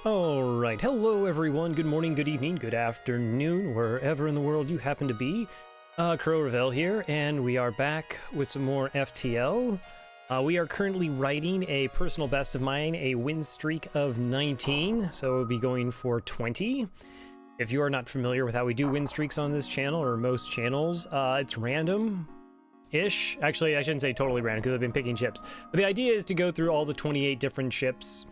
Alright, hello everyone, good morning, good evening, good afternoon, wherever in the world you happen to be. Crow Revel here, and we are back with some more FTL. We are currently writing a personal best of mine, a win streak of 19, so we'll be going for 20. If you are not familiar with how we do win streaks on this channel, or most channels, it's random-ish. Actually, I shouldn't say totally random, because I've been picking ships. But the idea is to go through all the 28 different ships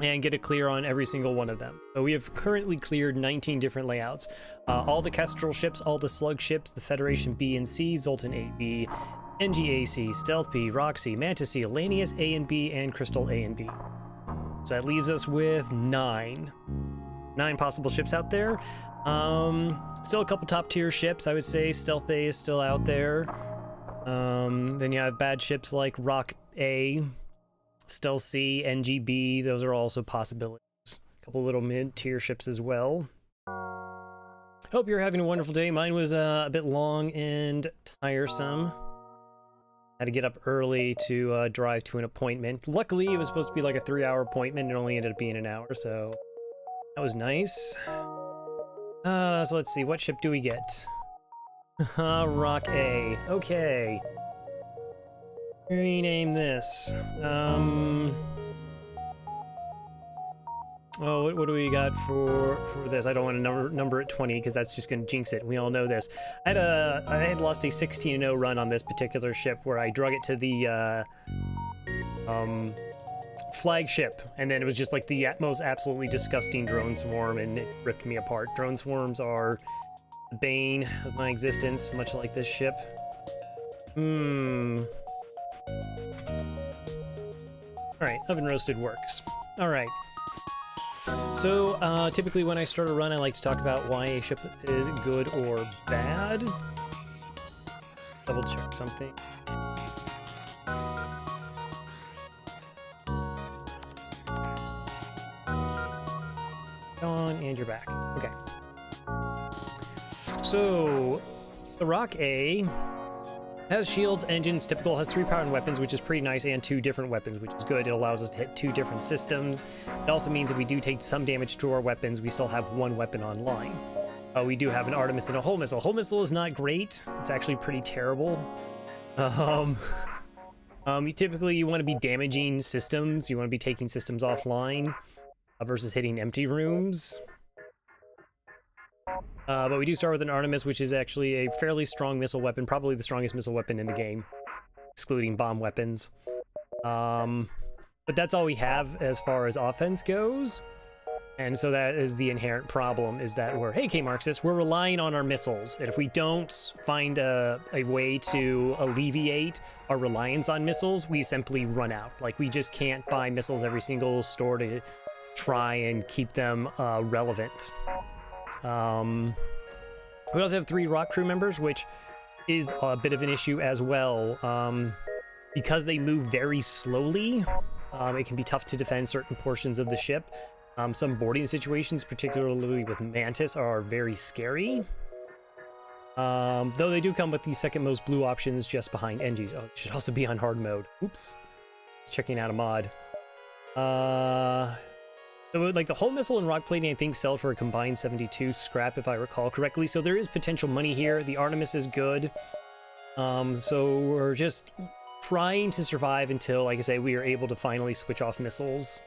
and get a clear on every single one of them. So we have currently cleared 19 different layouts. All the Kestrel ships, all the Slug ships, the Federation B and C, Zoltan A, B, NGAC, Stealth B, Roxy, Mantis C, Elanius A and B, and Crystal A and B. So that leaves us with 9 possible ships out there. Still a couple top tier ships, I would say. Stealth A is still out there. Then you have bad ships like Rock A, Stealth C, NGB, those are also possibilities. A couple little mid-tier ships as well. Hope you're having a wonderful day. Mine was a bit long and tiresome. Had to get up early to drive to an appointment. Luckily, it was supposed to be like a 3-hour appointment. It only ended up being an hour, so that was nice. So let's see, what ship do we get? Rock A. Okay. Rename this. Oh, what do we got for this? I don't want to number it 20 because that's just going to jinx it. We all know this. I had lost a 16-0 run on this particular ship where I drug it to the flagship, and then it was just like the most absolutely disgusting drone swarm, and it ripped me apart. Drone swarms are the bane of my existence, much like this ship. Alright, oven roasted works. Alright. So, typically when I start a run, I like to talk about why a ship is good or bad. Double check something. On, and you're back. Okay. So, the Rock A has shields, engines, typical, has 3 power and weapons, which is pretty nice, and 2 different weapons, which is good. It allows us to hit 2 different systems. It also means if we do take some damage to our weapons, we still have 1 weapon online. We do have an Artemis and a Hull Missile. Hull Missile is not great. It's actually pretty terrible. Typically, you want to be damaging systems. You want to be taking systems offline versus hitting empty rooms. But we do start with an Artemis, which is actually a fairly strong missile weapon, probably the strongest missile weapon in the game, excluding bomb weapons. But that's all we have as far as offense goes. And so that is the inherent problem, is that hey, K-Marxist, we're relying on our missiles. And if we don't find a way to alleviate our reliance on missiles, we simply run out. Like, we just can't buy missiles every single store to try and keep them relevant. We also have 3 rock crew members, which is a bit of an issue as well. Because they move very slowly, it can be tough to defend certain portions of the ship. Some boarding situations, particularly with Mantis, are very scary. Though they do come with the second most blue options just behind NGs. Oh, it should also be on hard mode. Oops. Checking out a mod. So, like, the Hull Missile and rock plating, I think, sell for a combined 72 scrap, if I recall correctly. So there is potential money here. The Artemis is good. So we're just trying to survive until, like I say, we are able to finally switch off missiles.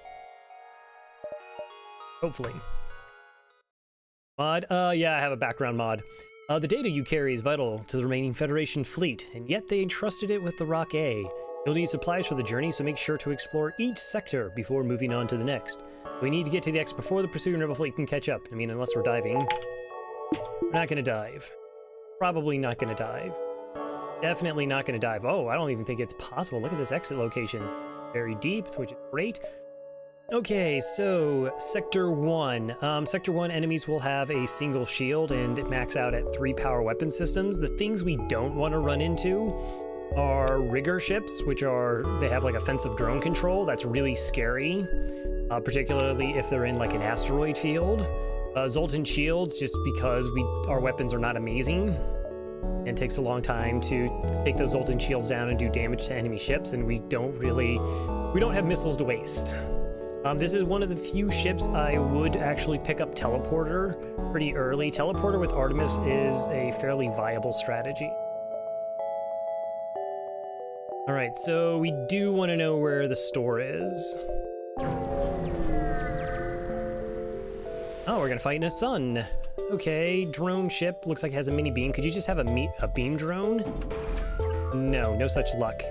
Hopefully. Mod? Yeah, I have a background mod. The data you carry is vital to the remaining Federation fleet, and yet they entrusted it with the Rock A. You'll need supplies for the journey, so make sure to explore each sector before moving on to the next. We need to get to the X before the pursuing rebel fleet can catch up. I mean, unless we're diving. We're not gonna dive. Probably not gonna dive. Definitely not gonna dive. Oh, I don't even think it's possible. Look at this exit location. Very deep, which is great. Okay, so Sector 1. Sector 1 enemies will have a single shield and max out at 3 power weapon systems. The things we don't want to run into are rigger ships, which they have like offensive drone control. That's really scary, particularly if they're in like an asteroid field. Zoltan shields, just because our weapons are not amazing, and it takes a long time to take those Zoltan shields down and do damage to enemy ships, and we don't have missiles to waste. This is one of the few ships I would actually pick up Teleporter pretty early. Teleporter with Artemis is a fairly viable strategy. All right, so we do want to know where the store is. Oh, we're gonna fight in a sun. Okay, drone ship, looks like it has a mini beam. Could you just have a beam drone? No, no such luck.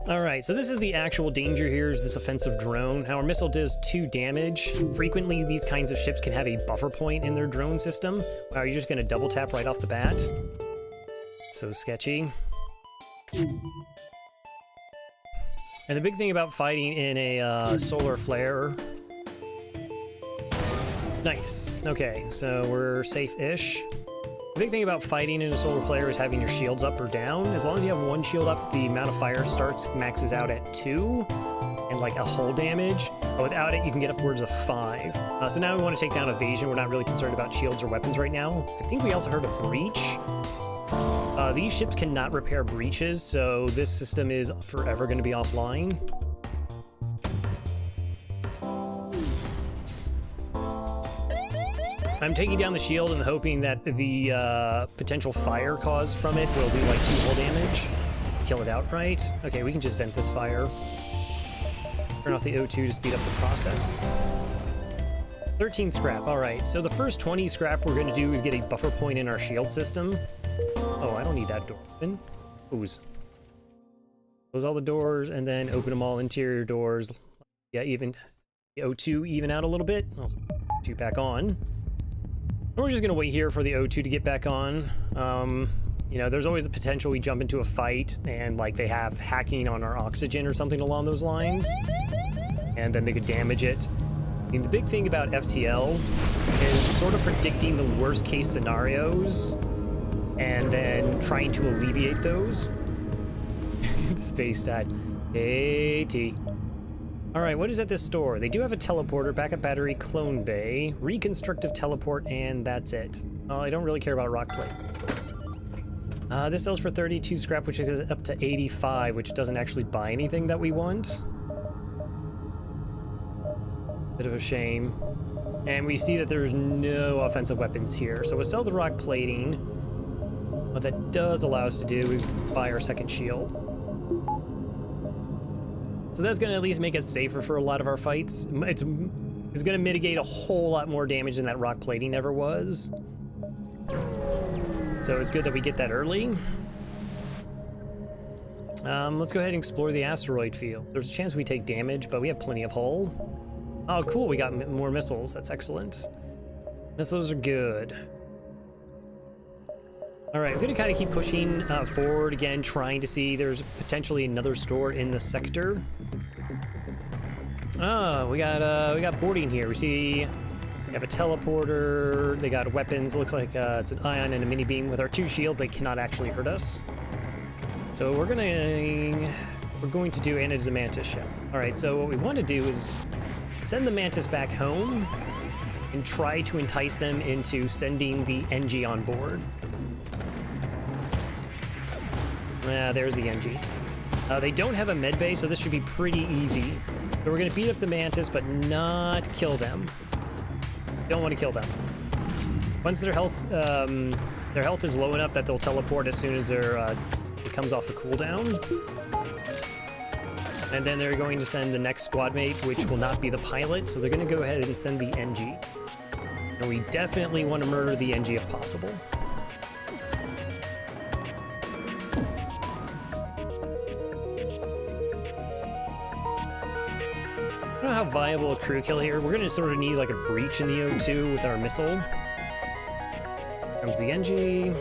All right, so this is the actual danger here, is this offensive drone. Our missile does 2 damage. Frequently, these kinds of ships can have a buffer point in their drone system. Wow, you're just gonna double tap right off the bat? So sketchy. And the big thing about fighting in a solar flare... Nice. Okay, so we're safe-ish. The big thing about fighting in a solar flare is having your shields up or down. As long as you have 1 shield up, the amount of fire maxes out at 2, and like a hull damage. But without it, you can get upwards of 5. So now we want to take down evasion. We're not really concerned about shields or weapons right now. I think we also heard a breach. These ships cannot repair breaches, so this system is forever going to be offline. I'm taking down the shield and hoping that the potential fire caused from it will do like 2 hull damage. Kill it outright. Okay, we can just vent this fire. Turn off the O2 to speed up the process. 13 scrap, all right. So the first 20 scrap we're gonna do is get a buffer point in our shield system. Oh, I don't need that door open. Ooze. Close all the doors and then open them all, interior doors. Yeah, even the O2 even out a little bit. Also, O2 back on. And we're just gonna wait here for the O2 to get back on. You know, there's always the potential we jump into a fight and like they have hacking on our oxygen or something along those lines. And then they could damage it. I mean, the big thing about FTL is sort of predicting the worst case scenarios and then trying to alleviate those. It's spaced at AT. All right, what is at this store? They do have a teleporter, backup battery, clone bay, reconstructive teleport, and that's it. I don't really care about rock plate. This sells for 32 scrap, which is up to 85, which doesn't actually buy anything that we want. Bit of a shame. And we see that there's no offensive weapons here, so we'll sell the rock plating. What that does allow us to do is buy our second shield. So that's going to at least make us safer for a lot of our fights. It's going to mitigate a whole lot more damage than that rock plating ever was. So it's good that we get that early. Let's go ahead and explore the asteroid field. There's a chance we take damage, but we have plenty of hull. Oh, cool, we got more missiles. That's excellent. Missiles are good. All right, we're gonna kind of keep pushing forward again, trying to see there's potentially another store in the sector. Oh, we got boarding here. We have a teleporter. They got weapons. Looks like it's an ion and a mini beam. With our 2 shields, they cannot actually hurt us. So we're going to do, and it's a mantis ship. All right, so what we want to do is send the mantis back home and try to entice them into sending the NG on board. There's the NG. They don't have a med bay, so this should be pretty easy. So we're gonna beat up the mantis, but not kill them. Don't want to kill them. Once their health is low enough that they'll teleport as soon as it comes off the cooldown. And then they're going to send the next squad mate, which will not be the pilot, so they're gonna go ahead and send the NG. And we definitely want to murder the NG if possible. I don't know how viable a crew kill here. We're gonna sort of need like a breach in the O2 with our missile. Comes the NG.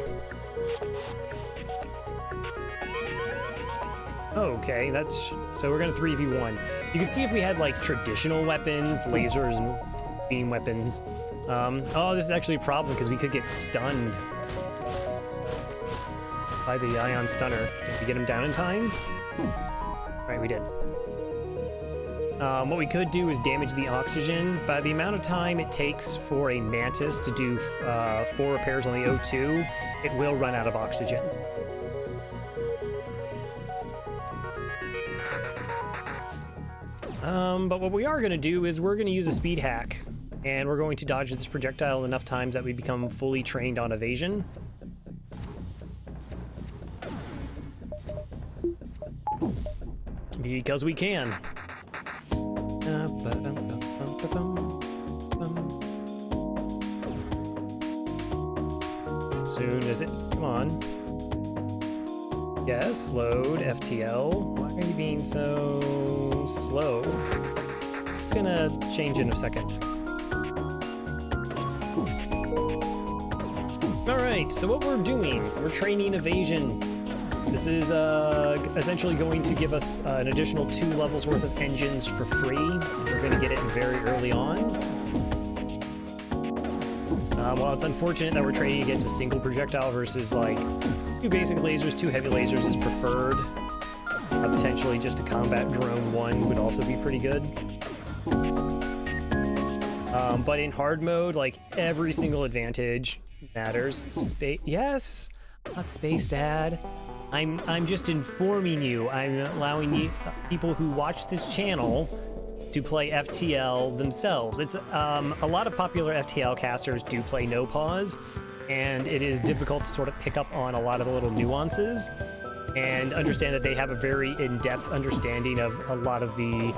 Okay, so we're gonna 3v1. You can see if we had like traditional weapons, lasers and beam weapons. Oh, this is actually a problem because we could get stunned by the ion stunner. Did we get him down in time? Right, we did. What we could do is damage the oxygen. By the amount of time it takes for a mantis to do 4 repairs on the O2, it will run out of oxygen. But what we are going to do is we're going to use a speed hack, and we're going to dodge this projectile enough times that we become fully trained on evasion. Because we can. Soon as it, come on. Yes, load, FTL. Why are you being so slow? It's gonna change in a second. Alright, so what we're doing, we're training evasion. This is essentially going to give us an additional 2 levels worth of engines for free. We're gonna get it very early on. While it's unfortunate that we're training against a single projectile versus like 2 basic lasers, 2 heavy lasers is preferred. Potentially just a combat drone 1 would also be pretty good. But in hard mode, like every single advantage matters. Yes, not Space Dad. I'm just informing you. I'm allowing you people who watch this channel to play FTL themselves. It's a lot of popular FTL casters do play no pause, and it is difficult to sort of pick up on a lot of the little nuances and understand that they have a very in-depth understanding of a lot of the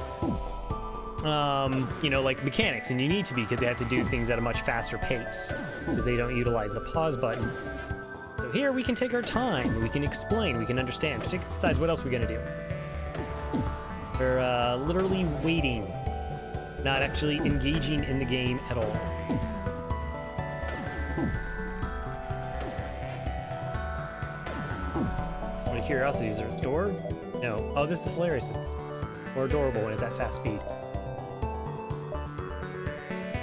you know, like mechanics, and you need to be, because they have to do things at a much faster pace because they don't utilize the pause button. So here we can take our time, we can explain, we can understand. Besides, what else are we gonna do? We're literally waiting, not actually engaging in the game at all. Out of curiosity, is there a door? No. Oh, this is hilarious. It's more adorable when it's at fast speed.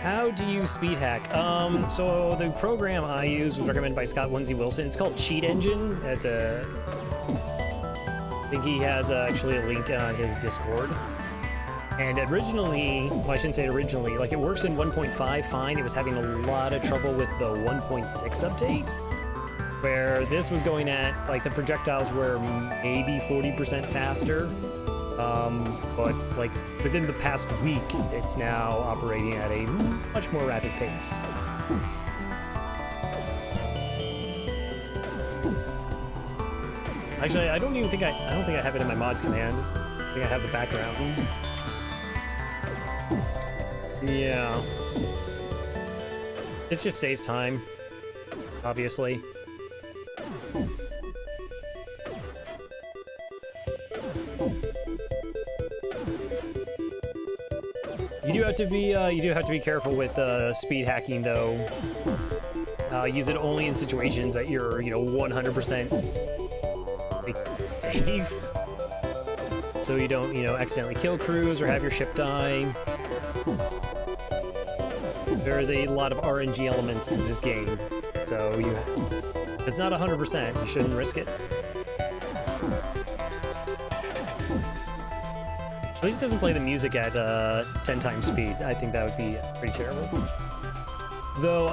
How do you speed hack? So the program I use was recommended by Scott Winsey Wilson. It's called Cheat Engine. It's a... I think he has actually a link on his Discord. And originally, well, I shouldn't say originally, like it works in 1.5 fine. It was having a lot of trouble with the 1.6 update, where this was going at, like the projectiles were maybe 40% faster. But like within the past week, it's now operating at a much more rapid pace. Actually, I don't think I have it in my mods command. I think I have the backgrounds. Yeah. This just saves time, obviously. You do have to be careful with speed hacking, though. Use it only in situations that you're, you know, 100% safe, so you don't, you know, accidentally kill crews or have your ship die. There is a lot of RNG elements to this game, so if it's not 100%, you shouldn't risk it. At least it doesn't play the music at 10 times speed. I think that would be pretty terrible. Though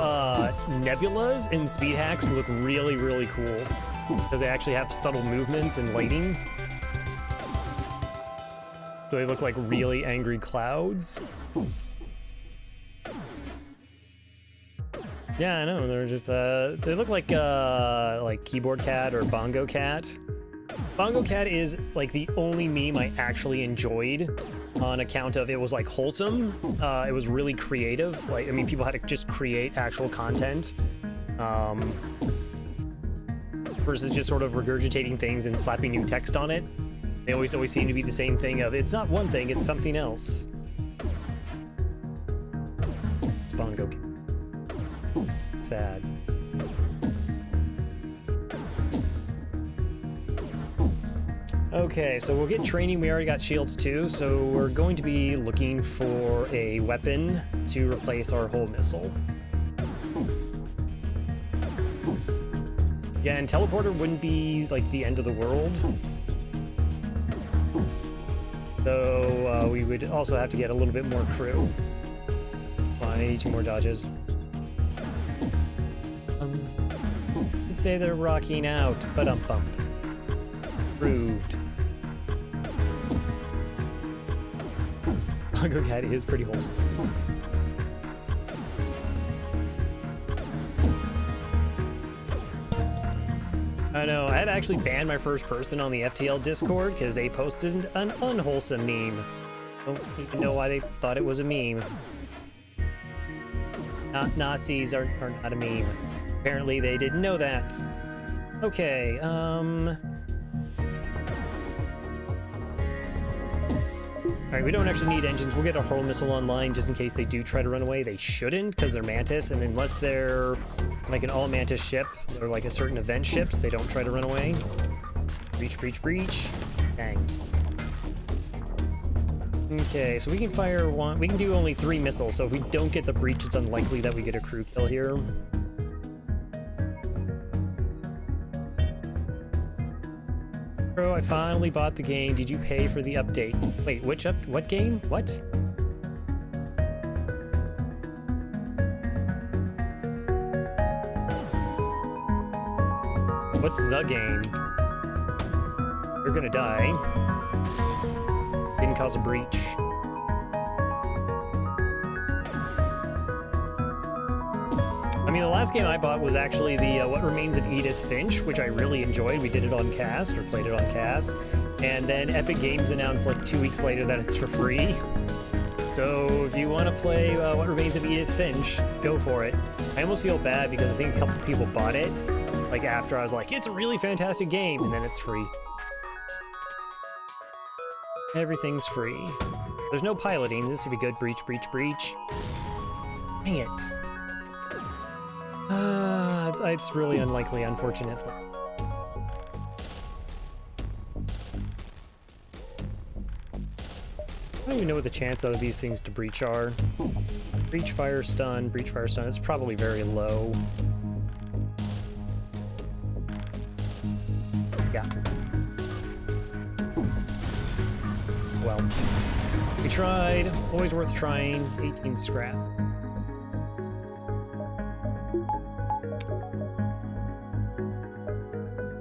nebulas in speed hacks look really, really cool, because they actually have subtle movements and lighting. So they look like really angry clouds. Yeah, I know, they're just, they look like Keyboard Cat or Bongo Cat. Bongo Cat is like the only meme I actually enjoyed on account of it was like wholesome. It was really creative. Like, I mean, people had to just create actual content. Versus just sort of regurgitating things and slapping new text on it. They always seem to be the same thing of, it's not one thing, it's something else. It's Bongo Cat. Sad. Okay, so we'll get training. We already got shields too, so we're going to be looking for a weapon to replace our whole missile. Again, teleporter wouldn't be like the end of the world. So we would also have to get a little bit more crew. Come on, I need 2 more dodges. Let's say they're rocking out, but bump. Proved. Congo Cat is pretty wholesome. I know, I had actually banned my first person on the FTL Discord because they posted an unwholesome meme. Don't even know why they thought it was a meme. Nazis are not a meme. Apparently they didn't know that. Okay, Alright, we don't actually need engines. We'll get a hurl missile online just in case they do try to run away. They shouldn't, because they're Mantis, and unless they're like an all-Mantis ship, or like a certain event ships, they don't try to run away. Breach, breach, breach. Dang. Okay, so we can fire one. We can do only 3 missiles, so if we don't get the breach, it's unlikely that we get a crew kill here. Bro, I finally bought the game. Did you pay for the update? Wait, what game? What? What's the game? You're gonna die. Didn't cause a breach. I mean, the last game I bought was actually the What Remains of Edith Finch, which I really enjoyed. We did it on cast, or played it on cast. And then Epic Games announced like 2 weeks later that it's for free. So if you want to play What Remains of Edith Finch, go for it. I almost feel bad because I think a couple people bought it, like after I was like, it's a really fantastic game, and then it's free. Everything's free. There's no piloting. This would be good. Breach, breach, breach. Dang it. It's really unlikely, unfortunately. I don't even know what the chance of these things to breach are. Breach, fire, stun, breach, fire, stun. It's probably very low. Yeah. Well, we tried. Always worth trying. 18 scrap.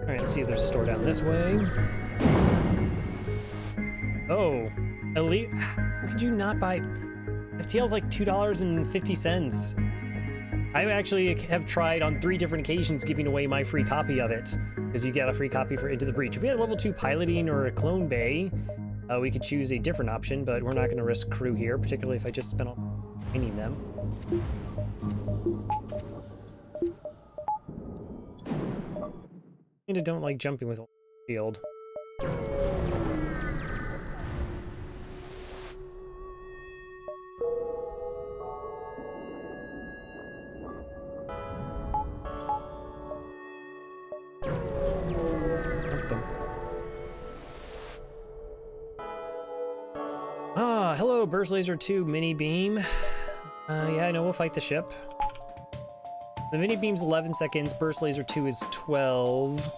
Alright, let's see if there's a store down this way. Oh, elite. How could you not buy? FTL's like $2.50. I actually have tried on 3 different occasions giving away my free copy of it, because you get a free copy for Into the Breach. If we had a level 2 piloting or a clone bay, we could choose a different option, but we're not going to risk crew here, particularly if I just spent all training them. I don't like jumping with a shield. Ah, hello, Burst Laser 2 Mini Beam. Yeah, I know, we'll fight the ship. The mini beam's 11 seconds, burst laser 2 is 12.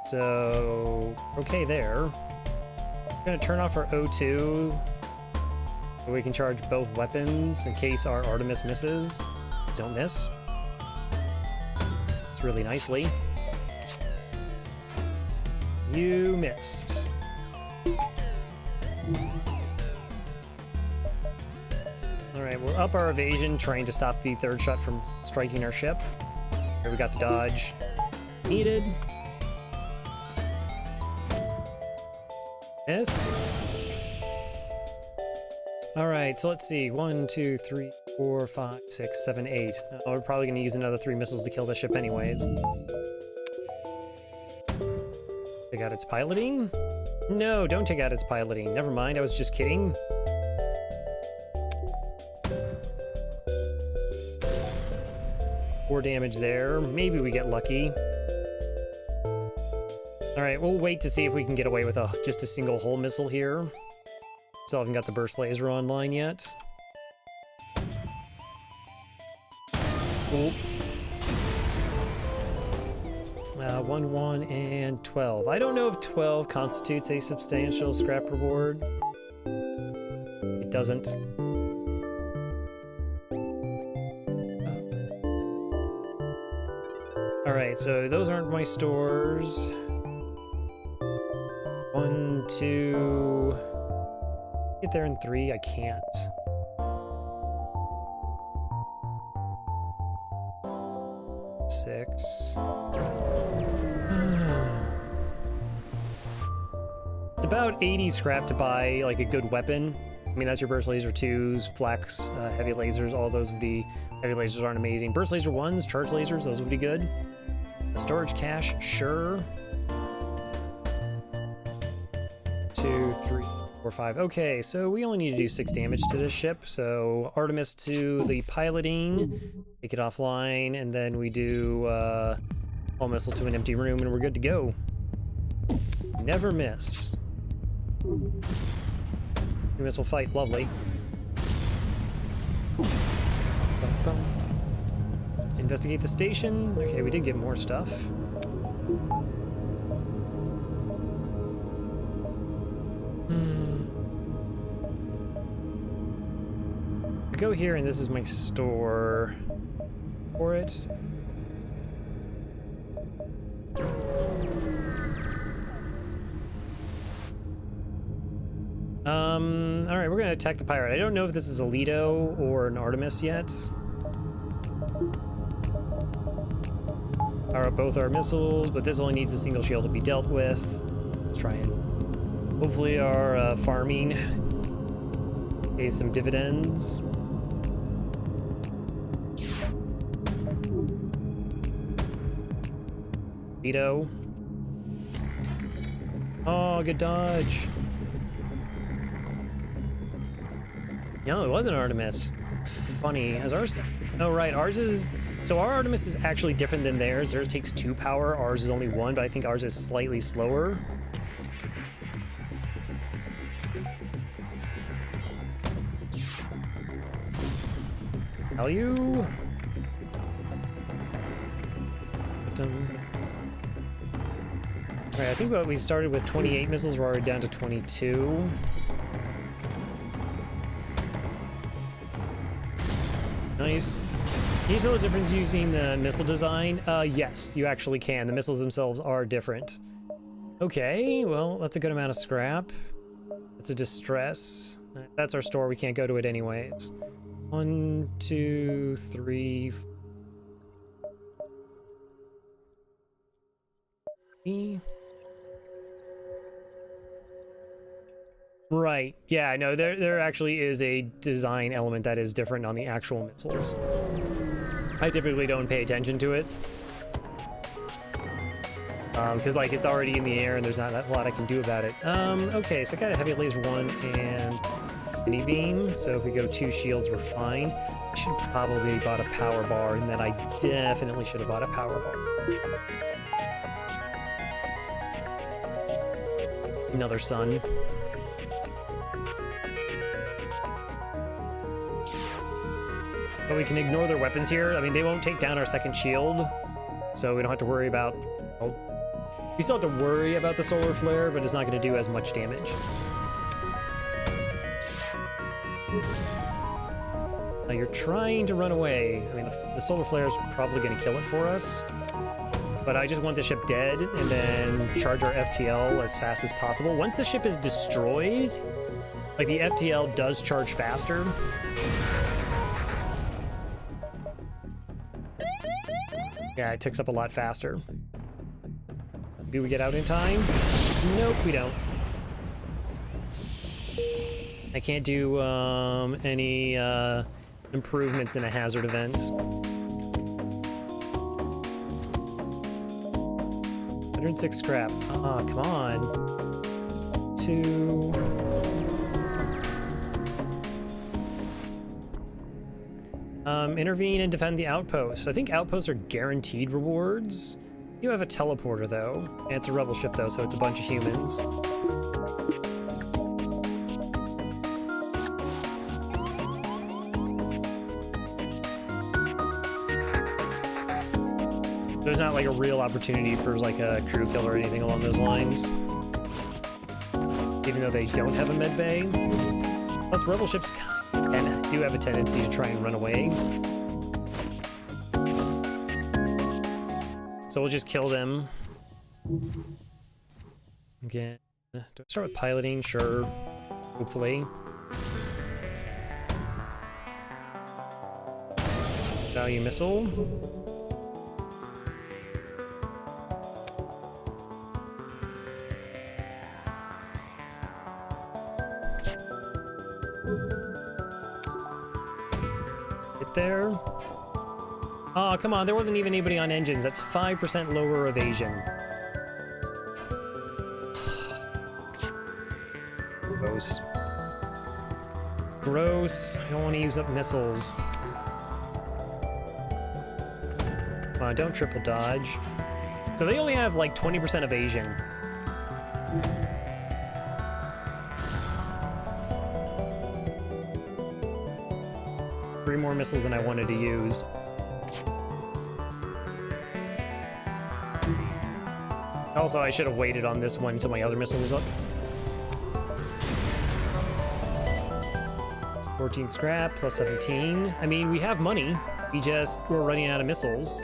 So, okay there. We're gonna turn off our O2 so we can charge both weapons in case our Artemis misses. Don't miss. It's really nicely. You missed. Alright, we'll up our evasion, trying to stop the 3rd shot from striking our ship. Here we got the dodge needed. Miss. Alright, so let's see. 1, 2, 3, 4, 5, 6, 7, 8. We're probably going to use another 3 missiles to kill the ship anyways. Take out its piloting? No, don't take out its piloting. Never mind, I was just kidding. More damage there. Maybe we get lucky. Alright, we'll wait to see if we can get away with just a single hull missile here. Still haven't got the burst laser online yet. Cool. 1, 1, and 12. I don't know if 12 constitutes a substantial scrap reward. It doesn't. Alright, so those aren't my stores. 1, 2... Get there in 3, I can't. Six. It's about 80 scrap to buy like a good weapon. I mean, that's your burst laser 2s, flex, heavy lasers, all those would be... Heavy lasers aren't amazing. Burst laser 1s, charge lasers, those would be good. A storage cache, sure. 2, 3, 4, 5. Okay, so we only need to do 6 damage to this ship. So Artemis to the piloting, take it offline, and then we do all missile to an empty room, and we're good to go. Never miss. New missile fight, lovely. Investigate the station. Okay, we did get more stuff. Go here, and this is my store for it. All right, we're gonna attack the pirate. I don't know if this is a Lido or an Artemis yet. Power up both our missiles, but this only needs a single shield to be dealt with. Let's try and hopefully our farming pays some dividends. Lido. Oh, good dodge. No, it wasn't Artemis. It's funny. Is ours? Oh, right. Ours is... So our Artemis is actually different than theirs. Theirs takes 2 power. Ours is only 1, but I think ours is slightly slower. Value. Alright, I think we started with 28 missiles. We're already down to 22. Nice. Can you tell the difference using the missile design? Yes, you actually can. The missiles themselves are different. Okay, well, that's a good amount of scrap. It's a distress. That's our store. We can't go to it anyways. 1, 2, 3... Right. Yeah, no, there actually is a design element that is different on the actual missiles. I typically don't pay attention to it. Because, like, it's already in the air and there's not a lot I can do about it. Okay, so I got a heavy laser 1 and mini beam. So if we go 2 shields, we're fine. I should have probably bought a power bar, and then I definitely should have bought a power bar. Another sun. But we can ignore their weapons here. I mean, they won't take down our second shield, so we don't have to worry about... Oh, we still have to worry about the solar flare, but it's not going to do as much damage. Now you're trying to run away. I mean, the solar flare is probably going to kill it for us. But I just want the ship dead and then charge our FTL as fast as possible. Once the ship is destroyed, like the FTL does charge faster. Yeah, it ticks up a lot faster. Do we get out in time? Nope, we don't. I can't do any improvements in a hazard event. 106 scrap. Ah, come on. 2. Intervene and defend the outposts. I think outposts are guaranteed rewards. You have a teleporter, though. And it's a rebel ship, though, so it's a bunch of humans. There's not, like, a real opportunity for, like, a crew kill or anything along those lines. Even though they don't have a med bay. Plus, rebel ships do have a tendency to try and run away. So we'll just kill them. Again. Do I start with piloting? Sure. Hopefully. Value missile. Hit there. Oh, come on, there wasn't even anybody on engines. That's 5% lower evasion. Gross. Gross. I don't want to use up missiles. Come on, don't triple dodge. So they only have like 20% evasion. Three more missiles than I wanted to use. Also, I should have waited on this one until my other missile was up. 14 scrap plus 17. I mean, we have money. We're running out of missiles.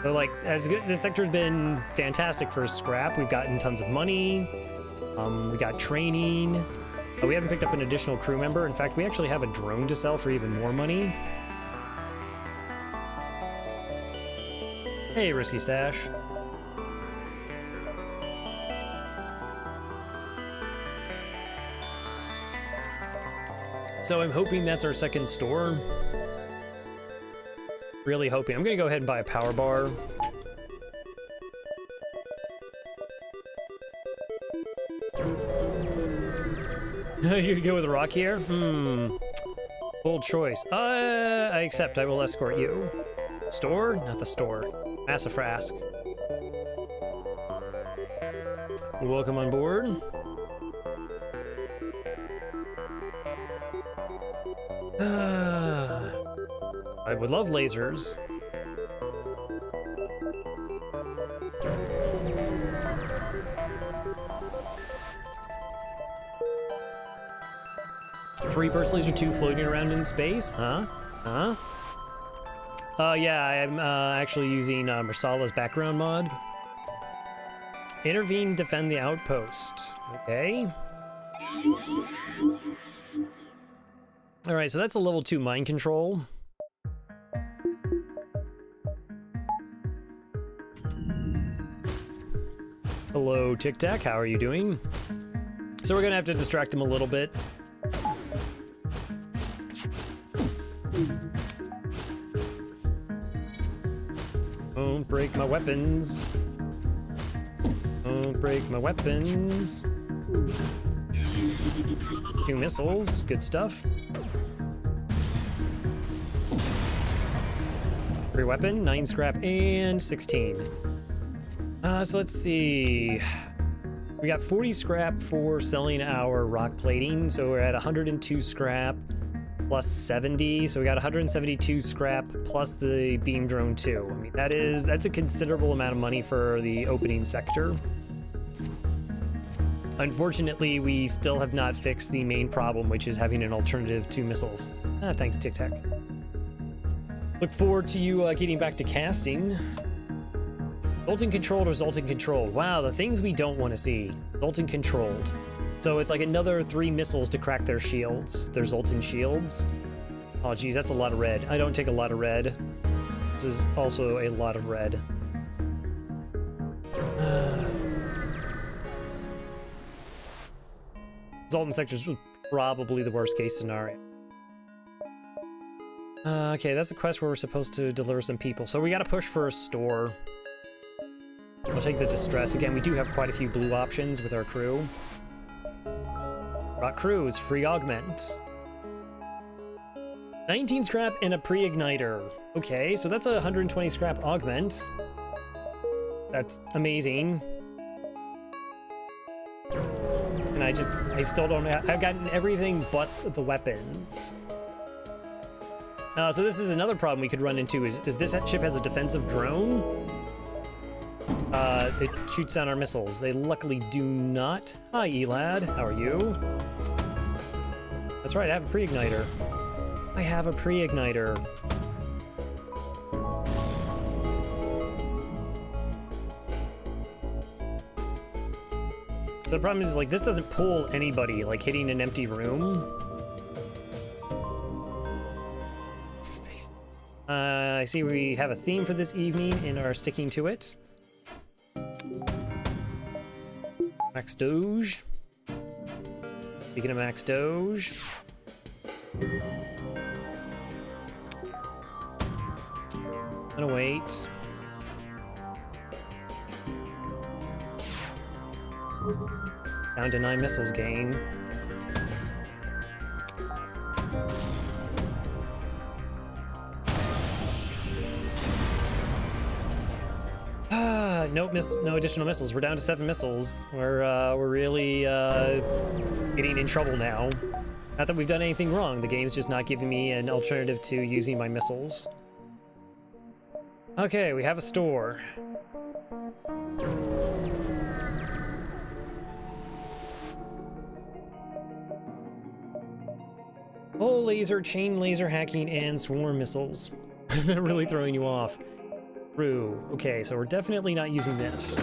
So, like, this sector's been fantastic for scrap. We've gotten tons of money. We got training. We haven't picked up an additional crew member. In fact, we actually have a drone to sell for even more money. Hey, Risky Stash. So I'm hoping that's our second store. Really hoping. I'm gonna go ahead and buy a power bar. You go with a rock here? Bold choice. I accept. I will escort you. Store? Not the store. Massafrask. Welcome on board. I would love lasers. Free burst laser 2 floating around in space? Huh? Huh? Yeah, I'm actually using Marsala's background mod. Intervene, defend the outpost. Okay. Alright, so that's a level 2 mind control. Hello, Tic Tac, how are you doing? So we're gonna have to distract him a little bit. Don't break my weapons. Don't break my weapons. 2 missiles, good stuff. Free weapon, 9 scrap and 16. So let's see. We got 40 scrap for selling our rock plating, so we're at 102 scrap plus 70, so we got 172 scrap plus the beam drone 2. I mean, that's a considerable amount of money for the opening sector. Unfortunately, we still have not fixed the main problem, which is having an alternative to missiles. Thanks, Tic Tac. Look forward to you getting back to casting. Zoltan controlled or Zoltan controlled? Wow, the things we don't want to see. Zoltan controlled. So it's like another 3 missiles to crack their shields. Their Zoltan shields. Oh geez, that's a lot of red. I don't take a lot of red. This is also a lot of red. Zoltan sectors was probably the worst case scenario. Okay, that's a quest where we're supposed to deliver some people. So we gotta push for a store. I'll take the distress. Again, we do have quite a few blue options with our crew. Rock crews, free augment. 19 scrap and a pre-igniter. Okay, so that's a 120 scrap augment. That's amazing. And I still don't have, I've gotten everything but the weapons. So this is another problem we could run into is if this ship has a defensive drone, it shoots down our missiles. They luckily do not. Hi, Elad. How are you? That's right, I have a pre-igniter. I have a pre-igniter. So the problem is, like, this doesn't pull anybody, like, hitting an empty room. Space. I see we have a theme for this evening and are sticking to it. Max Doge. Speaking of Max Doge. Gonna wait. Down to 9 missiles gain. Nope, no additional missiles. We're down to 7 missiles. We're really getting in trouble now. Not that we've done anything wrong. The game's just not giving me an alternative to using my missiles. Okay, we have a store. Hull laser, chain laser hacking, and swarm missiles. They're really throwing you off. True. Okay, so we're definitely not using this.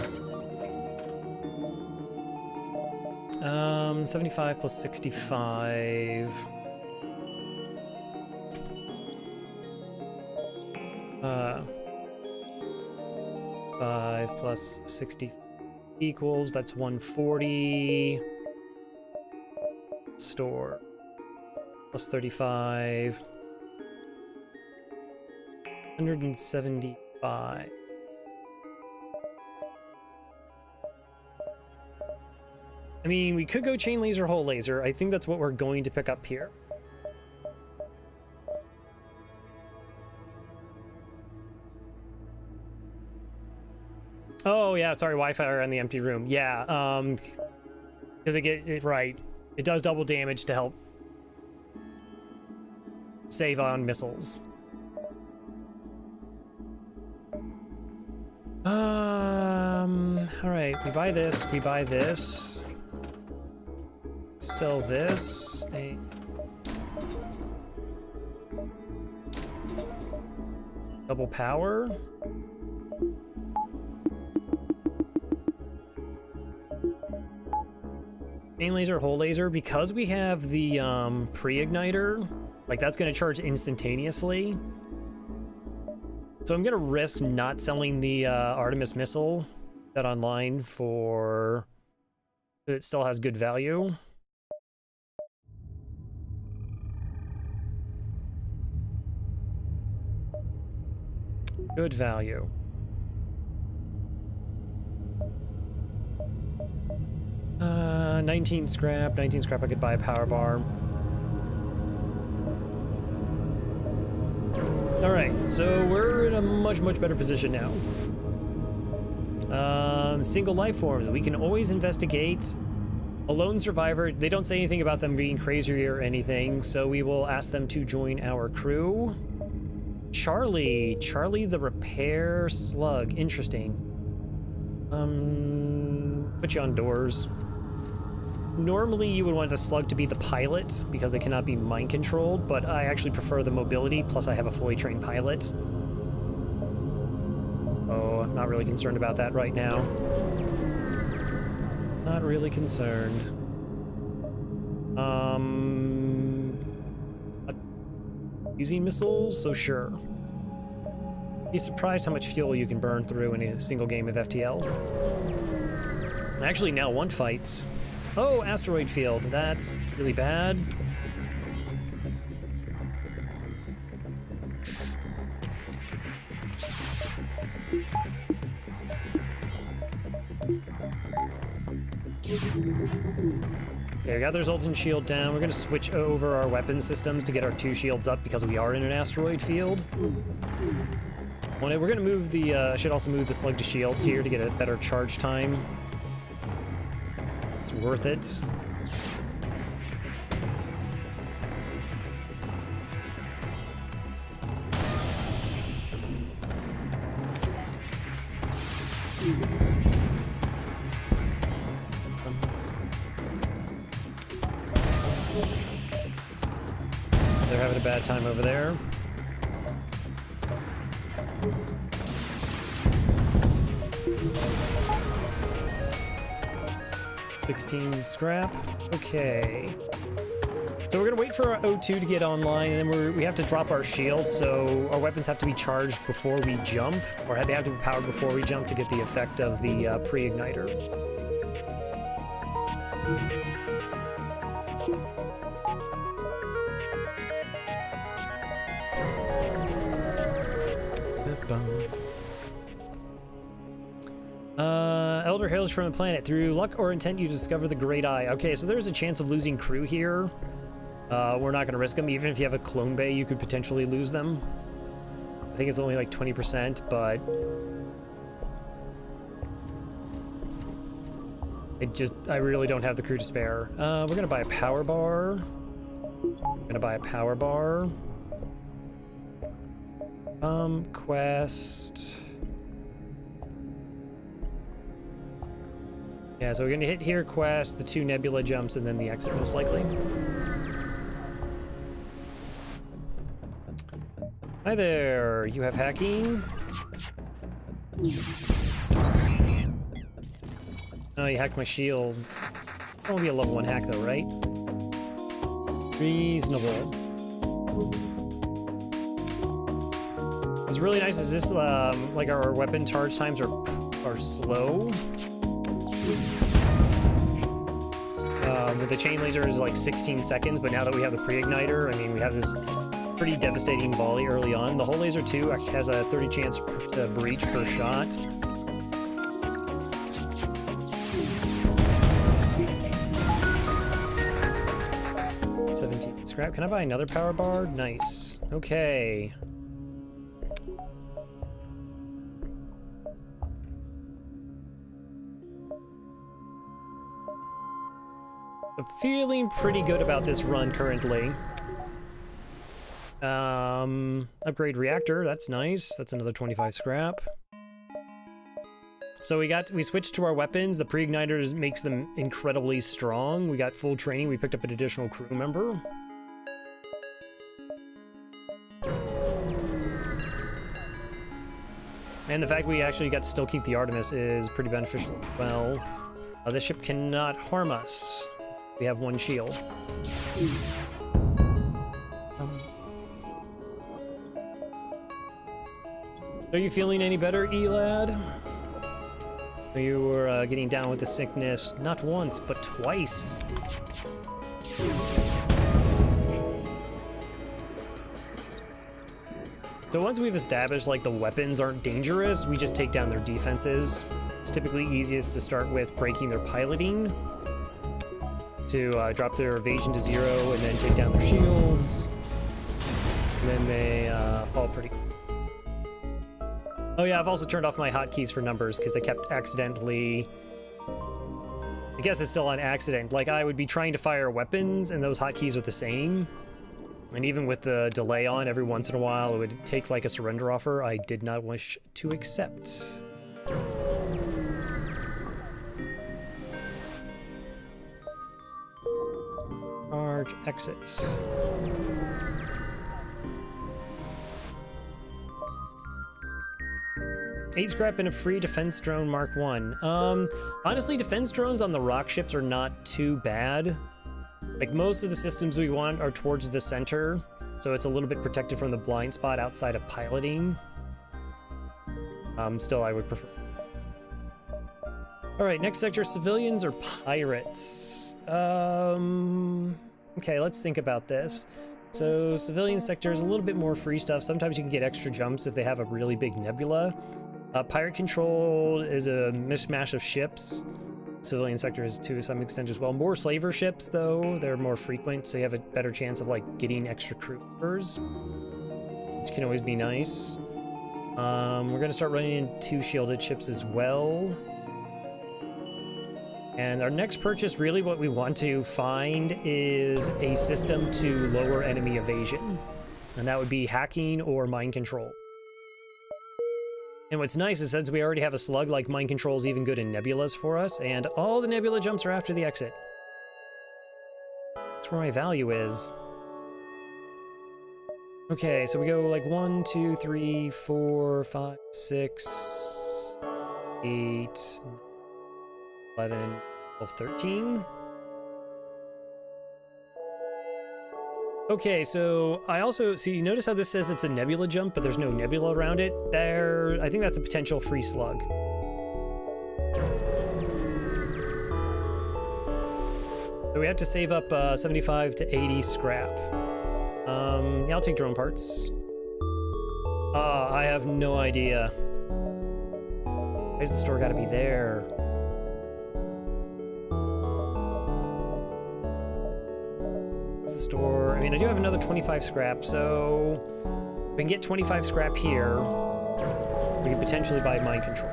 75 plus 65. 5 plus 60 equals, that's 140. Store. Plus 35. 175. I mean, we could go chain laser, hull laser. I think that's what we're going to pick up here. Oh yeah, sorry, Wi-Fi on the empty room. Yeah, because it does double damage to help save on missiles. All right, we buy this, sell this, double power. Chain laser, hull laser, because we have the pre-igniter, like that's gonna charge instantaneously. So I'm gonna risk not selling the Artemis missile that online for it still has good value. Good value. Uh, 19 scrap. 19 scrap. I could buy a power bar. All right, so we're in a much better position now. Single life forms. We can always investigate. A lone survivor. They don't say anything about them being crazy or anything, so we will ask them to join our crew. Charlie the repair slug. Interesting. Put you on doors. Normally you would want the slug to be the pilot because they cannot be mind controlled, but I actually prefer the mobility, plus I have a fully trained pilot. Oh, I'm not really concerned about that right now. Not really concerned. Using missiles, so sure. Be surprised how much fuel you can burn through in a single game of FTL. Actually, now one fights. Oh, asteroid field. That's really bad. Okay, we got the resultant shield down. We're gonna switch over our weapon systems to get our 2 shields up because we are in an asteroid field. We're gonna move the, should also move the slug to shields here to get a better charge time. It's worth it. They're having a bad time over there. 16 scrap. Okay. So we're gonna wait for our O2 to get online, and then we have to drop our shield, so our weapons have to be charged before we jump, or they have to be powered before we jump to get the effect of the pre-igniter. Elder hails from the planet. Through luck or intent, you discover the Great Eye. Okay, so there's a chance of losing crew here. We're not going to risk them. Even if you have a clone bay, you could potentially lose them. I think it's only like 20%, but... I really don't have the crew to spare. We're going to buy a power bar. Quest... Yeah, so we're gonna hit here, quest, the 2 nebula jumps, and then the exit most likely. Hi there, you have hacking? Oh, you hacked my shields. That won't be a level 1 hack though, right? Reasonable. What's really nice is this, like our weapon charge times are slow. With the chain laser is like 16 seconds, but now that we have the pre-igniter, I mean, we have this pretty devastating volley early on. The whole laser 2 has a 30 chance to breach per shot. $17 scrap. Can I buy another power bar? Nice. Okay. I'm feeling pretty good about this run currently. Upgrade reactor, that's nice. That's another 25 scrap. So we switched to our weapons. The pre-igniters makes them incredibly strong. We got full training. We picked up an additional crew member. And the fact we actually got to still keep the Artemis is pretty beneficial as well. This ship cannot harm us. We have 1 shield. Are you feeling any better, E-Lad? You were getting down with the sickness not once, but twice. So once we've established like the weapons aren't dangerous, we just take down their defenses. It's typically easiest to start with breaking their piloting, to drop their evasion to 0 and then take down their shields. And then they fall pretty. Oh yeah, I've also turned off my hotkeys for numbers because I kept accidentally... I guess it's still on accident. Like, I would be trying to fire weapons and those hotkeys are the same. And even with the delay on, every once in a while, it would take like a surrender offer I did not wish to accept. Charge, exit. Eight scrap and a free defense drone Mark 1. Honestly, defense drones on the rock ships are not too bad. Like, most of the systems we want are towards the center, so it's a little bit protected from the blind spot outside of piloting. Still, I would prefer. All right, next sector, civilians or pirates? Okay, let's think about this. So, civilian sector is a little bit more free stuff. Sometimes you can get extra jumps if they have a really big nebula. Pirate control is a mishmash of ships. Civilian sector is to some extent as well. More slaver ships, though, they're more frequent, so you have a better chance of like getting extra crew members, which can always be nice. We're gonna start running in 2 shielded ships as well. And our next purchase, really what we want to find is a system to lower enemy evasion. And that would be hacking or mind control. And what's nice is since we already have a slug, like mind control is even good in nebulas for us, and all the nebula jumps are after the exit. That's where my value is. Okay, so we go like 1, 2, 3, 4, 5, 6, 8, 11, 1213. Okay, so I also see, notice how this says it's a nebula jump, but there's no nebula around it. There, I think that's a potential free slug. So we have to save up 75 to 80 scrap. Yeah, I'll take drone parts. I have no idea. Where's the store gotta be there? Where's the store? I mean, I do have another 25 scrap, so we can get 25 scrap here. We can potentially buy mind control.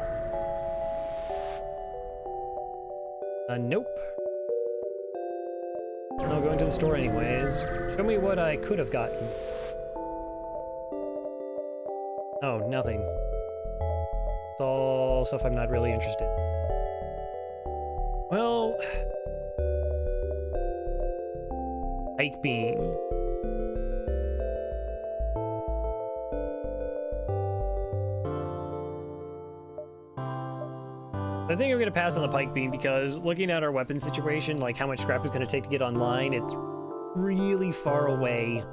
Nope. I'll go into the store anyways. Show me what I could have gotten. Oh, nothing. It's all stuff I'm not really interested in. Well... Pike beam. I think I'm gonna pass on the pike beam because looking at our weapon situation, like how much scrap it's gonna take to get online, it's really far away.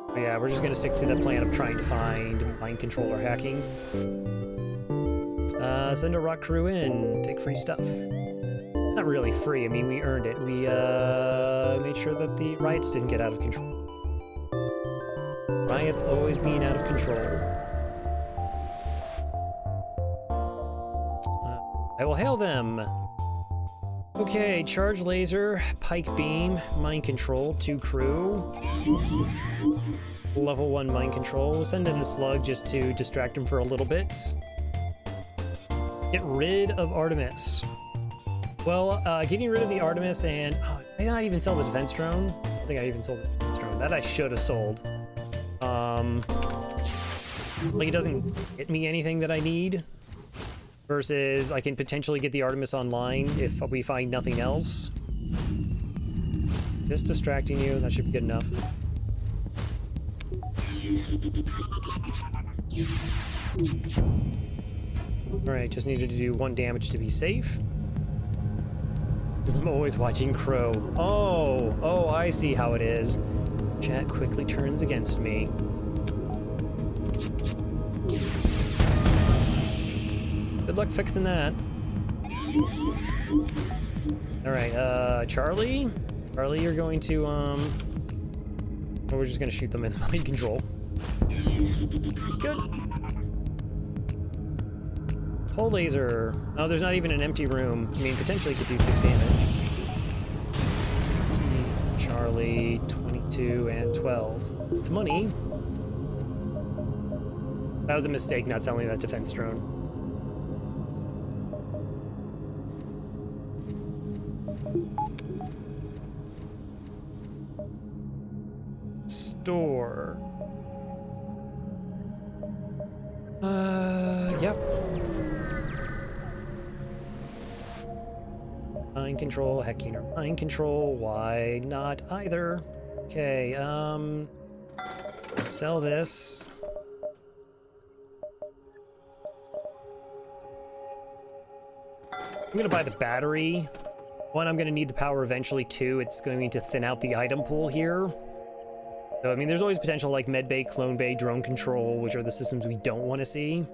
But yeah, we're just gonna stick to the plan of trying to find mind control or hacking. Send a rock crew in, take free stuff. Not really free, I mean, we earned it. We made sure that the riots didn't get out of control. Riots always being out of control. I will hail them. Okay, charge laser, pike beam, mind control, 2 crew. Level 1 mind control. We'll send in the slug just to distract him for a little bit. Get rid of Artemis. Well, getting rid of the Artemis and... Oh, did I not even sell the defense drone? I don't think I even sold the defense drone. That I should have sold. Like, it doesn't get me anything that I need. Versus, I can potentially get the Artemis online if we find nothing else. Just distracting you, that should be good enough. Alright, just needed to do 1 damage to be safe. Because I'm always watching Crow. Oh, I see how it is. Chat quickly turns against me. Good luck fixing that. Alright, Charlie? Charlie, you're going to, we're just gonna shoot them in mind control. It's good. Hull laser. Oh, there's not even an empty room. I mean, potentially could do 6 damage. Charlie, 22 and 12. It's money. That was a mistake not selling that defense drone. Store. Yep. Mind control, hacking or mind control, why not either? Okay, sell this. I'm gonna buy the battery. 1, I'm gonna need the power eventually. 2, it's going to thin out the item pool here. So, I mean, there's always potential like medbay, clone bay, drone control, which are the systems we don't want to see.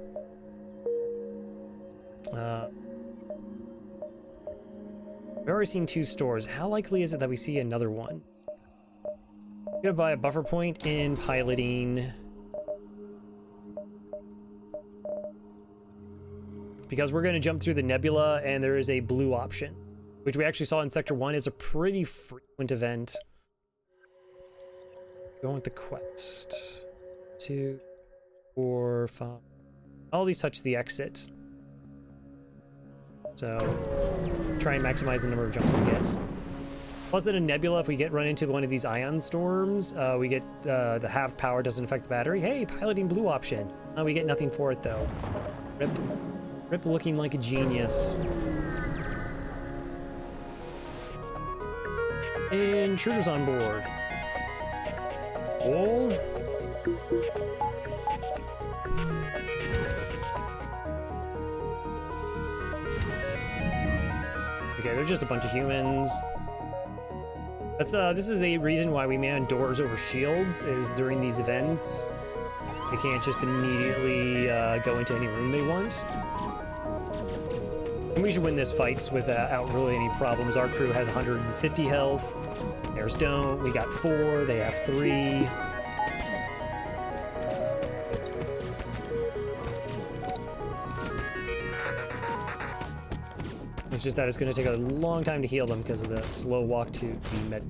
We've already seen 2 stores. How likely is it that we see another one? I'm gonna buy a buffer point in piloting. Because we're gonna jump through the nebula and there is a blue option, which we actually saw in Sector 1. It's a pretty frequent event. Going with the quest. 2, 4, 5. All these touch the exit. So, try and maximize the number of jumps we get. Plus in a nebula, if we run into one of these ion storms, we get the half power doesn't affect the battery. Hey, piloting blue option. We get nothing for it though. Rip looking like a genius. Intruders on board. Oh. Okay, they're just a bunch of humans. That's this is the reason why we man doors over shields, is during these events they can't just immediately go into any room they want. And we should win this fight without really any problems. Our crew had 150 health. Theirs don't. We got 4. They have 3. It's just that it's going to take a long time to heal them because of the slow walk to the med.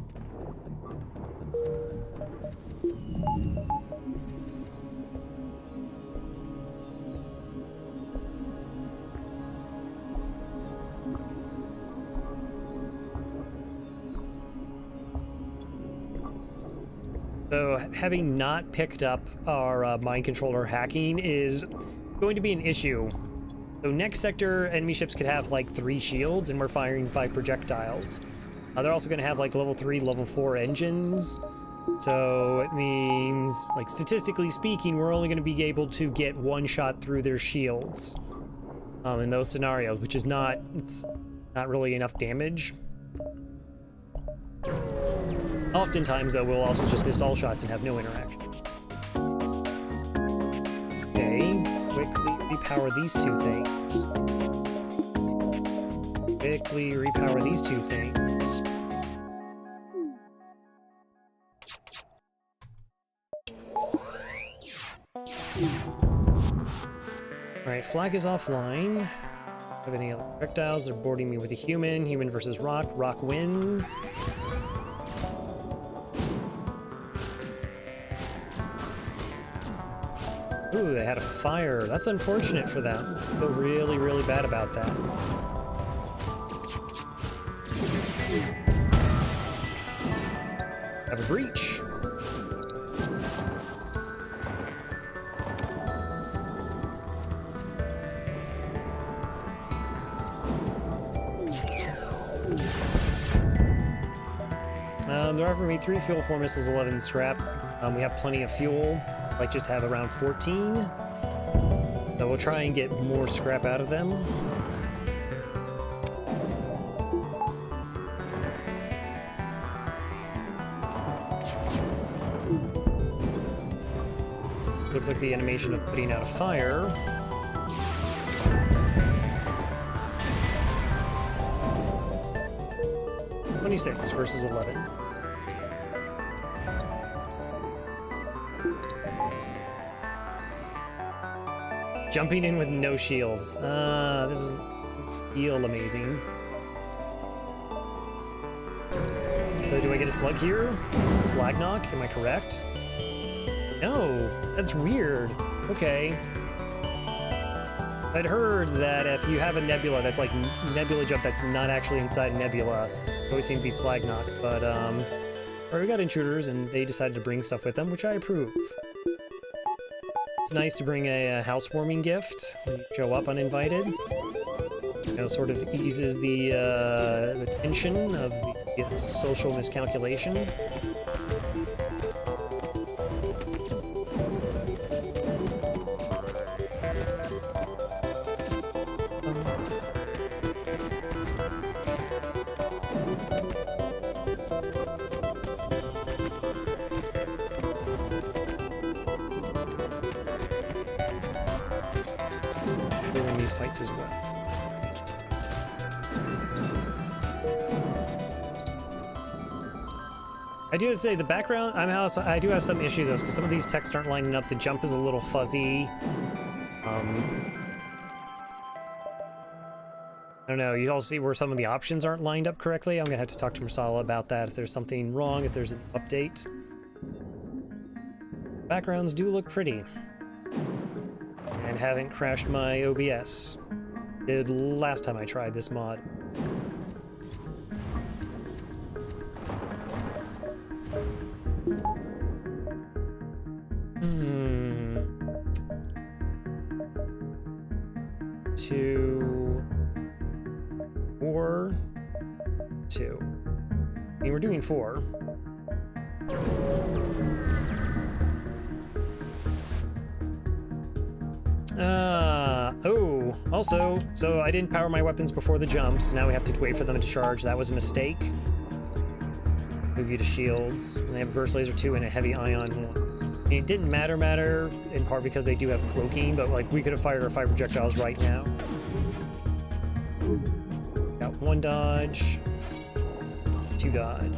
So, having not picked up our mind controller hacking is going to be an issue. So next sector, enemy ships could have like 3 shields, and we're firing 5 projectiles. They're also going to have like level 3, level 4 engines. So it means, like statistically speaking, we're only going to be able to get 1 shot through their shields in those scenarios, which is it's not really enough damage. Oftentimes, though, we'll also just miss all shots and have no interaction. Okay, quickly repower these 2 things. Quickly repower these 2 things. Alright, flag is offline. Have any other projectiles? They're boarding me with a human. Human versus rock. Rock wins. Ooh, they had a fire. That's unfortunate for them. I feel really, really bad about that. Have a breach. They're offering me 3 fuel, 4 missiles, 11 scrap. We have plenty of fuel. Like just have around 14. So we'll try and get more scrap out of them. Looks like the animation of putting out a fire. $26 versus 11. Jumping in with no shields. That doesn't feel amazing. So do I get a slug here? Slag knock, am I correct? No, that's weird. Okay. I'd heard that if you have a nebula that's like nebula jump that's not actually inside nebula, it always seems to be slag knock, but or we got intruders and they decided to bring stuff with them, which I approve. It's nice to bring a housewarming gift when you show up uninvited. You know, sort of eases the tension of the social miscalculation. Fights as well. I do have to say the background. I do have some issue though, because some of these texts aren't lining up. The jump is a little fuzzy. I don't know. You all see where some of the options aren't lined up correctly. I'm gonna have to talk to Marsala about that if there's something wrong. If there's an update. Backgrounds do look pretty. And haven't crashed my OBS. Did last time I tried this mod. Two, 4, 2. I mean, we're doing 4. Oh, Also, so I didn't power my weapons before the jumps. Now we have to wait for them to charge. That was a mistake. Move you to shields. And they have a burst laser 2 and a heavy ion 1. I mean, it didn't matter in part because they do have cloaking, but like we could have fired our 5 projectiles right now. Got 1 dodge, 2 dodge.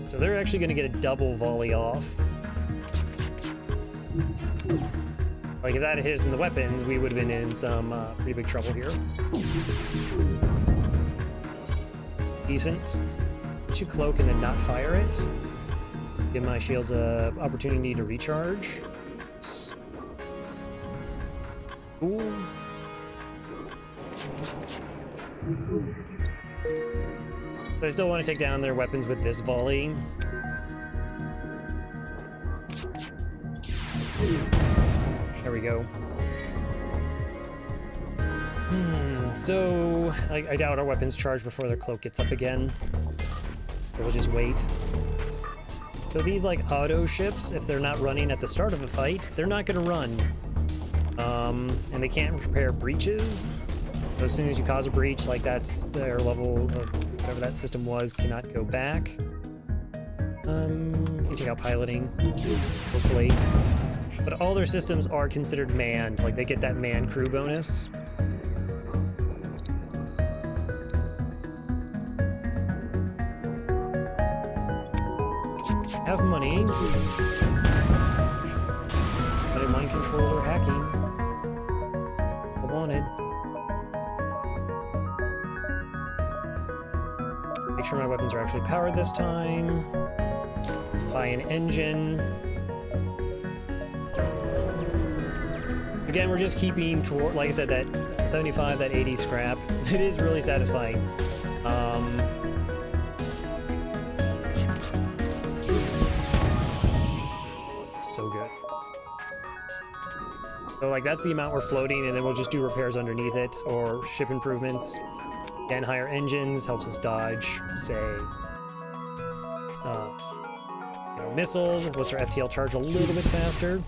So they're actually going to get a double volley off. Like if that hit us in the weapons, we would have been in some pretty big trouble here. Decent. Let you cloak and then not fire it. Give my shields a opportunity to recharge. Ooh. But I still want to take down their weapons with this volley. There we go. So I doubt our weapons charge before their cloak gets up again. We'll just wait. So these like auto ships, if they're not running at the start of a fight, they're not going to run. And they can't repair breaches. So as soon as you cause a breach, like that's their level of whatever that system was, cannot go back. You take out piloting, hopefully. But all their systems are considered manned, like they get that man crew bonus. Have money. But in mind control or hacking. I wanted. Make sure my weapons are actually powered this time. Buy an engine. Again, we're just keeping toward, like I said, that 75, that 80 scrap. It is really satisfying. So good. So like that's the amount we're floating, and then we'll just do repairs underneath it or ship improvements. Again, higher engines helps us dodge, say, missiles. Lets our FTL charge a little bit faster.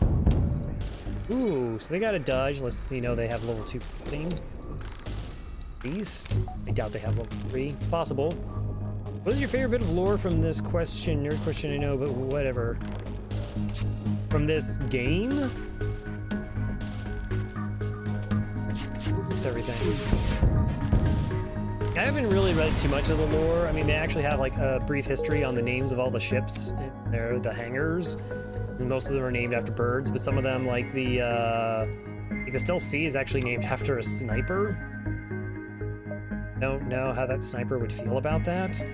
Ooh, so they got a dodge. Let's know they have level 2 thing. Beast. I doubt they have level 3. It's possible. What is your favorite bit of lore from this question? Nerd question, I know, but whatever. From this game? It's everything. I haven't really read too much of the lore. I mean, they actually have like a brief history on the names of all the ships in there, the hangars. And most of them are named after birds, but some of them, like the Stealth Sea, is actually named after a sniper. Don't know how that sniper would feel about that.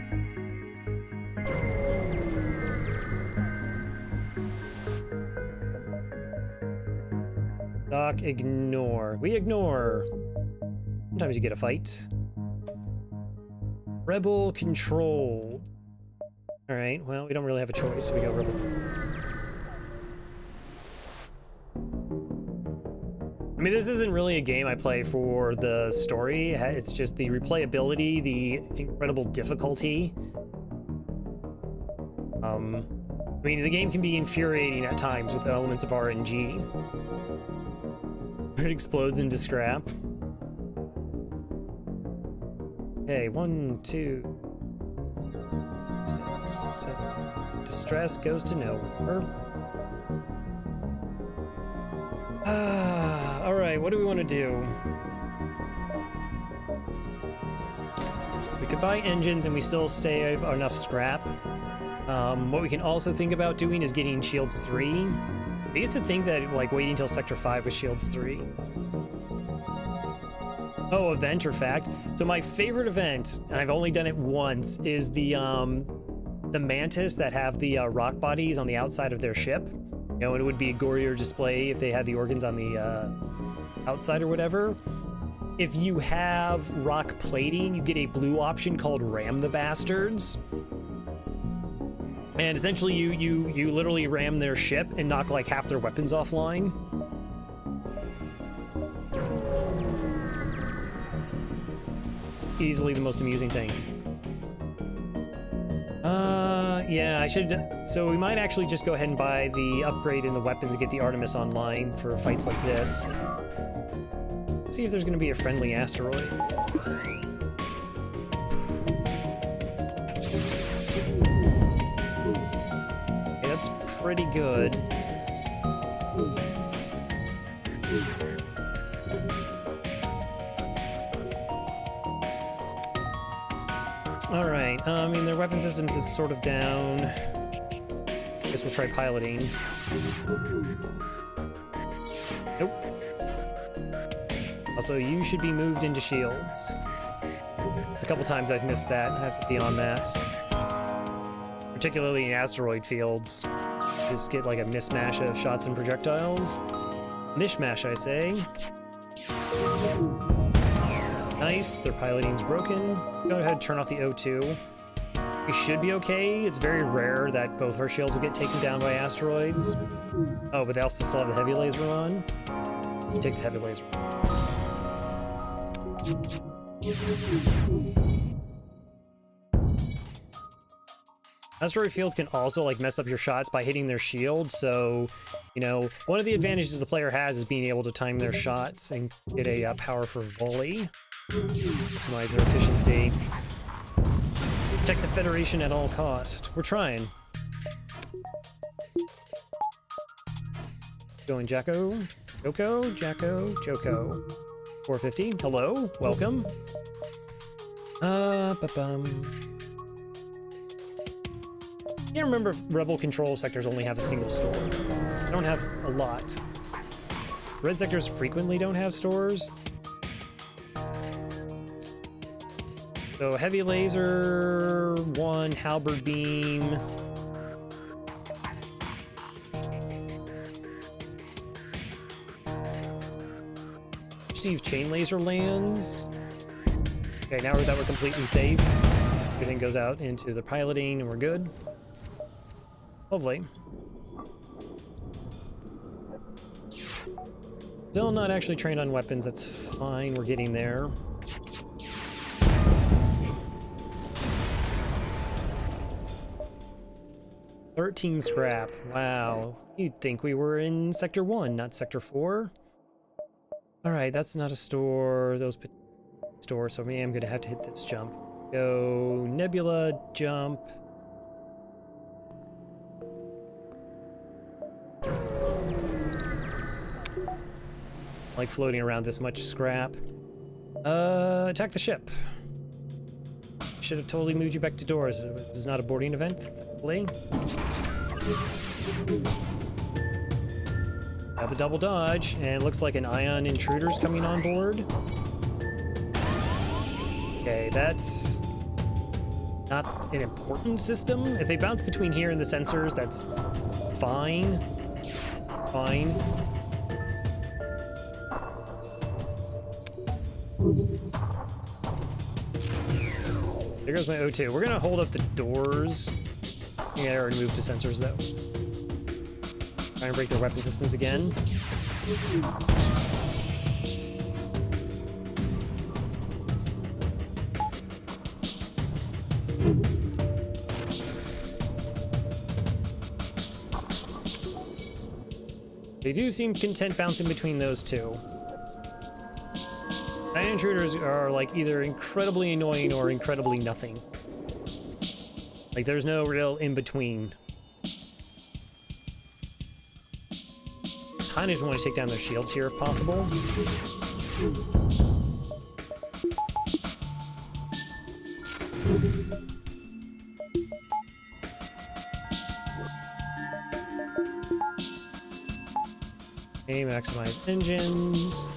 Doc, ignore. We ignore. Sometimes you get a fight. Rebel controlled. All right, well, we don't really have a choice, so we go rebel. I mean, this isn't really a game I play for the story. It's just the replayability, the incredible difficulty. I mean, the game can be infuriating at times with elements of RNG. It explodes into scrap. Okay, 1, 2, 6, 7. Distress goes to nowhere. All right, what do we want to do? We could buy engines and we still save enough scrap. What we can also think about doing is getting Shields 3. I used to think that like waiting until Sector 5 was Shields 3. Oh, event or fact. So my favorite event, and I've only done it once, is the mantis that have the rock bodies on the outside of their ship. You know, it would be a gorier display if they had the organs on the outside or whatever. If you have rock plating, you get a blue option called Ram the Bastards. And essentially you literally ram their ship and knock like half their weapons offline. It's easily the most amusing thing. Yeah, I should... So we might actually just go ahead and buy the upgrade in the weapons and get the Artemis online for fights like this. Let's see if there's going to be a friendly asteroid. Okay, that's pretty good. Alright, I mean, their weapon systems is sort of down. I guess we'll try piloting. Nope. Also, you should be moved into shields. It's a couple times I've missed that. I have to be on that. Particularly in asteroid fields. Just get like a mismatch of shots and projectiles. Mishmash, I say. Nice, their piloting's broken. Go ahead and turn off the O2. We should be okay. It's very rare that both of our shields will get taken down by asteroids. Oh, but they also still have the heavy laser on. Take the heavy laser. Asteroid fields can also like mess up your shots by hitting their shield, so, you know, one of the advantages the player has is being able to time their shots and get a power for volley. Maximize their efficiency. Protect the Federation at all cost. We're trying. Going Jacko, Joko, Jacko, Joko. 450. Hello, welcome. Can't remember if Rebel control sectors only have a single store. They don't have a lot. Red sectors frequently don't have stores. So heavy laser, 1 halberd beam. See if chain laser lands. Okay, now that we're completely safe, everything goes out into the piloting and we're good. Lovely. Still not actually trained on weapons, that's fine, we're getting there. $13 scrap, wow. You'd think we were in Sector 1, not Sector 4. Alright, that's not a store, those store, so maybe I'm gonna have to hit this jump. Go Nebula, jump. Like floating around this much scrap. Attack the ship. Should have totally moved you back to doors. This is not a boarding event, thankfully. Got the double dodge, and it looks like an ion intruder's coming on board. Okay, that's not an important system. If they bounce between here and the sensors, that's fine. Fine. There goes my O2. We're gonna hold up the doors. Yeah, I already moved to sensors though. Try and break their weapon systems again. They do seem content bouncing between those two. Ion intruders are like either incredibly annoying or incredibly nothing. Like there's no real in-between. Kinda just want to take down their shields here if possible. Okay, maximize engines.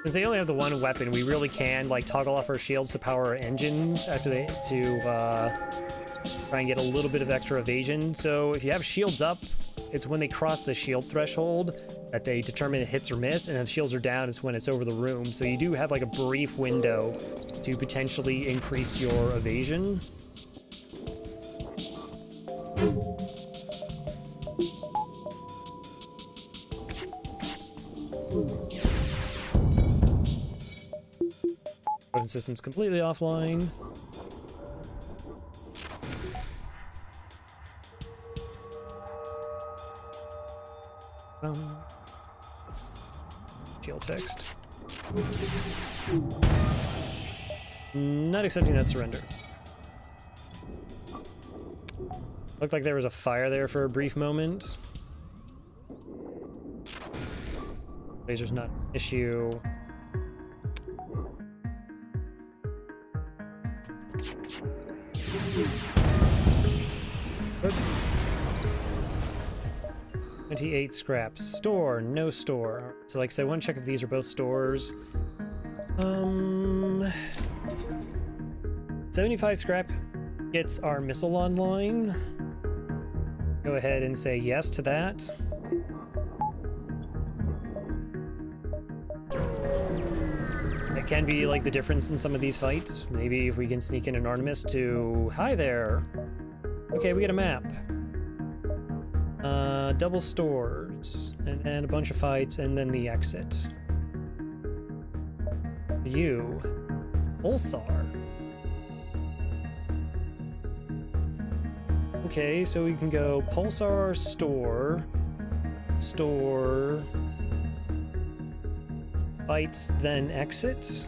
Since they only have the one weapon, we really can like toggle off our shields to power our engines after they try and get a little bit of extra evasion. So if you have shields up, it's when they cross the shield threshold that they determine it hits or miss, and if shields are down, it's when it's over the room. So you do have like a brief window to potentially increase your evasion. Weapon system's completely offline. Shield fixed. Not accepting that surrender. Looked like there was a fire there for a brief moment. Laser's not an issue. Good. 28 scraps. Store, no store. So like I said, I want to check if these are both stores. 75 scrap gets our missile online. Go ahead and say yes to that. It can be like the difference in some of these fights. Maybe if we can sneak in an Artemis to... Hi there! Okay, we get a map. Double stores, and then a bunch of fights, and then the exit. You. Pulsar. Okay, so we can go Pulsar, store, fights, then exit.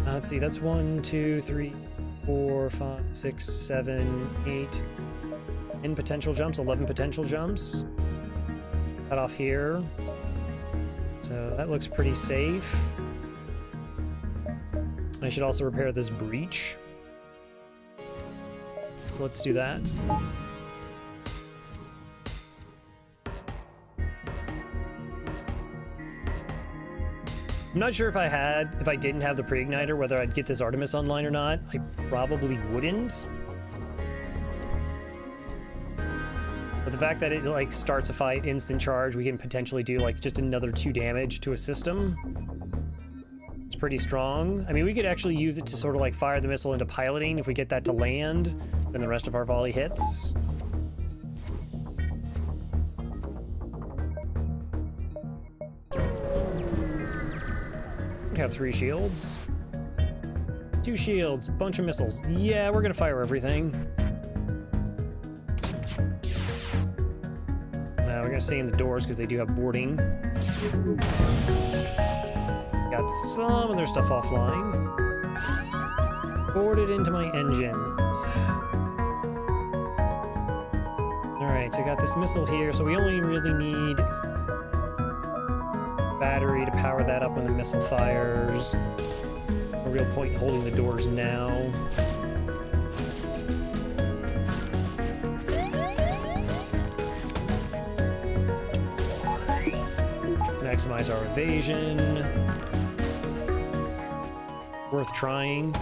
Let's see, that's 1, 2, 3, 4, 5, 6, 7, 8, 10 potential jumps, 11 potential jumps. Cut off here. So that looks pretty safe. I should also repair this breach. So let's do that. I'm not sure if I didn't have the pre-igniter, whether I'd get this Artemis online or not. I probably wouldn't. But the fact that it like starts a fight, instant charge, we can potentially do like just another 2 damage to a system. It's pretty strong. I mean, we could actually use it to sort of like fire the missile into piloting. If we get that to land, then the rest of our volley hits. We have 3 shields. 2 shields, bunch of missiles. Yeah, we're gonna fire everything. We're gonna stay in the doors because they do have boarding. Got some of their stuff offline. Boarded into my engines. Alright, so I got this missile here, so we only really need battery to power that up when the missile fires. No real point in holding the doors now. Maximize our evasion. Worth trying.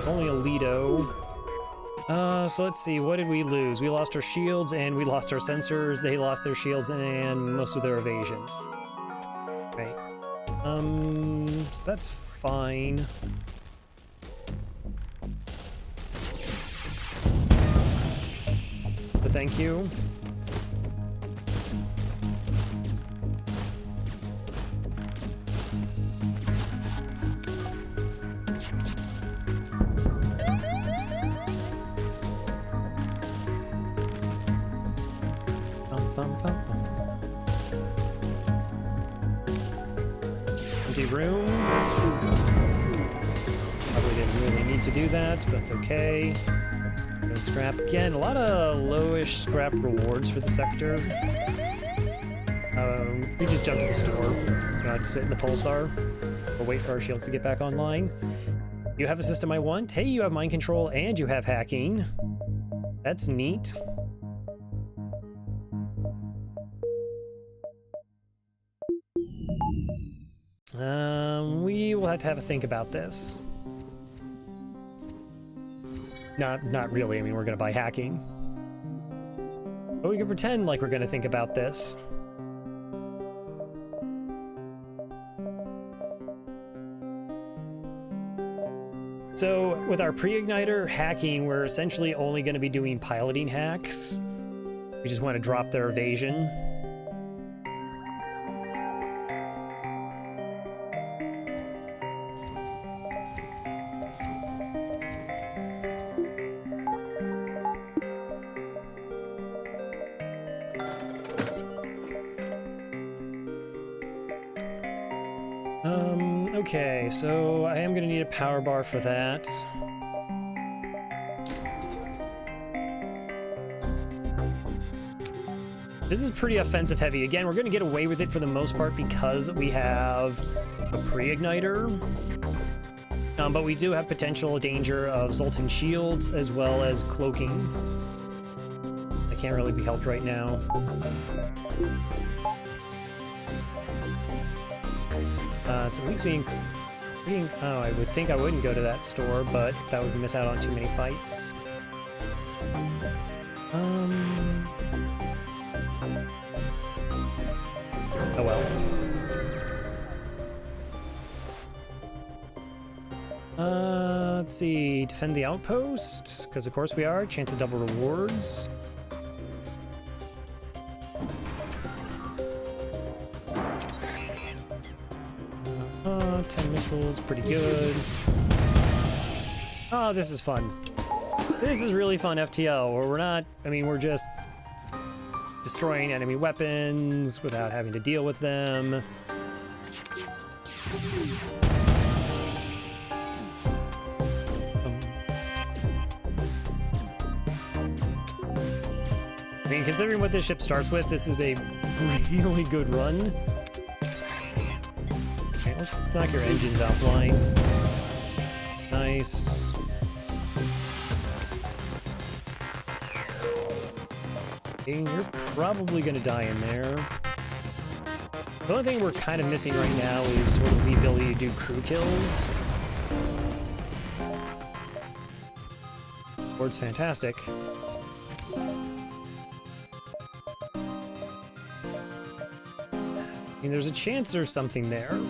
Only a Lido. So let's see, what did we lose? We lost our shields and we lost our sensors. They lost their shields and most of their evasion. Right. So that's fine. But thank you. Empty room. Probably didn't really need to do that, but it's okay. Good scrap. Again, a lot of lowish scrap rewards for the sector. We just jump to the store. We don't have to sit in the pulsar. We'll wait for our shields to get back online. You have a system I want. Hey, you have mind control and you have hacking. That's neat. We will have to have a think about this. Not really. I mean, we're gonna buy hacking. But we can pretend like we're gonna think about this. So with our pre-igniter hacking, we're essentially only gonna be doing piloting hacks. We just want to drop their evasion. Okay, so I am gonna need a power bar for that. This is pretty offensive heavy. Again, we're gonna get away with it for the most part because we have a pre-igniter. But we do have potential danger of Zoltan shields as well as cloaking. I can't really be helped right now. So it makes me... Oh, I would think I wouldn't go to that store, but that would miss out on too many fights. Oh well. Let's see. Defend the outpost, because of course we are. Chance of double rewards. 10 missiles, pretty good. Oh, this is fun. This is really fun FTL, where we're not, I mean, we're just destroying enemy weapons without having to deal with them. I mean, considering what this ship starts with, this is a really good run. Okay, let's knock your engines offline. Nice. Okay, you're probably gonna die in there. The only thing we're kind of missing right now is sort of the ability to do crew kills. Board's fantastic. I mean, there's a chance there's something there.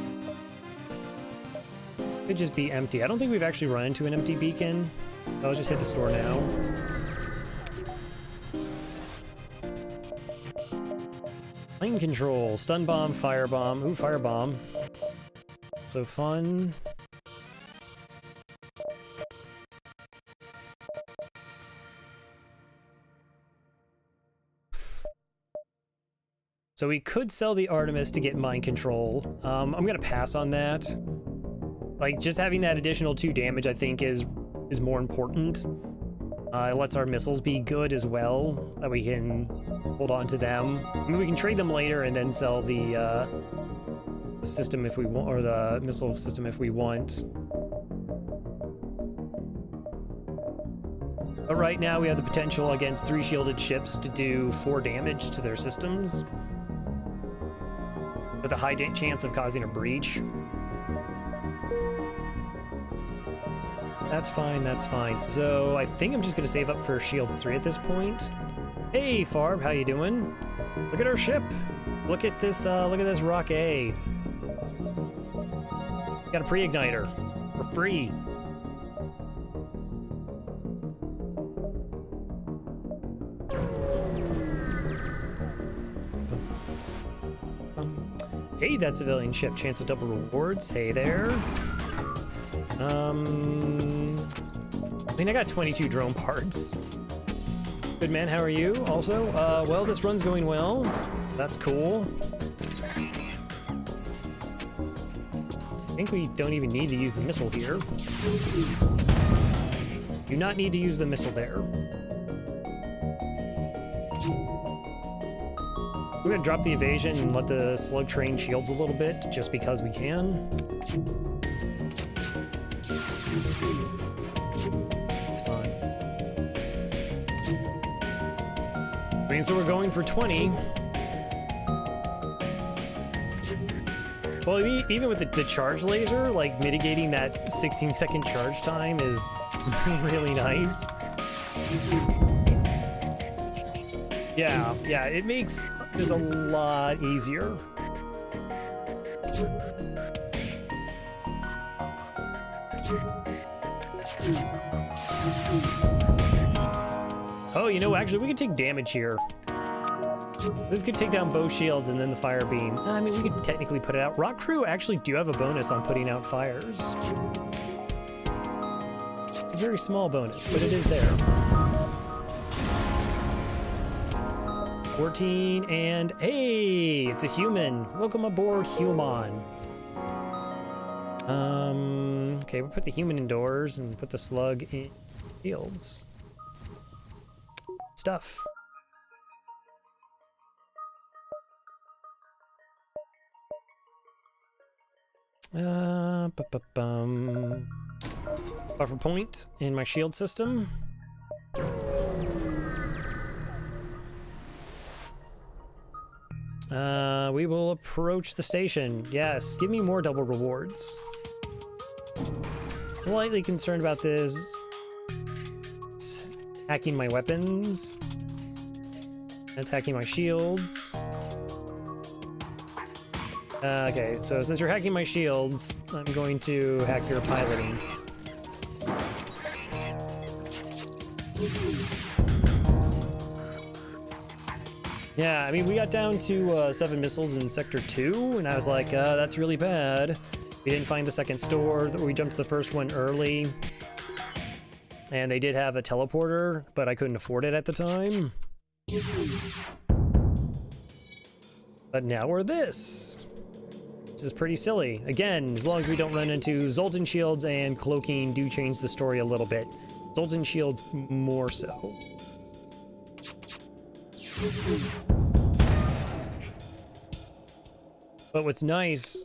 Could just be empty. I don't think we've actually run into an empty beacon. I'll just hit the store now. Plane control, stun bomb, fire bomb. Ooh, fire bomb. So fun. So we could sell the Artemis to get mind control. I'm gonna pass on that. Like, just having that additional 2 damage, I think, is more important. It lets our missiles be good as well, that we can hold on to them. I mean, we can trade them later and then sell the system if we want, or the missile system if we want. But right now we have the potential against 3 shielded ships to do 4 damage to their systems, with a high chance of causing a breach. That's fine, that's fine. So I think I'm just gonna save up for Shields 3 at this point. Hey, Farb, how you doing? Look at our ship. Look at this Rock A. Got a pre-igniter. We're free. Hey, that civilian ship. Chance of double rewards. Hey there. I mean, I got 22 drone parts. Good man, how are you? Also, well, this run's going well. That's cool. I think we don't even need to use the missile here. Do not need to use the missile there. We're gonna drop the evasion and let the slug train shields a little bit, just because we can. It's fine. I mean, so we're going for 20. Well, even with the charge laser, like, mitigating that 16-second charge time is really nice. Yeah, it makes this a lot easier. Oh, you know, actually, we could take damage here. This could take down both shields and then the fire beam. I mean, we could technically put it out. Rock Crew actually do have a bonus on putting out fires. It's a very small bonus, but it is there. 14, and hey, it's a human. Welcome aboard, human. Okay, we'll put the human indoors and put the slug in fields. Stuff. Buffer point in my shield system. We will approach the station. Yes, give me more double rewards. Slightly concerned about this. It's hacking my weapons. It's hacking my shields. Okay, so since you're hacking my shields, I'm going to hack your piloting. Yeah, I mean, we got down to 7 missiles in Sector 2, and I was like, that's really bad. We didn't find the second store. We jumped to the first one early. And they did have a teleporter, but I couldn't afford it at the time. But now we're this. This is pretty silly. Again, as long as we don't run into Zoltan shields, and cloaking do change the story a little bit. Zoltan shields more so. But what's nice,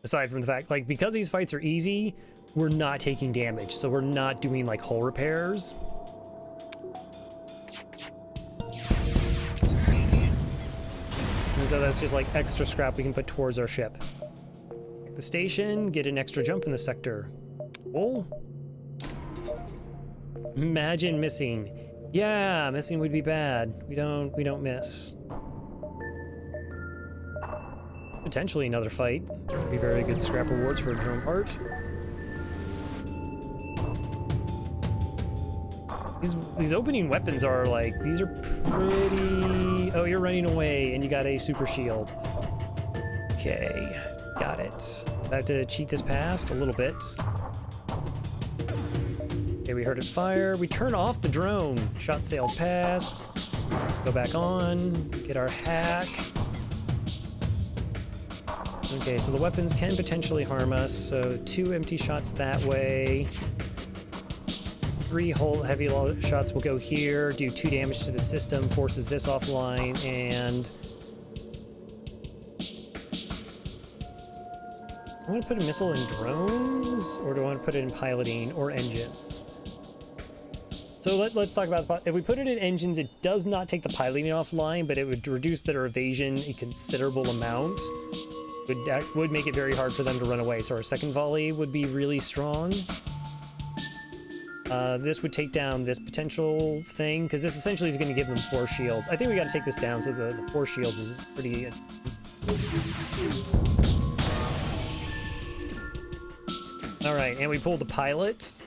aside from the fact, like, because these fights are easy, we're not taking damage, so we're not doing, like, hull repairs. And so that's just, like, extra scrap we can put towards our ship. The station, get an extra jump in the sector. Cool. Imagine missing. Yeah, missing would be bad. We don't miss. Potentially another fight. Be very good scrap rewards for a drone part. These opening weapons are like, these are pretty... Oh, you're running away and you got a super shield. Okay, got it. I have to cheat this past a little bit. Okay, we heard it fire. We turn off the drone. Shot sails past. Go back on. Get our hack. Okay, so the weapons can potentially harm us. So 2 empty shots that way. 3 whole heavy shots will go here, do 2 damage to the system, forces this offline, and... I want to put a missile in drones, or do I want to put it in piloting or engines? So let's talk about, if we put it in engines, it does not take the piloting offline, but it would reduce their evasion a considerable amount. Would make it very hard for them to run away, so our second volley would be really strong. This would take down this potential thing, because this essentially is going to give them 4 shields. I think we got to take this down, so the 4 shields is pretty... Alright, and we pulled the pilot.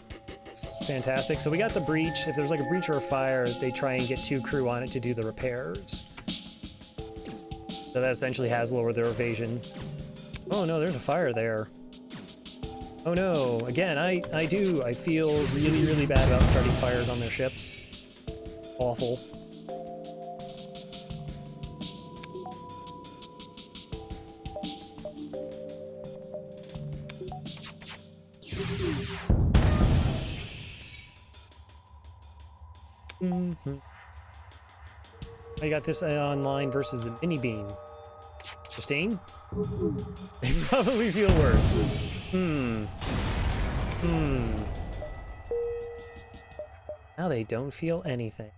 It's fantastic. So we got the breach. If there's like a breach or a fire, they try and get 2 crew on it to do the repairs. So that essentially has lowered their evasion. Oh no, there's a fire there. Oh no, again, I feel really, really bad about starting fires on their ships. Awful. I got this online versus the mini beam. Interesting. They probably feel worse. Now they don't feel anything.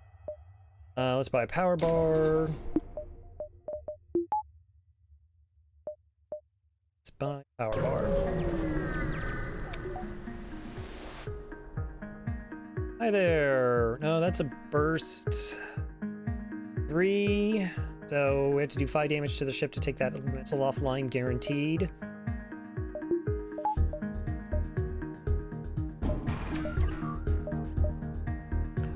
Let's buy a power bar. Let's buy a power bar. Hi there. No, that's a burst. 3. So we have to do 5 damage to the ship to take that missile offline, guaranteed.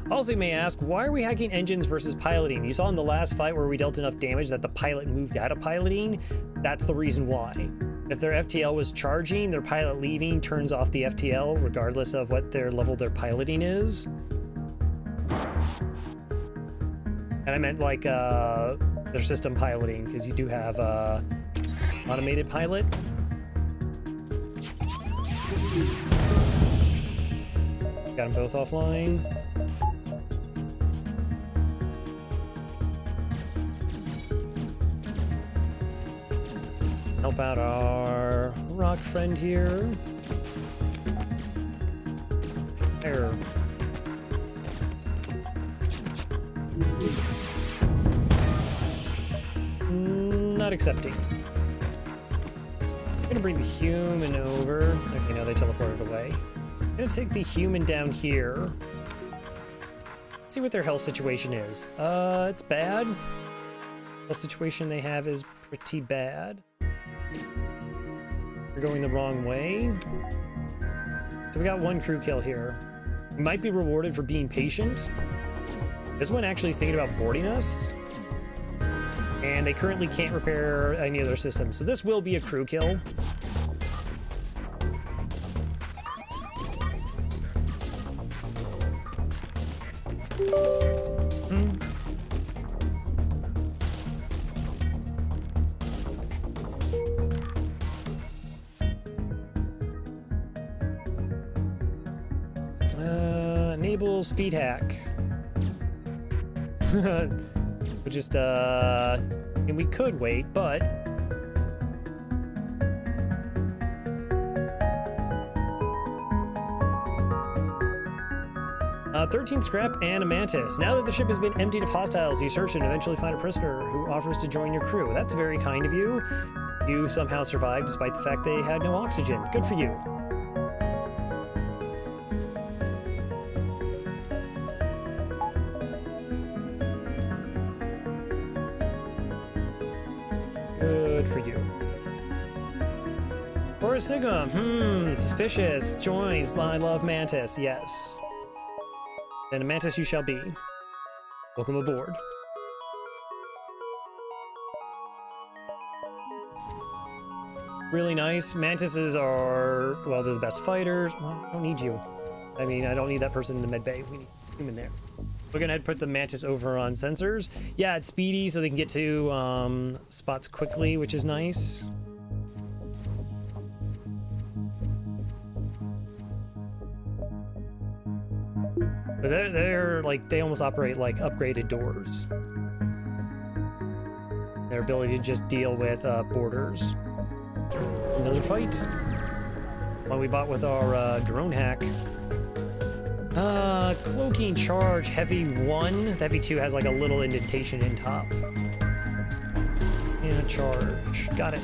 Also, you may ask, why are we hacking engines versus piloting? You saw in the last fight where we dealt enough damage that the pilot moved out of piloting. That's the reason why. If their FTL was charging, their pilot leaving turns off the FTL, regardless of what their level their piloting is. And I meant like their system piloting, because you do have automated pilot. Got them both offline. Help out our rock friend here. Fire. Not accepting. I'm gonna bring the human over. Okay, now they teleported away. I'm gonna take the human down here. Let's see what their health situation is. It's bad. The situation they have is pretty bad. We're going the wrong way. So we got one crew kill here. We might be rewarded for being patient. This one actually is thinking about boarding us. And they currently can't repair any of their systems. So this will be a crew kill. Enable speed hack. We just, and we could wait, but 13 scrap and a mantis. Now that the ship has been emptied of hostiles, you search and eventually find a prisoner who offers to join your crew. That's very kind of you. You somehow survived despite the fact they had no oxygen. Good for you. Good for you. Or Sigma. Suspicious. Joins. I love Mantis. Yes. Then a Mantis you shall be. Welcome aboard. Really nice. Mantises are, well, they're the best fighters. Well, I don't need you. I mean, I don't need that person in the med bay. We need a human there. We're gonna put the Mantis over on sensors. Yeah, it's speedy, so they can get to spots quickly, which is nice. But they're like, they almost operate like upgraded doors. Their ability to just deal with borders. Another fight. One we bought with our drone hack. Cloaking charge, heavy 1. The heavy 2 has like a little indentation in top. And a charge. Got it.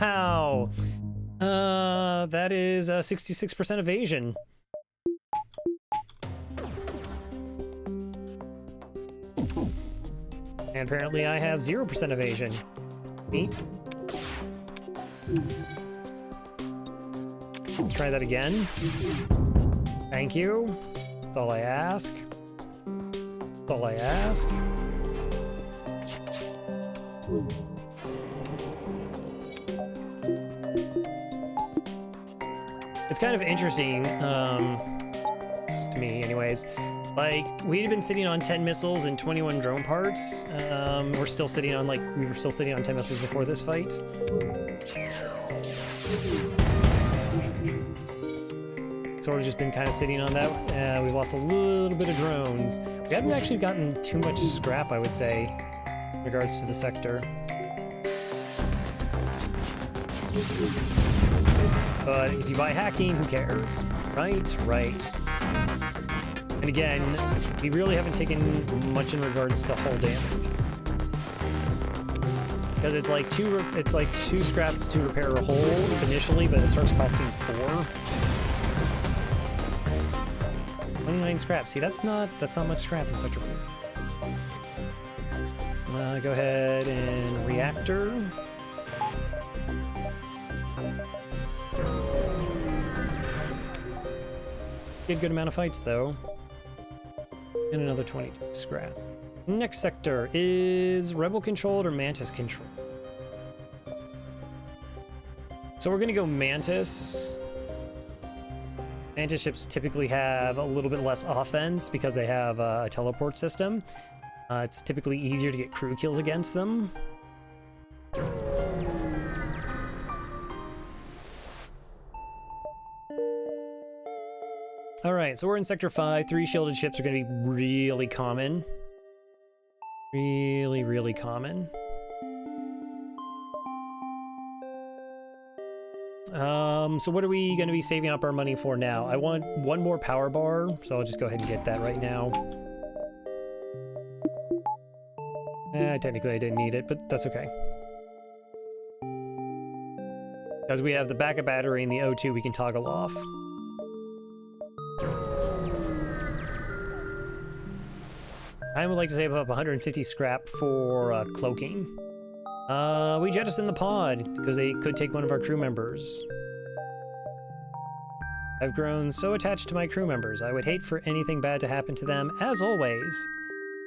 Wow. That is 66% evasion. And apparently I have 0% evasion. Neat. Let's try that again. Thank you. That's all I ask. That's all I ask. It's kind of interesting, to me anyways. Like, we had been sitting on 10 missiles and 21 drone parts. We're still sitting on, like, we were still sitting on 10 missiles before this fight. So we've just been kind of sitting on that. We've lost a little bit of drones. We haven't actually gotten too much scrap, I would say, in regards to the sector. But if you buy hacking, who cares? Right? Right. And again, we really haven't taken much in regards to hull damage. Because it's like two scrap to repair a hull initially, but it starts costing 4. 29 scrap. See, that's not much scrap in Sector 4. Go ahead and reactor. Get a good amount of fights though. And another 22 scrap. Next sector is Rebel controlled or Mantis controlled. So we're gonna go Mantis. Mantis ships typically have a little bit less offense because they have a teleport system. It's typically easier to get crew kills against them. Alright, so we're in Sector 5. 3 shielded ships are going to be really common. Really, really common. So what are we going to be saving up our money for now? I want 1 more power bar, so I'll just go ahead and get that right now. Technically I didn't need it, but that's okay. Because we have the backup battery and the O2 we can toggle off. I would like to save up 150 scrap for cloaking. We jettisoned the pod because they could take one of our crew members. I've grown so attached to my crew members. I would hate for anything bad to happen to them, as always.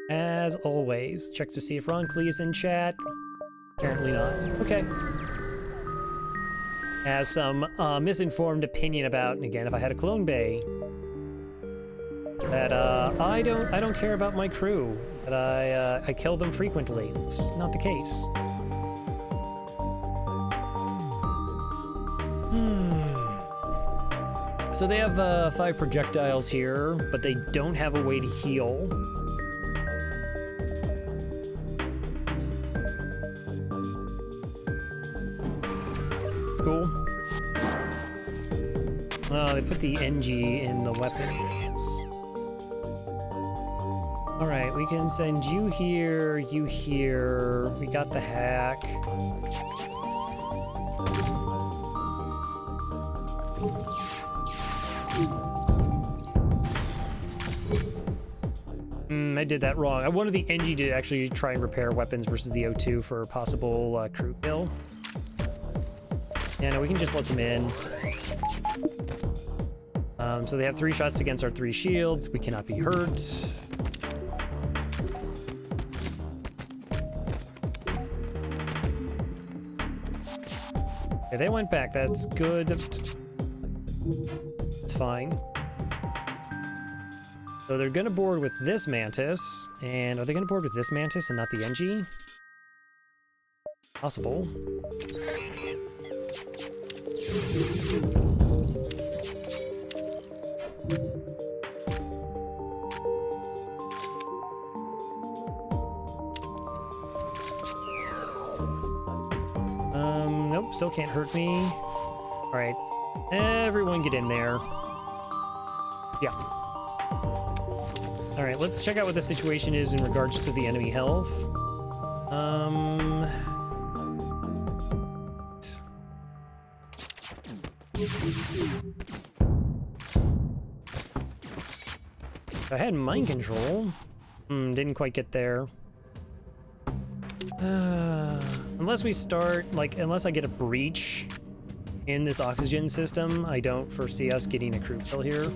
As always. Check to see if Ron Klee is in chat. Apparently not. Okay. Has some misinformed opinion about, and again, if I had a clone bay, that I don't care about my crew. That I kill them frequently. It's not the case. So they have 5 projectiles here, but they don't have a way to heal. It's cool. Oh, they put the NG in the weapons. Alright, we can send you here, you here. We got the hack. I did that wrong. I wanted the NG to actually try and repair weapons versus the O2 for a possible crew kill. Yeah, no, we can just let them in. So they have 3 shots against our 3 shields. We cannot be hurt. Okay, they went back. That's good. It's fine. So they're gonna board with this Mantis, and are they gonna board with this Mantis and not the NG? Possible. Nope, still can't hurt me. All right, everyone get in there. Yeah. All right, let's check out what the situation is in regards to the enemy health. I had mind control. Didn't quite get there. Unless we start, unless I get a breach in this oxygen system, I don't foresee us getting a crew kill here.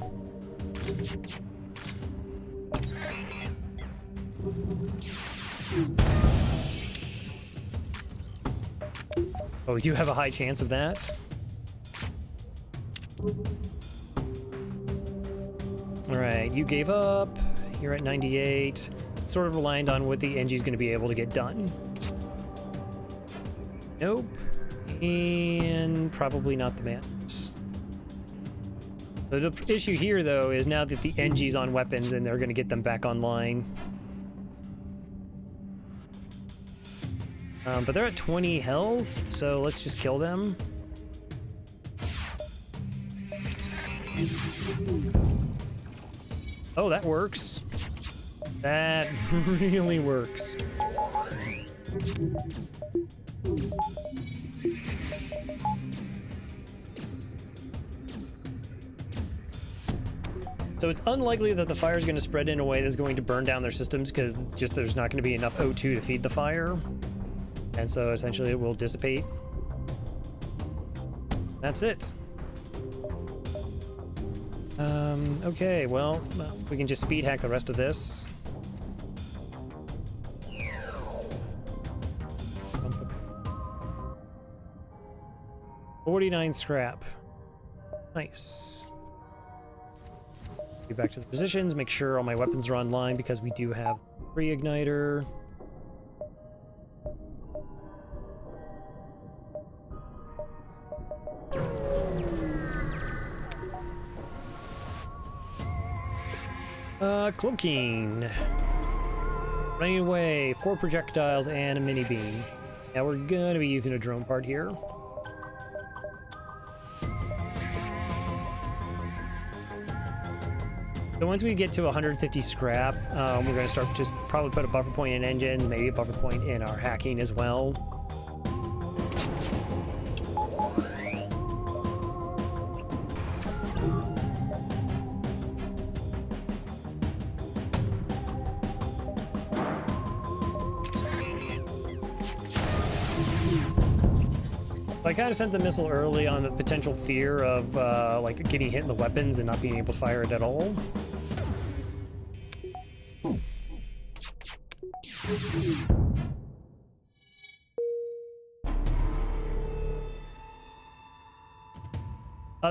Oh, we do have a high chance of that. Alright, you gave up. You're at 98. It's sort of reliant on what the NG is going to be able to get done. Nope. And probably not the Mantis. The issue here, though, is now that the NG's on weapons and they're going to get them back online. But they're at 20 health, so let's just kill them. Oh, that works. That really works. So it's unlikely that the fire is going to spread in a way that's going to burn down their systems, because just there's not going to be enough O2 to feed the fire. And so essentially it will dissipate. That's it. Okay, well, we can just speed hack the rest of this. 49 scrap. Nice. Get back to the positions, make sure all my weapons are online because we do have pre-igniter. Cloaking. Running away, 4 projectiles and a mini beam. Now we're gonna be using a drone part here. So once we get to 150 scrap, we're gonna start just probably put a buffer point in engines, maybe a buffer point in our hacking as well. I kind of sent the missile early on the potential fear of like getting hit in the weapons and not being able to fire it at all.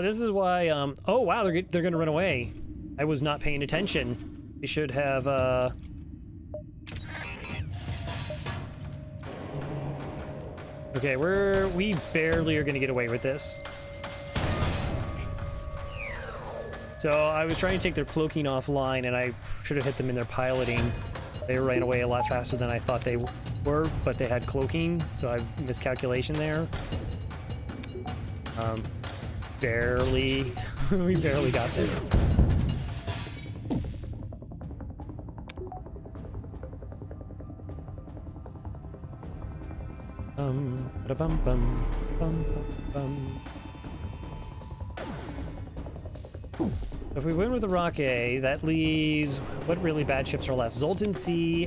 This is why, oh wow, they're gonna run away. I was not paying attention. They should have, okay, we barely are gonna get away with this. So I was trying to take their cloaking offline and I should have hit them in their piloting. They ran away a lot faster than I thought they were, but they had cloaking, so I miscalculation there. Barely, we barely got there. Ba-dum, bum, bum, bum. If we win with the Rock A, that leaves what really bad ships are left. Zoltan C,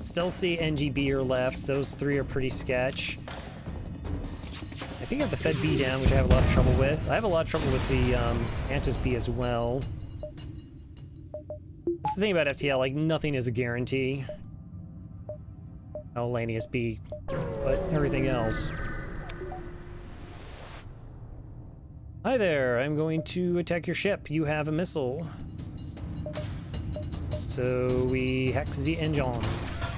Stealth C, NGB are left. Those 3 are pretty sketch. I think I have the Fed B down, which I have a lot of trouble with. I have a lot of trouble with the Mantis B as well. That's the thing about FTL, like nothing is a guarantee. Oh, Lanius B, but everything else. Hi there, I'm going to attack your ship. You have a missile. So we hack the engines.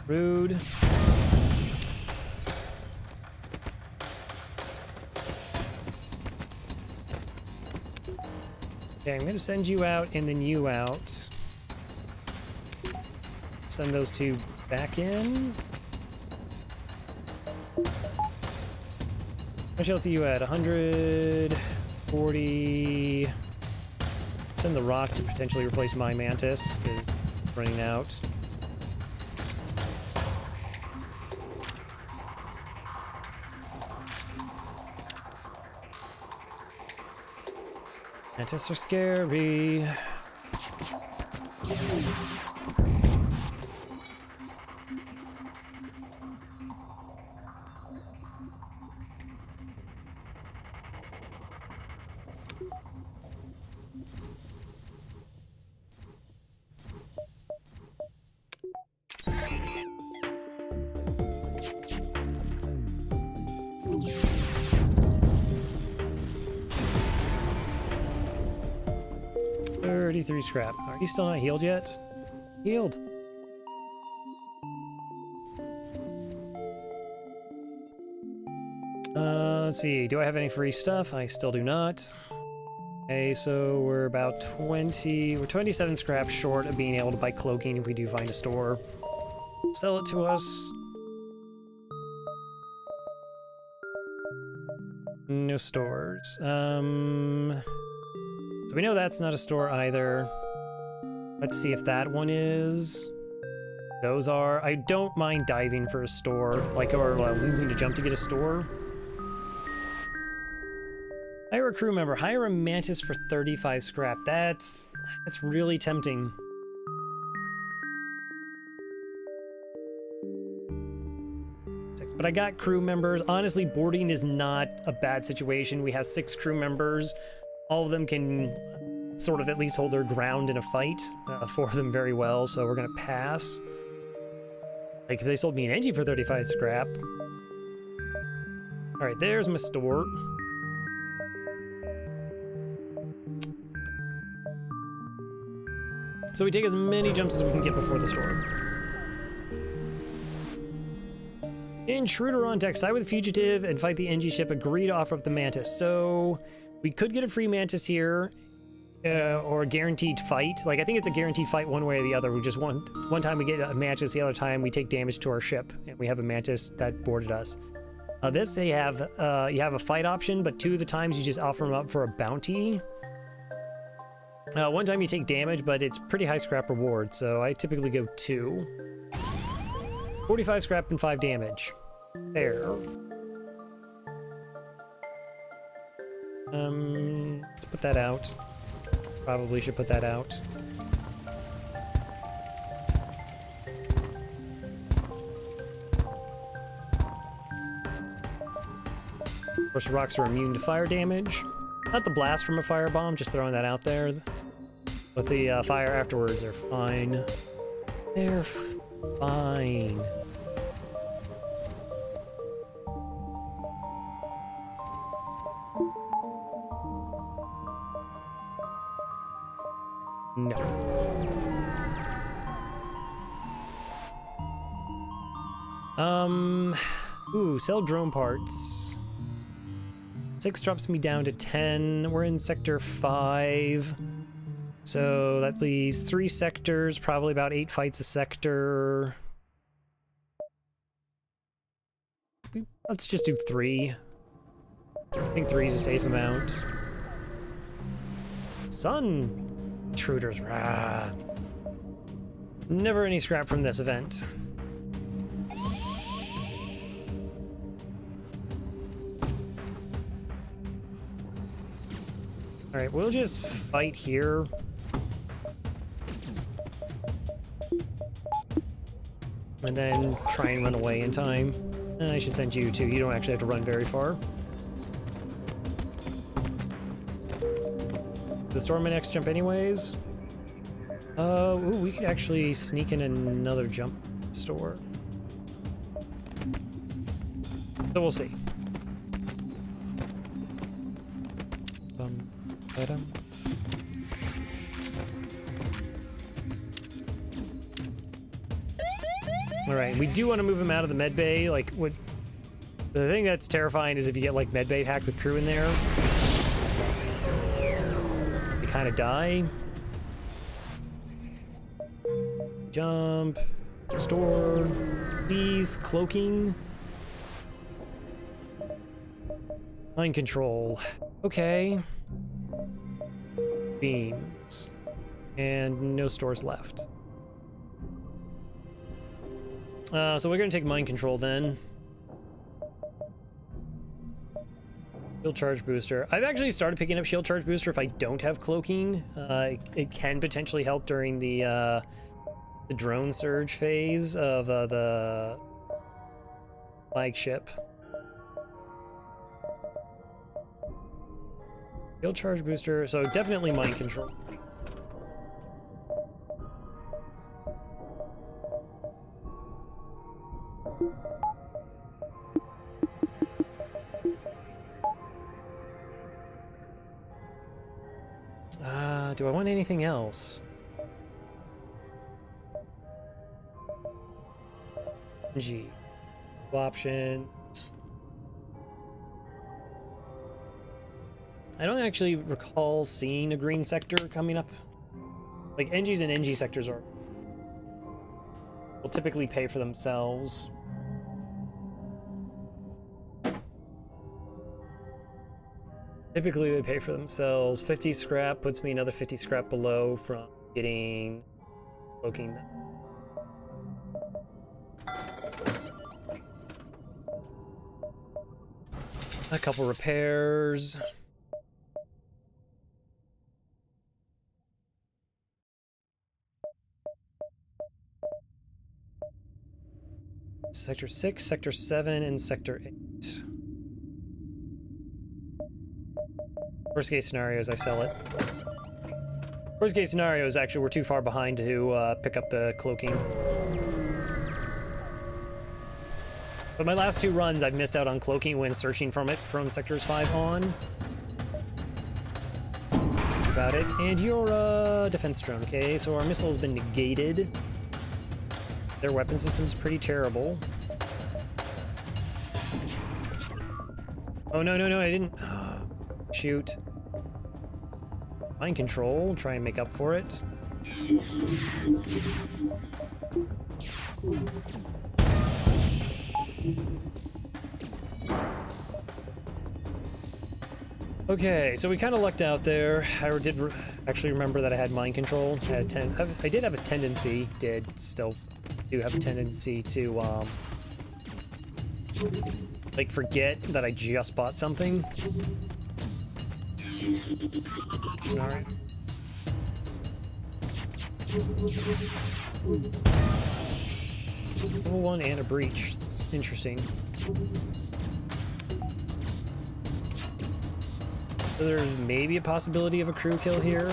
Rude. Okay, I'm gonna send you out and then you out. Send those 2 back in. How much health are you at? 140. Send the Rock to potentially replace my Mantis, because it's running out. Mantis are scary. .33 scrap. Are you still not healed yet? Healed. Let's see. Do I have any free stuff? I still do not. Okay, so we're about 27 scrap short of being able to buy cloaking if we do find a store. Sell it to us. No stores. So we know that's not a store either. Let's see if that one is. Those are. I don't mind diving for a store, like, or losing a jump to get a store. Hire a crew member. Hire a Mantis for 35 scrap. That's really tempting. But I got crew members. Honestly, boarding is not a bad situation. We have 6 crew members. All of them can sort of at least hold their ground in a fight. 4 of them very well, so we're gonna pass. Like, if they sold me an engine for 35 scrap, All right, there's my store. So we take as many jumps as we can get before the storm. Intruder on deck. Side with Fugitive and fight the NG ship. Agree to offer up the Mantis. So we could get a free Mantis here, or a guaranteed fight. Like, I think it's a guaranteed fight one way or the other. We just one time we get a Mantis, the other time we take damage to our ship, and we have a Mantis that boarded us. This they have, you have a fight option, but 2 of the times you just offer them up for a bounty. One time you take damage, but it's pretty high scrap reward, so I typically go 2. 45 scrap and 5 damage. There. Let's put that out. Probably should put that out. Of course, rocks are immune to fire damage. Not the blast from a firebomb, just throwing that out there. But the fire afterwards are fine. They're fine. No. Ooh, sell drone parts. 6 drops me down to 10. We're in sector 5. So that leaves 3 sectors, probably about 8 fights a sector. Let's just do 3. I think 3 is a safe amount. Sun intruders, rah. Never any scrap from this event. All right, we'll just fight here. And then try and run away in time. And I should send you too. You don't actually have to run very far. The storm my next jump anyways. Ooh, we could actually sneak in another jump store. So we'll see. All right, we do want to move him out of the med bay. Like, what? The thing that's terrifying is if you get like med bay hacked with crew in there, you kind of die. Jump, store, please, cloaking, mind control. Okay. Beams. And no stores left. So we're gonna take mind control then. Shield charge booster. I've actually started picking up shield charge booster if I don't have cloaking. It can potentially help during the drone surge phase of the flagship. Shield charge booster, so definitely mind control. Do I want anything else? G. Options. I don't actually recall seeing a green sector coming up. Like, NGs and NG sectors will typically pay for themselves. Typically they pay for themselves. 50 scrap puts me another 50 scrap below from getting cloaking them. A couple repairs. Sector 6, Sector 7, and Sector 8. Worst case scenario is I sell it. Worst case scenario is actually we're too far behind to pick up the cloaking. But my last 2 runs, I've missed out on cloaking when searching from it from sectors 5 on. About it. And your defense drone, okay? So our missile's been negated. Their weapon system's pretty terrible. Oh, no, no, no, I didn't. Shoot. Mind control, try and make up for it. Okay, so we kind of lucked out there. I did actually remember that I had mind control. I did have a tendency, still do have a tendency to, like, forget that I just bought something. It's all right. Level 1 and a breach. It's interesting. So there's maybe a possibility of a crew kill here.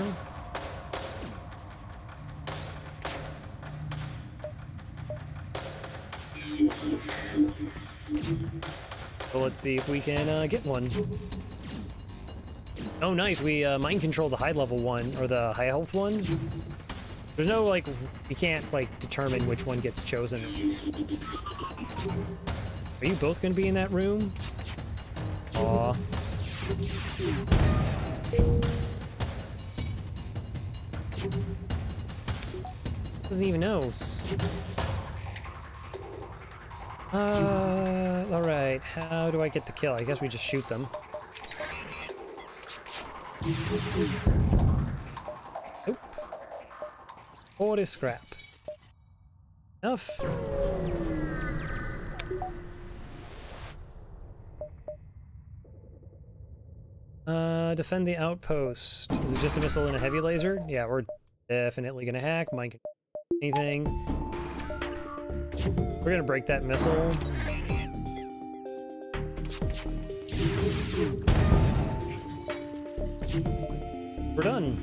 So let's see if we can get one. Oh, nice. We mind control the high level one, or the high health one. There's no, like, you can't, like, determine which one gets chosen. Are you both going to be in that room? Aw. Doesn't even know. Alright. How do I get the kill? I guess we just shoot them. Nope. 40 scrap. Enough. Defend the outpost. Is it just a missile and a heavy laser? Yeah, we're definitely gonna hack. Mine can do anything. We're gonna break that missile. We're done.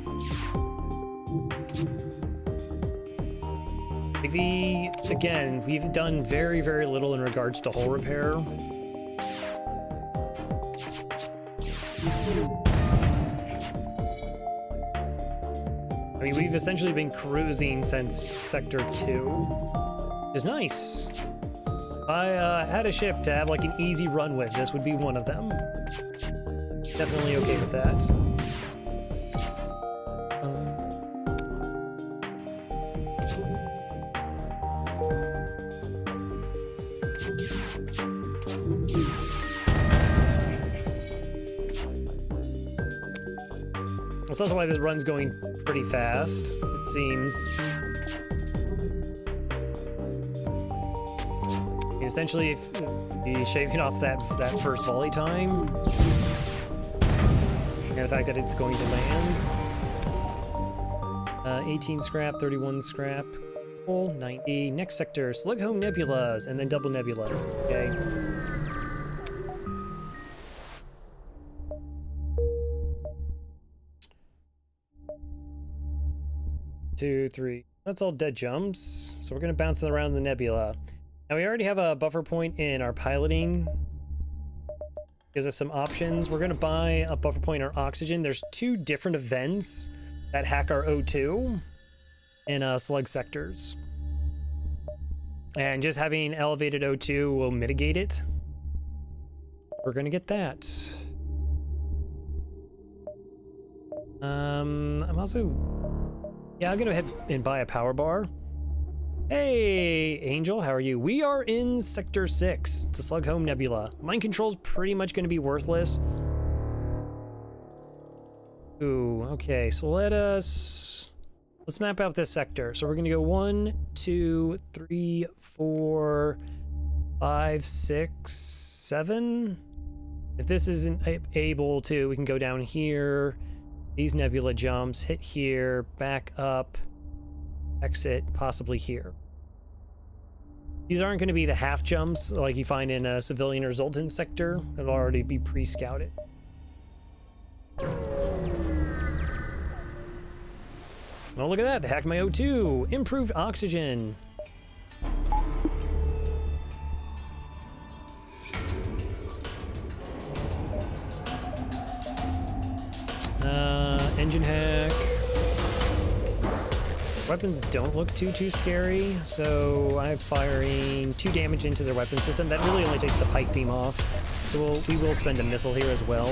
Again, we've done very, very little in regards to hull repair. I mean, we've essentially been cruising since Sector 2, which is nice. If I had a ship to have like an easy run with, this would be one of them. Definitely okay with that. That's also why this run's going pretty fast, it seems. Essentially, if you're shaving off that first volley time, and the fact that it's going to land. 18 scrap, 31 scrap, 90. Next sector, slug home nebulas, and then double nebulas. Okay. 2, 3. That's all dead jumps. So we're gonna bounce it around the nebula. Now we already have a buffer point in our piloting. Gives us some options. We're gonna buy a buffer point in our oxygen. There's 2 different events that hack our O2 in slug sectors. And just having elevated O2 will mitigate it. We're gonna get that. I'm also... Yeah, I'm gonna head and buy a power bar. Hey, Angel, how are you? We are in Sector 6. It's a slug home nebula. Mind control's pretty much gonna be worthless. Ooh, okay, so let's map out this sector. So we're gonna go 1, 2, 3, 4, 5, 6, 7. If this isn't able to, we can go down here. These nebula jumps, hit here, back up, exit, possibly here. These aren't going to be the half jumps like you find in a civilian or Zoltan sector. It'll already be pre-scouted. Oh, look at that. They hacked my O2. Improved oxygen. engine hack. Weapons don't look too scary, so I'm firing 2 damage into their weapon system. That really only takes the pike beam off. So we will spend a missile here as well.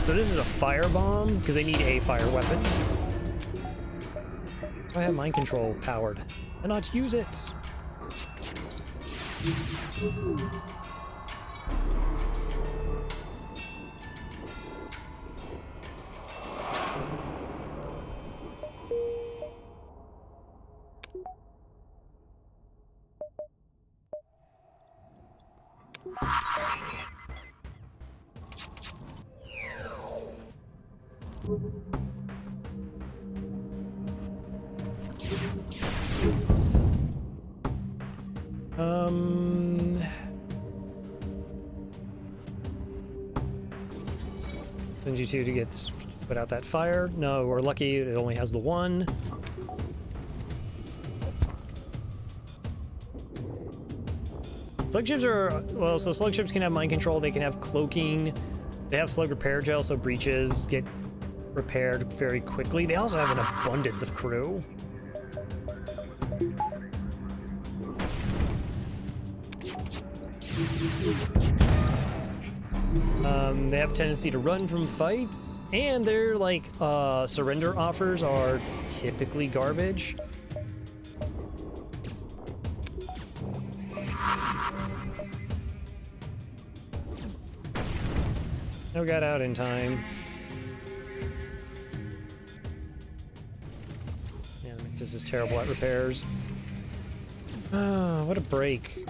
So this is a firebomb, because they need a fire weapon. I have mind control powered. Why not use it? Send you 2 to get put out that fire. No, we're lucky it only has the 1. Slug ships are, well, so slug ships can have mind control, they can have cloaking, they have slug repair gel, so breaches get repaired very quickly. They also have an abundance of crew. They have a tendency to run from fights, and their like surrender offers are typically garbage. No, got out in time. Yeah, this is terrible at repairs. Ah, what a break.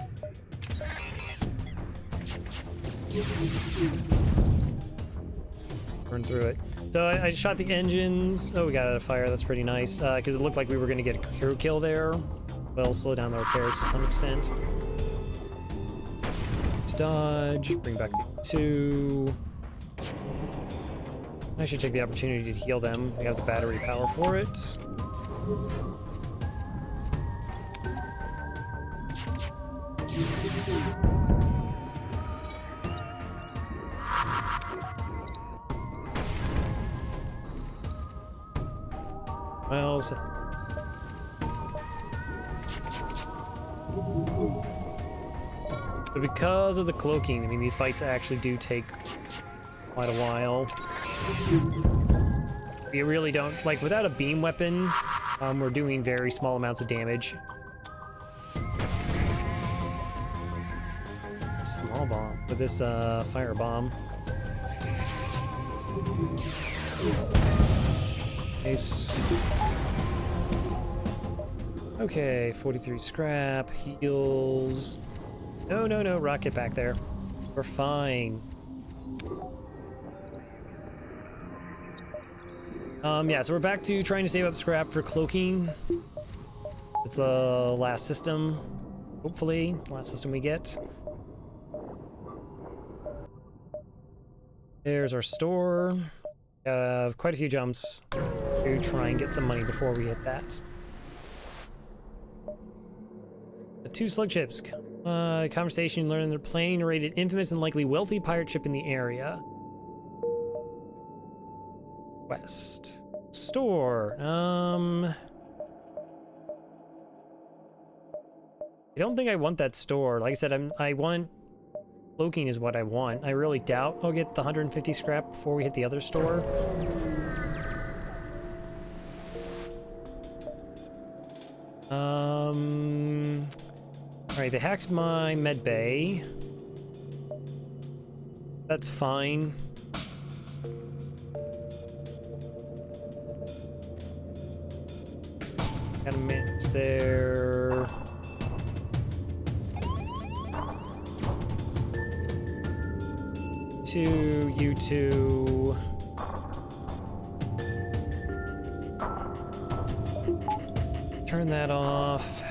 Burn through it. So I shot the engines. Oh, we got out of fire. That's pretty nice. Because it looked like we were going to get a crew kill there. Well, slow down the repairs to some extent. Let's dodge. Bring back the 2. I should take the opportunity to heal them. We have the battery power for it. Well, so but because of the cloaking, I mean, these fights actually do take quite a while. We really don't, like, without a beam weapon, we're doing very small amounts of damage. Small bomb with this fire bomb. Nice. Okay, 43 scrap, heals. No, no, no, rocket back there. We're fine. Yeah, so we're back to trying to save up scrap for cloaking. It's the last system, hopefully, last system we get. There's our store. Quite a few jumps to try and get some money before we hit that. The 2 slug ships. Conversation learned they're planning to raid an infamous and likely wealthy pirate ship in the area. West. Store. I don't think I want that store. Like I said, I want cloaking is what I want. I really doubt I'll get the 150 scrap before we hit the other store. Alright, they hacked my med bay. That's fine. Got a minute there. You 2. Turn that off.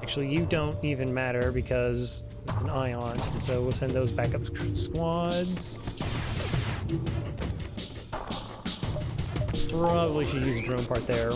Actually, you don't even matter because it's an ion, and so we'll send those backup squads. Probably should use a drone part there.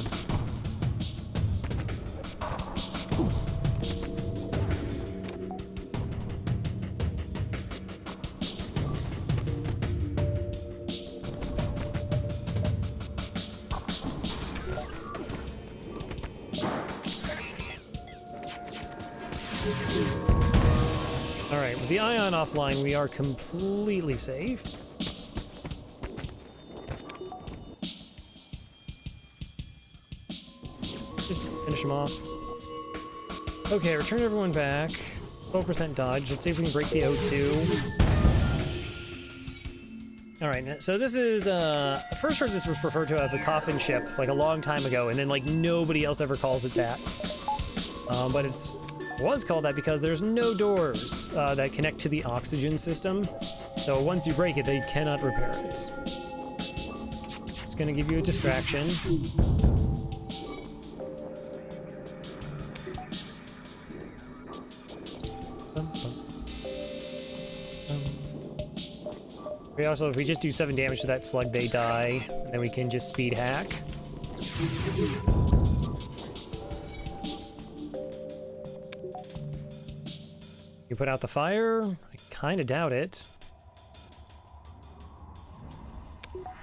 the ion offline, we are completely safe. Just finish them off. Okay, return everyone back. 12% dodge. Let's see if we can break the O2. Alright, so this is, I first heard this was referred to as the coffin ship, like a long time ago, and then like nobody else ever calls it that. But it was called that because there's no doors that connect to the oxygen system. So once you break it, they cannot repair it. It's gonna give you a distraction. Also, if we just do 7 damage to that slug, they die. And then we can just speed hack. You put out the fire? I kind of doubt it.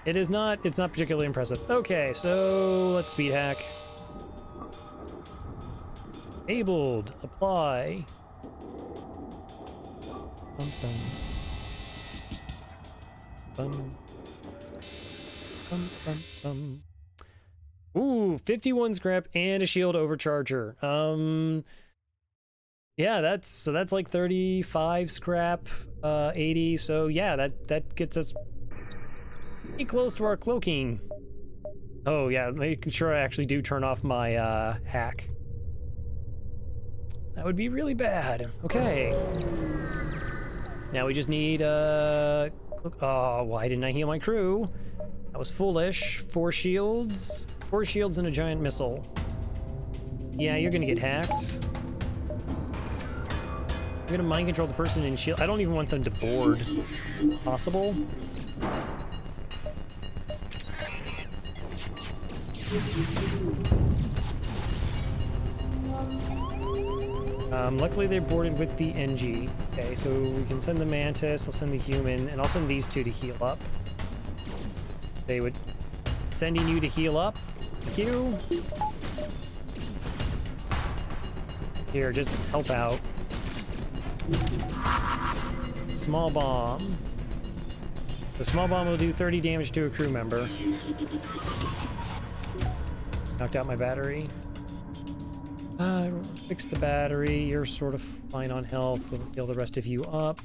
It is not, it's not particularly impressive. Okay, so let's speed hack. Enabled, apply. Bum, bum. Bum. Bum, bum, bum. Ooh, 51 scrap and a shield overcharger. Yeah, that's like 35 scrap, 80. So yeah, that gets us pretty close to our cloaking. Oh yeah, making sure I actually do turn off my hack. That would be really bad. Okay. Now we just need oh, why didn't I heal my crew? That was foolish. 4 shields and a giant missile. Yeah, you're gonna get hacked. I'm gonna mind control the person in shield. I don't even want them to board. Possible? Luckily they're boarded with the NG. Okay, so we can send the Mantis, I'll send the human, and I'll send these 2 to heal up. They would... Sending you to heal up. Thank you. Here, just help out. Small bomb. The small bomb will do 30 damage to a crew member. Knocked out my battery. Fix the battery. You're sort of fine on health. We'll heal the rest of you up.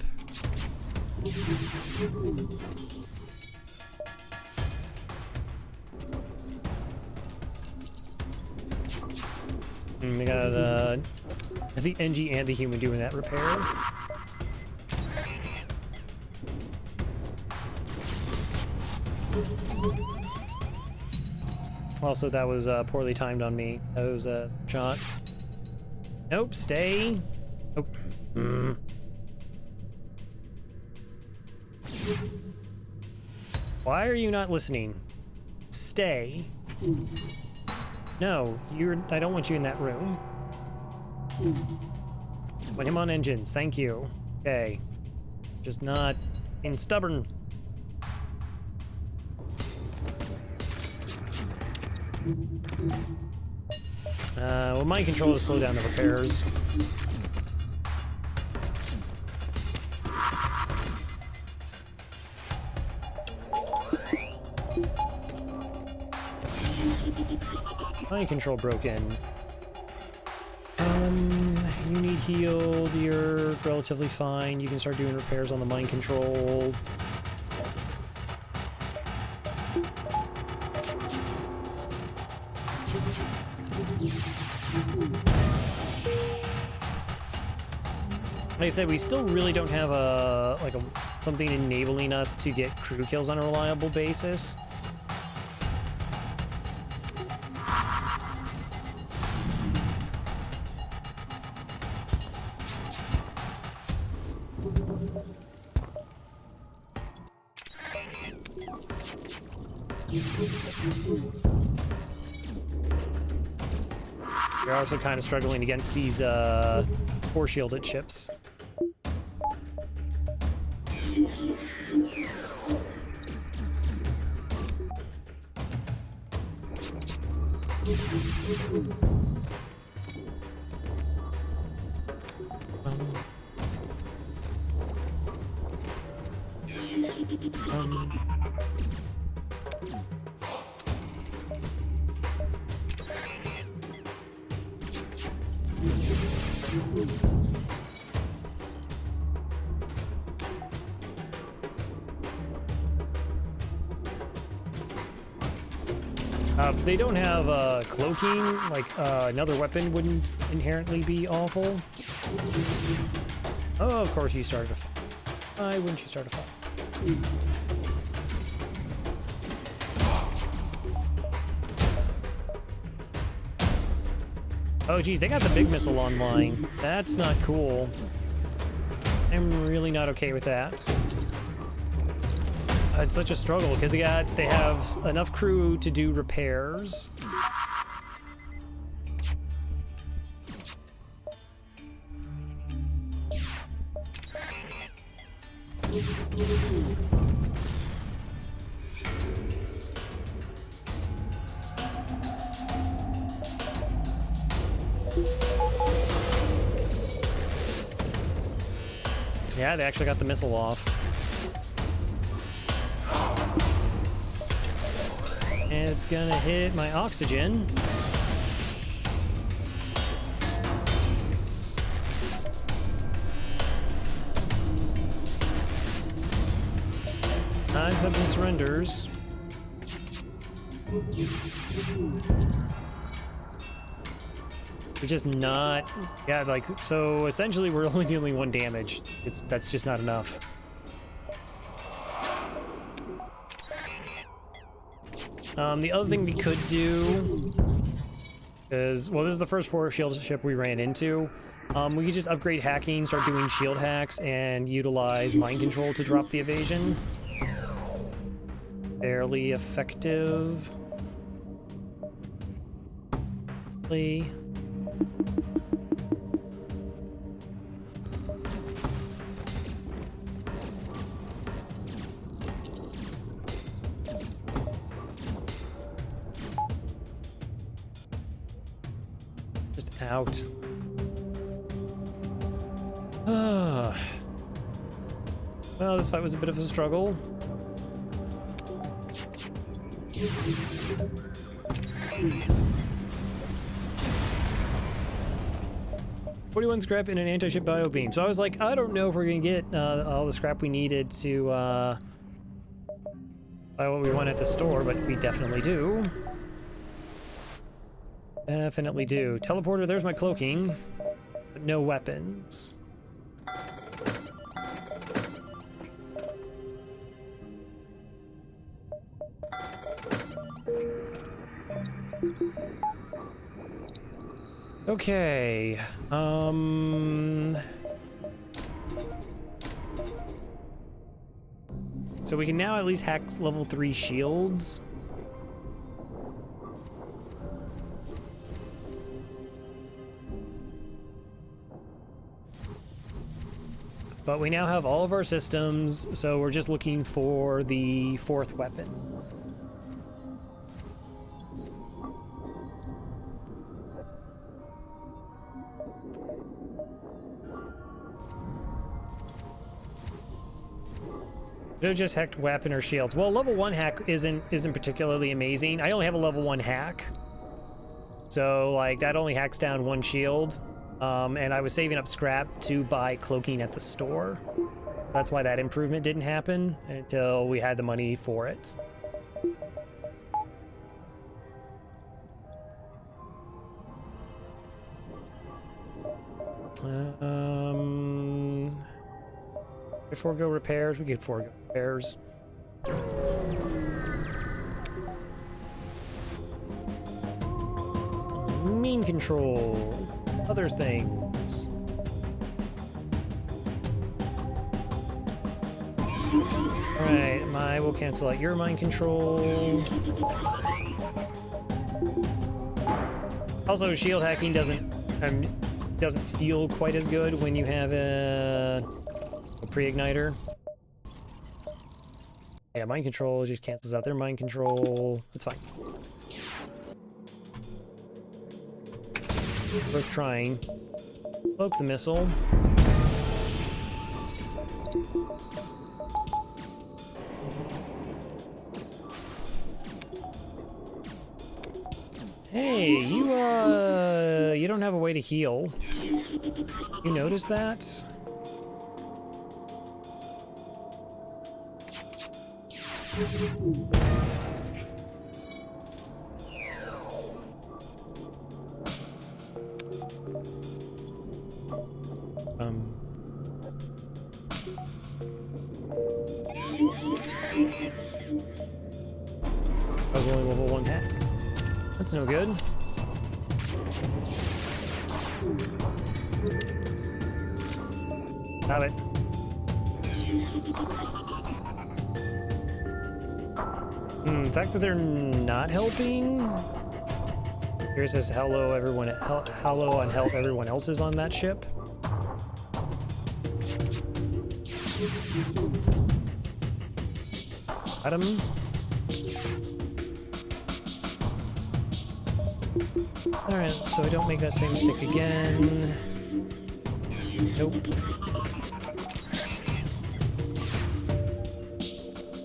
And we got the NG and the human doing that repair. Also, that was poorly timed on me. Those shots. Nope, stay. Nope. Why are you not listening? Stay. No, I don't want you in that room. Put him on engines, thank you. Okay. Just not being stubborn. Well, mind control to slow down the repairs. Mind control broken. You need healed. You're relatively fine. You can start doing repairs on the mind control. Like I said, we still really don't have something enabling us to get crew kills on a reliable basis. We're also kind of struggling against these 4 shielded ships. If they don't have cloaking, like another weapon wouldn't inherently be awful. Oh, of course you started a fight. Why wouldn't you start a fight? Oh geez, they got the big missile online. That's not cool. I'm really not okay with that. It's such a struggle because they have enough crew to do repairs. Yeah, they actually got the missile off. And it's gonna hit my oxygen. Nine something surrenders. We're just not, yeah, like, so essentially we're only dealing 1 damage. That's just not enough. The other thing we could do is, well, this is the first 4 shield ship we ran into. We could just upgrade hacking, start doing shield hacks, and utilize mind control to drop the evasion. Fairly effective. Just out. Well, this fight was a bit of a struggle. "41 scrap in an anti-ship bio beam." So I was like, I don't know if we're gonna get all the scrap we needed to buy what we want at the store, but we definitely do. Definitely do. Teleporter, there's my cloaking, but no weapons. Okay, so we can now at least hack level 3 shields. But we now have all of our systems, so we're just looking for the 4th weapon. Could have just hacked weapon or shields. Well, level 1 hack isn't particularly amazing. I only have a level 1 hack, so like that only hacks down 1 shield. And I was saving up scrap to buy cloaking at the store. That's why that improvement didn't happen until we had the money for it. Could forego repairs. We could forego repairs. Mean control. Other things. Alright, we'll cancel out your mind control. Also, shield hacking doesn't feel quite as good when you have a pre-igniter. Yeah, mind control just cancels out their mind control. It's fine. Worth trying. Cloak the missile. Hey, you don't have a way to heal. You notice that? That was only level 1 hack. That's no good. Got it. The fact that they're not helping. Here it says hello everyone. Hello and help everyone else is on that ship. Got him. Alright, so we don't make that same mistake again. Nope.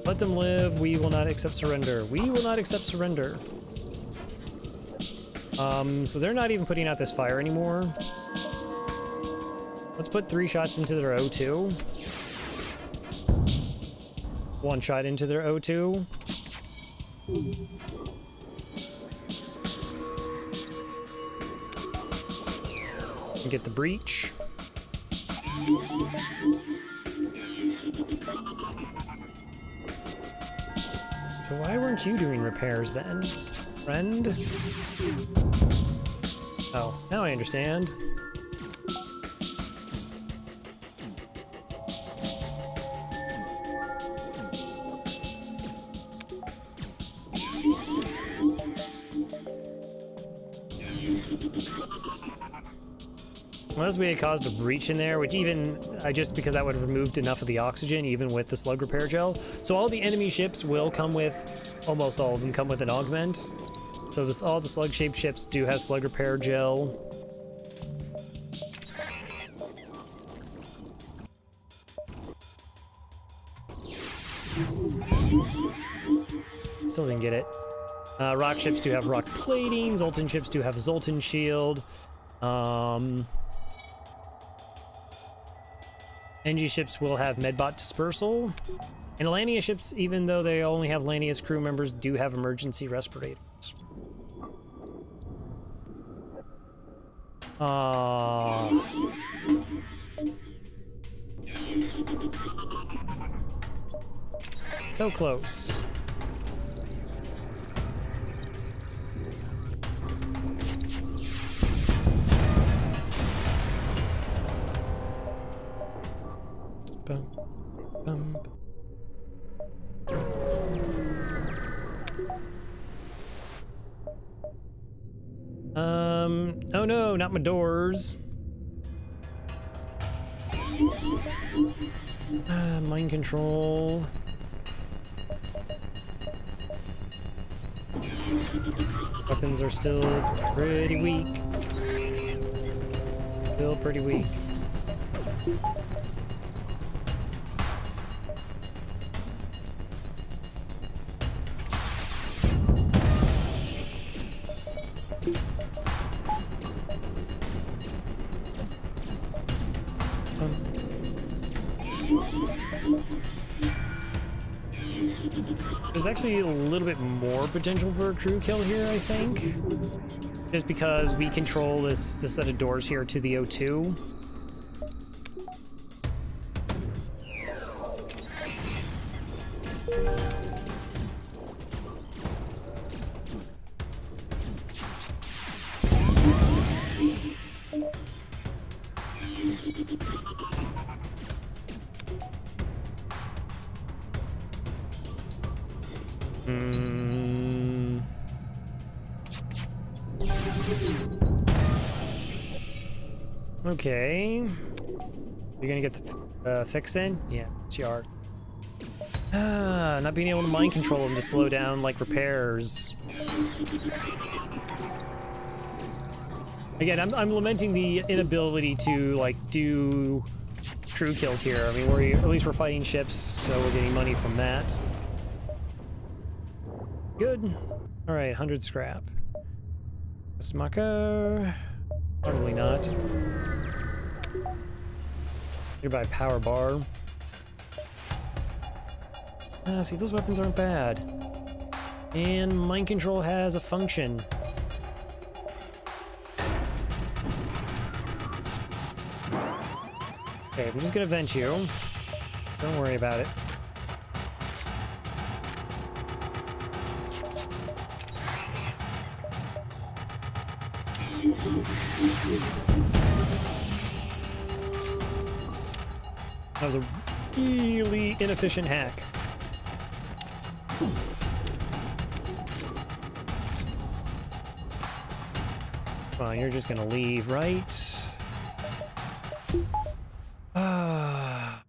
Let them live. We will not accept surrender. We will not accept surrender. So they're not even putting out this fire anymore. Let's put 3 shots into their O2. 1 shot into their O2. And get the breach. So why weren't you doing repairs then, friend? Oh, now I understand. Unless we had caused a breach in there, which even, just because that would have removed enough of the oxygen, even with the slug repair gel. So all the enemy ships will come with, almost all of them come with an augment. So this, all the slug-shaped ships do have slug repair gel. Still didn't get it. Rock ships do have rock plating, Zoltan ships do have a Zoltan shield. NG ships will have medbot dispersal. And Lania ships, even though they only have Lania's crew members, do have emergency respirators. So close. Bum, bum. Oh no, not my doors. Mind control. Weapons are still pretty weak. Still pretty weak. There's actually a little bit more potential for a crew kill here, I think. Just because we control this set of doors here to the O2. Okay. You're gonna get the fix in? Yeah, you are. Not being able to mind control them to slow down like repairs. Again, I'm lamenting the inability to like do crew kills here. I mean, at least we're fighting ships, so we're getting money from that. Good. All right, 100 scrap. Smucker. Probably not. Nearby power bar. Ah, see, those weapons aren't bad. And mind control has a function. Okay, I'm just gonna vent you. Don't worry about it. That was a really inefficient hack. Come on, you're just gonna leave, right? Ah.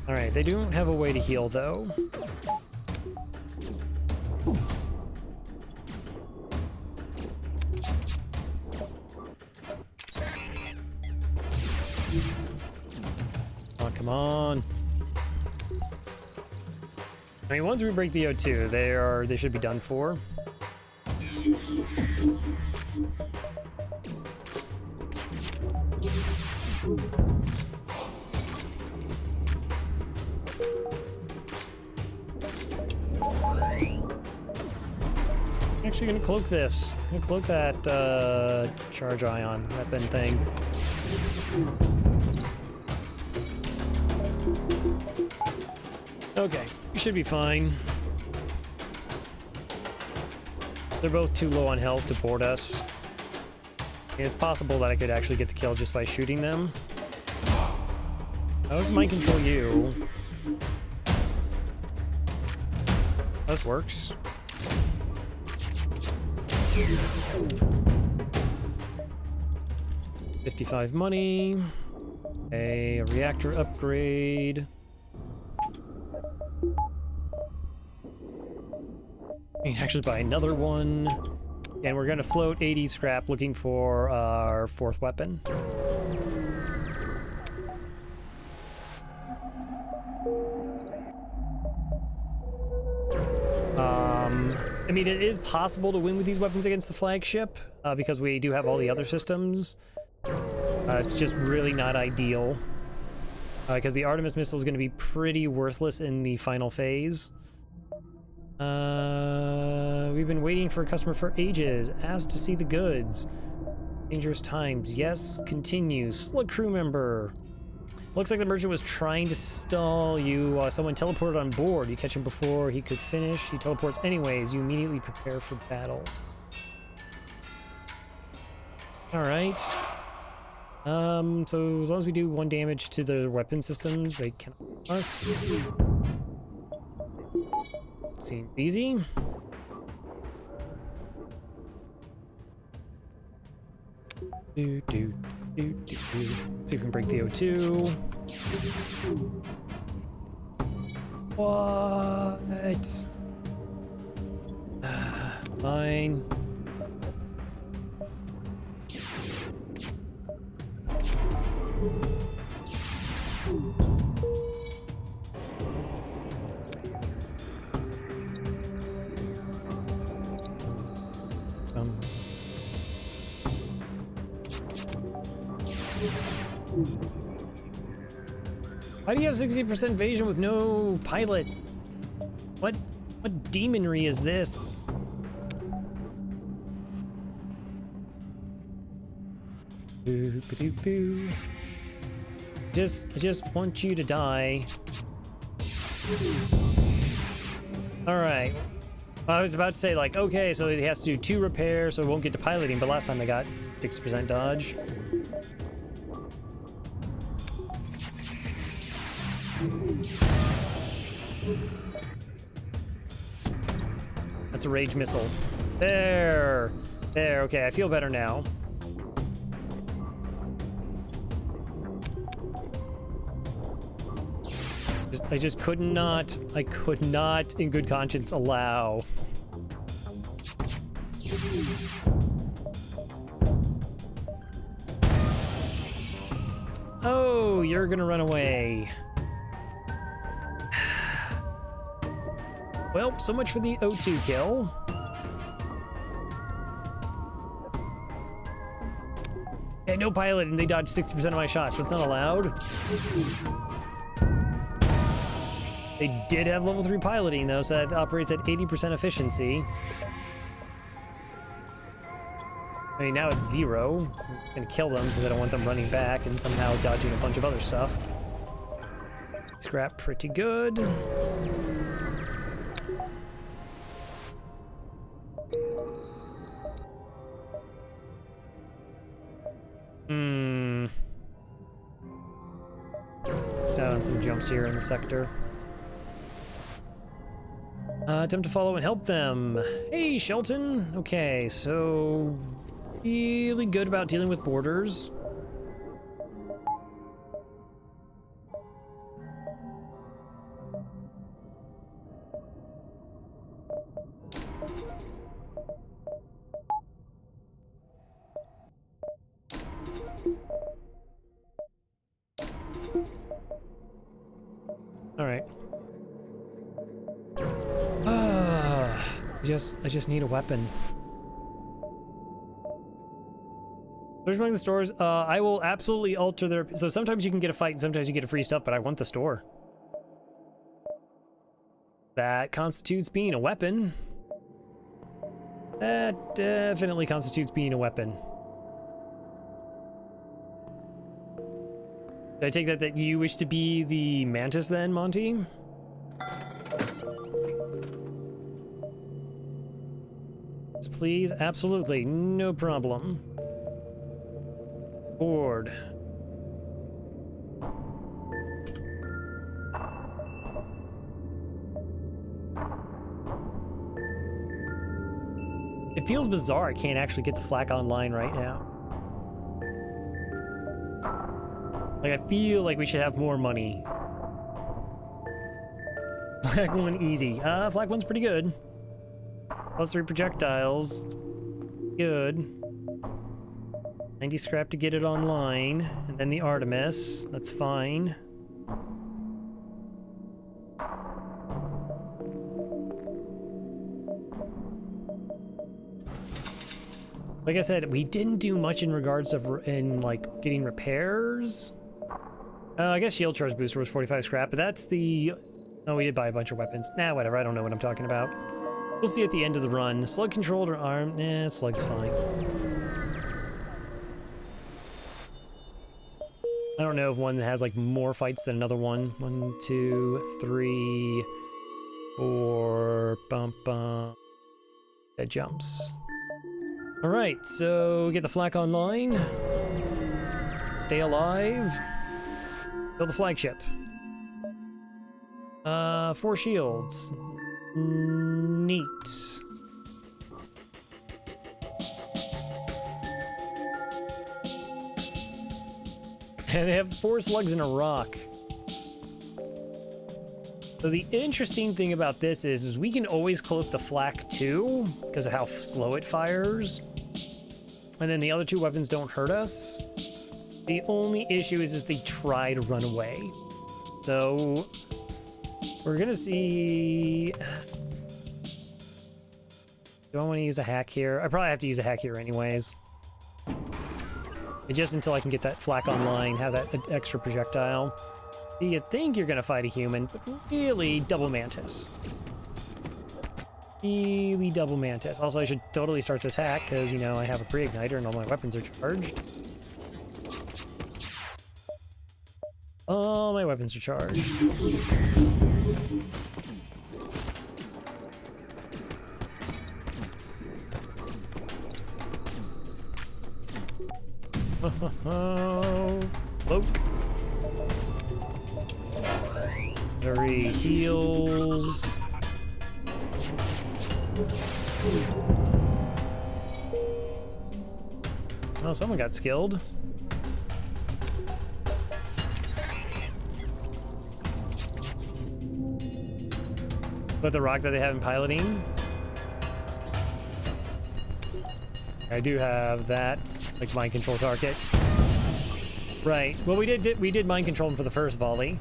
Alright, they don't have a way to heal, though. Oh, come on. I mean, once we break the O2, they should be done for. I'm actually gonna cloak this. I'm gonna cloak that charge ion weapon thing. Okay, we should be fine. They're both too low on health to board us. And it's possible that I could actually get the kill just by shooting them. Let's mind control you. This works. $55 money. A reactor upgrade. We can actually buy another one. And we're gonna float 80 scrap looking for our fourth weapon. I mean, it is possible to win with these weapons against the flagship, because we do have all the other systems. It's just really not ideal, because the Artemis missile is going to be pretty worthless in the final phase. We've been waiting for a customer for ages. Asked to see the goods. Dangerous times. Yes, continue. Slug crew member. Looks like the merchant was trying to stall you. Someone teleported on board. You catch him before he could finish. He teleports anyways. You immediately prepare for battle. All right. So as long as we do 1 damage to the weapon systems, they can us. Seems easy. See if we can break the O2. What? Fine. Why do you have 60% evasion with no pilot? What demonry is this? Boo, boo, boo. I just want you to die. All right. I was about to say, like, okay, so he has to do 2 repairs, so it won't get to piloting, but last time I got 6% dodge. That's a rage missile. There, okay, I feel better now. I could not in good conscience allow. Oh, you're gonna run away. Well, so much for the O2 kill. Yeah, no pilot, and they dodged 60% of my shots. That's not allowed. They did have level 3 piloting, though, so that operates at 80% efficiency. I mean, now it's 0. I'm gonna kill them because I don't want them running back and somehow dodging a bunch of other stuff. Scrap pretty good. Let's down on some jumps here in the sector. Attempt to follow and help them. Hey, Shelton. Okay, so really good about dealing with borders. All right. I just need a weapon. There's among the stores. I will absolutely alter their. So sometimes you can get a fight and sometimes you get a free stuff, but I want the store. That constitutes being a weapon. That definitely constitutes being a weapon. Did I take that you wish to be the mantis then, Monty? Yes, please, absolutely, no problem. Board. It feels bizarre I can't actually get the flak online right now. Like, I feel like we should have more money. Flak 1 easy. Flak 1's pretty good. +3 projectiles. Good. 90 scrap to get it online. And then the Artemis. That's fine. Like I said, we didn't do much in regards of like getting repairs. I guess shield charge booster was 45 scrap, but that's the... Oh, we did buy a bunch of weapons. Nah, whatever, I don't know what I'm talking about. We'll see at the end of the run. Slug controlled or armed? Nah, slug's fine. I don't know if one has like more fights than another one. 1, 2, 3, 4, bump, bump. That jumps. All right, so get the flak online. Stay alive. Build the flagship. 4 shields. Neat. And they have 4 slugs in a rock. So the interesting thing about this is we can always cloak the flak too, because of how slow it fires. And then the other 2 weapons don't hurt us. The only issue is they try to run away. So we're gonna see. Do I want to use a hack here? I probably have to use a hack here anyways. Just until I can get that flak online, have that extra projectile. You think you're gonna fight a human, but really double mantis. Really double mantis. Also, I should totally start this hack because, you know, I have a pre-igniter and all my weapons are charged. All my weapons are charged. Cloak. Battery heals. Oh, someone got skilled. But the rock that they have in piloting. I do have that, like mind control target. Right. Well, we did mind control him for the first volley.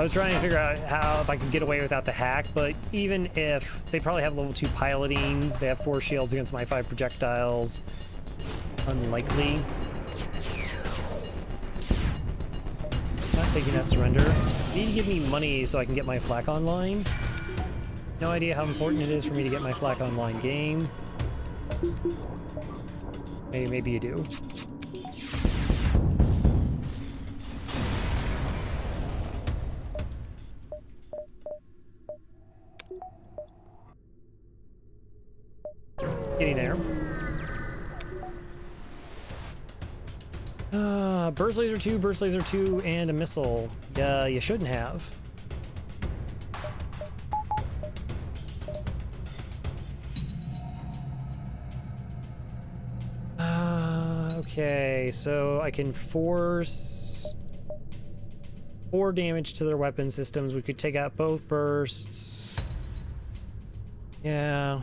I was trying to figure out how if I could get away without the hack, but even if they probably have level 2 piloting, they have 4 shields against my 5 projectiles. Unlikely. Not taking that surrender. Need to give me money so I can get my flak online. No idea how important it is for me to get my flak online game. Maybe you do. Getting there. Burst laser 2, and a missile. Yeah, you shouldn't have. Okay, so I can force 4 damage to their weapon systems. We could take out both bursts. Yeah.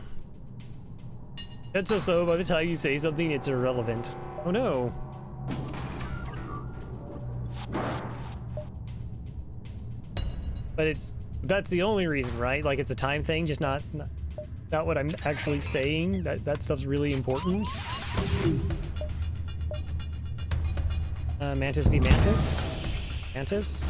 That's so slow. By the time you say something, it's irrelevant. Oh no. But that's the only reason, right? Like it's a time thing, just not what I'm actually saying. That stuff's really important. Mantis v Mantis. Mantis.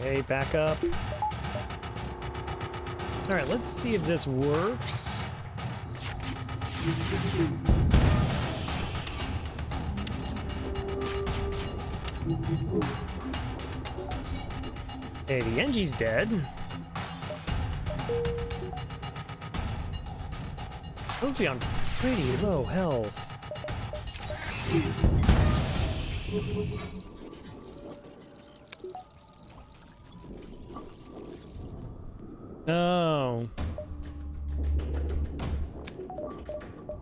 Okay, back up. All right, let's see if this works. Okay, the Engi's dead. Supposed to be on pretty low health. No.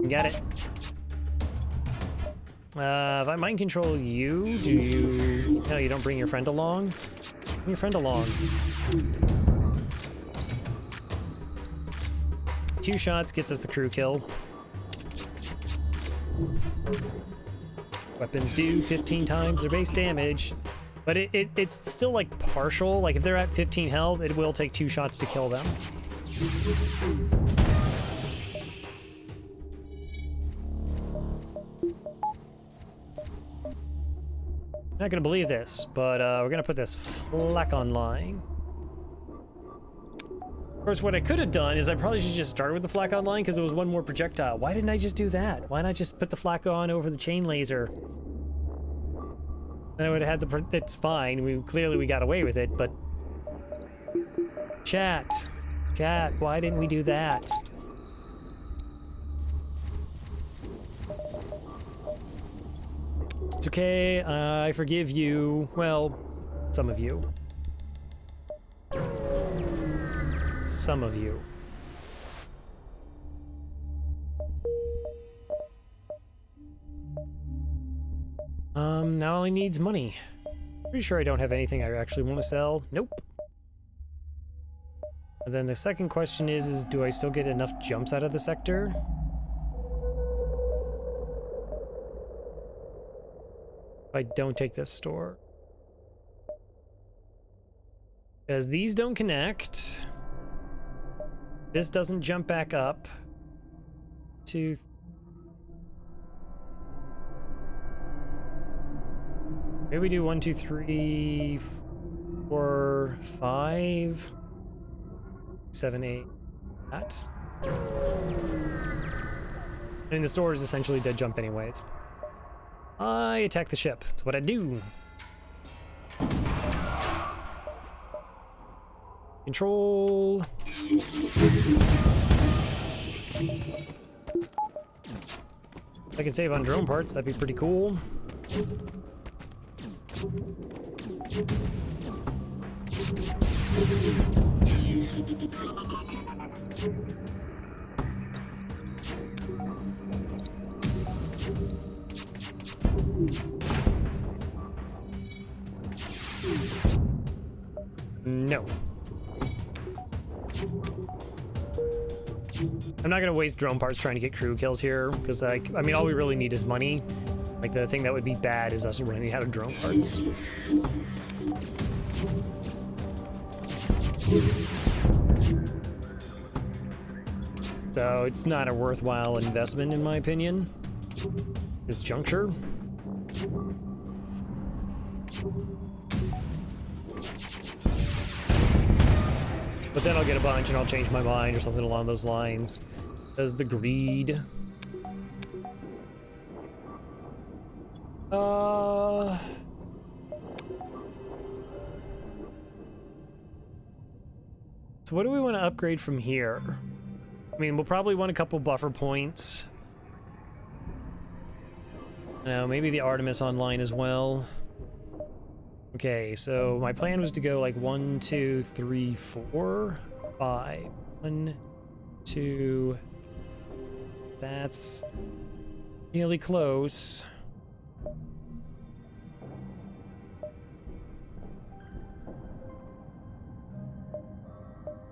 Got it. If I mind control you, do you... No, you don't bring your friend along? Bring your friend along. 2 shots gets us the crew kill. Weapons do 15 times their base damage. But it's still like partial. Like if they're at 15 health, it will take 2 shots to kill them. Not gonna believe this, but we're gonna put this flak online. Of course, what I could have done is I probably should just start with the flak online because it was 1 more projectile. Why didn't I just do that? Why not just put the flak on over the chain laser? Then I would have had the... It's fine. Clearly we got away with it, but... Chat, why didn't we do that? It's okay, I forgive you. Well, some of you. Some of you. Now all he needs money. Pretty sure I don't have anything I actually want to sell. Nope. And then the second question is do I still get enough jumps out of the sector? If I don't take this store. Because these don't connect. This doesn't jump back up. 2... Maybe we do 1, 2, 3, 4, 5, 7, 8. That. I mean, the store is essentially dead jump anyways. I attack the ship. That's what I do. Control. If I can save on drone parts, that'd be pretty cool. No. I'm not gonna waste drone parts trying to get crew kills here, because I mean, all we really need is money. Like, the thing that would be bad is us running out of drone parts. So it's not a worthwhile investment, in my opinion, this juncture. But then I'll get a bunch and I'll change my mind or something along those lines. Does the greed. So what do we want to upgrade from here? I mean, we'll probably want a couple buffer points. Maybe the Artemis online as well. Okay, so my plan was to go like 1, 2, 3, 4, 5. 1, 2, 3. That's really close.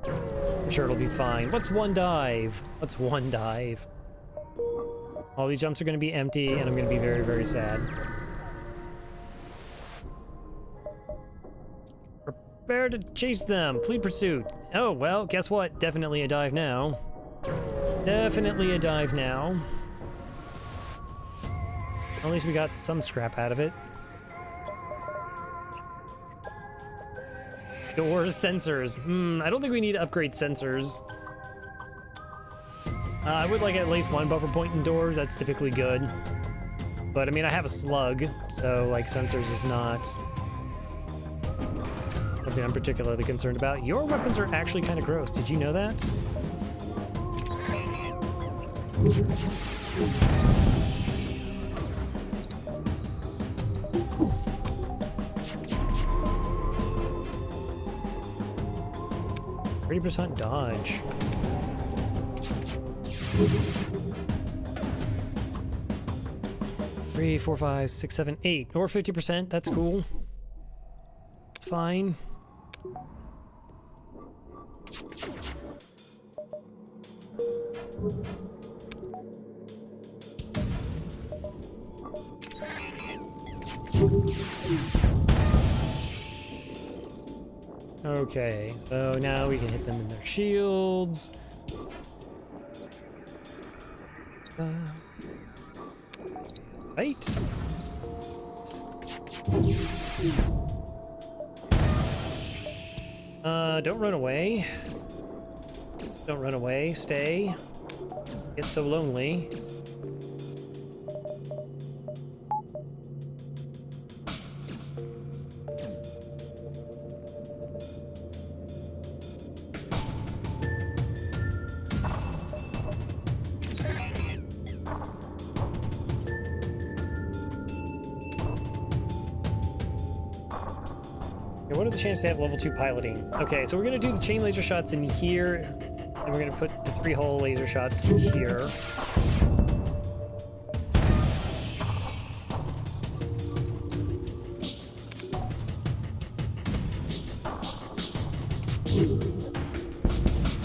I'm sure it'll be fine. What's one dive? What's one dive? All these jumps are going to be empty, and I'm going to be very, very sad. Prepare to chase them. Fleet pursuit. Oh, well, guess what? Definitely a dive now. Definitely a dive now. At least we got some scrap out of it. Doors, sensors. I don't think we need to upgrade sensors. I would like at least one buffer point in doors. That's typically good. But, I mean, I have a slug, so, like, sensors is not something I'm particularly concerned about. Your weapons are actually kind of gross. Did you know that? %30 dodge. Three, 4, 5, 6, 7, 8, or 50%. That's cool. It's fine. Okay, so now we can hit them in their shields. Right. Don't run away. Don't run away. Stay. It's so lonely. What are the chances they have level 2 piloting? Okay, so we're gonna do the chain laser shots in here, and we're gonna put the 3-hole laser shots here.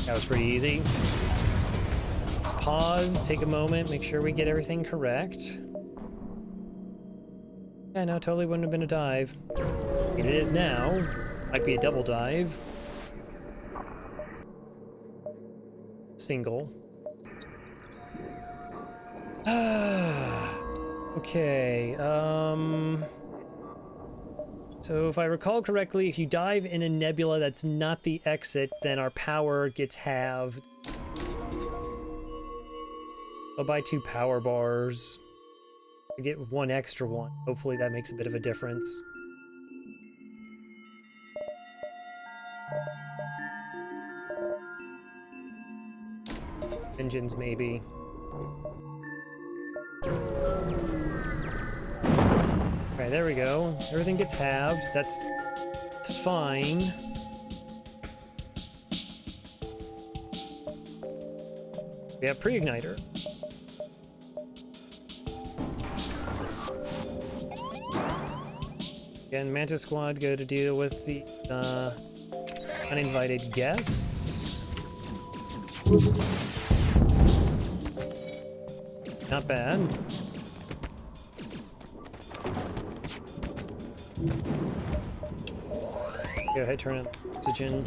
That was pretty easy. Let's pause, take a moment, make sure we get everything correct. Yeah, no, totally wouldn't have been a dive. It is now. Might be a double dive. Single. Okay, so if I recall correctly, if you dive in a nebula that's not the exit, then our power gets halved. I'll buy 2 power bars. I get 1 extra one. Hopefully that makes a bit of a difference. Engines, maybe. Okay, there we go. Everything gets halved. That's fine. We have pre-igniter. Again, Mantis Squad go to deal with the uninvited guests. Not bad. Go ahead, turn on oxygen.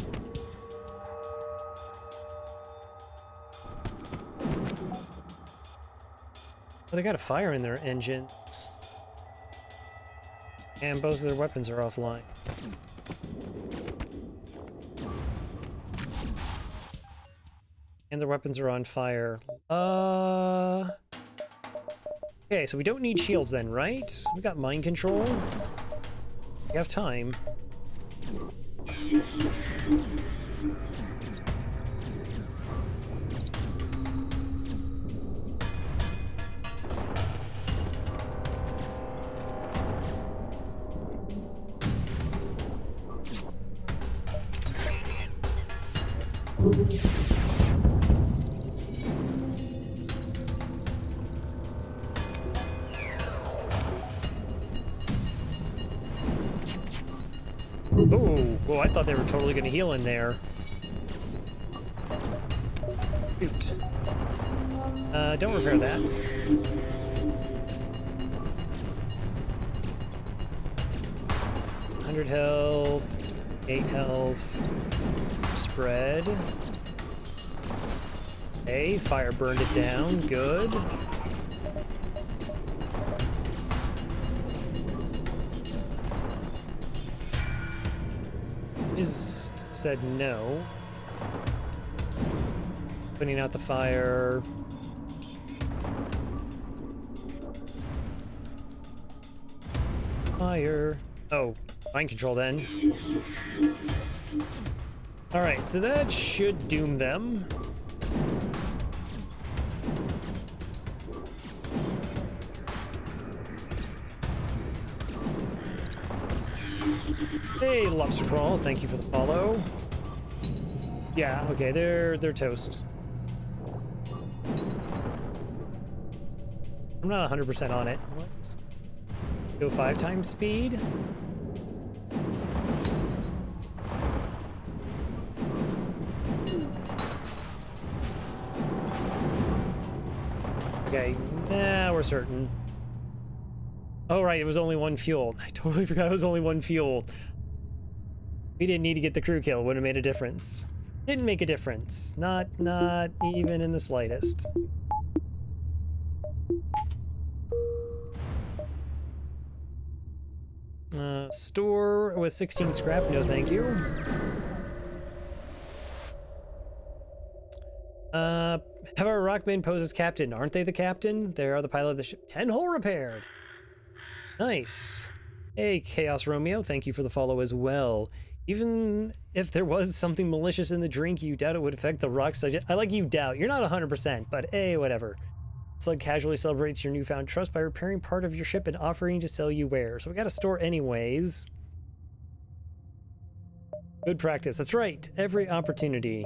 Oh, they got a fire in their engines. And both of their weapons are offline. And their weapons are on fire. Okay, so we don't need shields then, right? We got mind control. We have time. Oh, I thought they were totally going to heal in there. Shoot. Don't repair that. $100 health, 8 health, spread. Okay, fire burned it down, good. Just said no. Putting out the fire. Fire. Oh, mind control then. Alright, so that should doom them. Hey, Lobster Crawl, thank you for the follow. Yeah, okay, they're toast. I'm not 100% on it. Let's go 5 times speed. Okay, now we're certain. Oh, right, it was only 1 fuel. I totally forgot it was only 1 fuel. We didn't need to get the crew kill. Would have made a difference. Didn't make a difference. Not even in the slightest. Store with 16 scrap. No, thank you. Have our Rockman pose as captain. Aren't they the captain? They are the pilot of the ship. 10 hull repaired. Nice. Hey, Chaos Romeo. Thank you for the follow as well. Even if there was something malicious in the drink, you doubt it would affect the rocks. I like you doubt. You're not 100%, but hey, whatever. Slug casually celebrates your newfound trust by repairing part of your ship and offering to sell you wares. So we got a store anyways. Good practice. That's right. Every opportunity.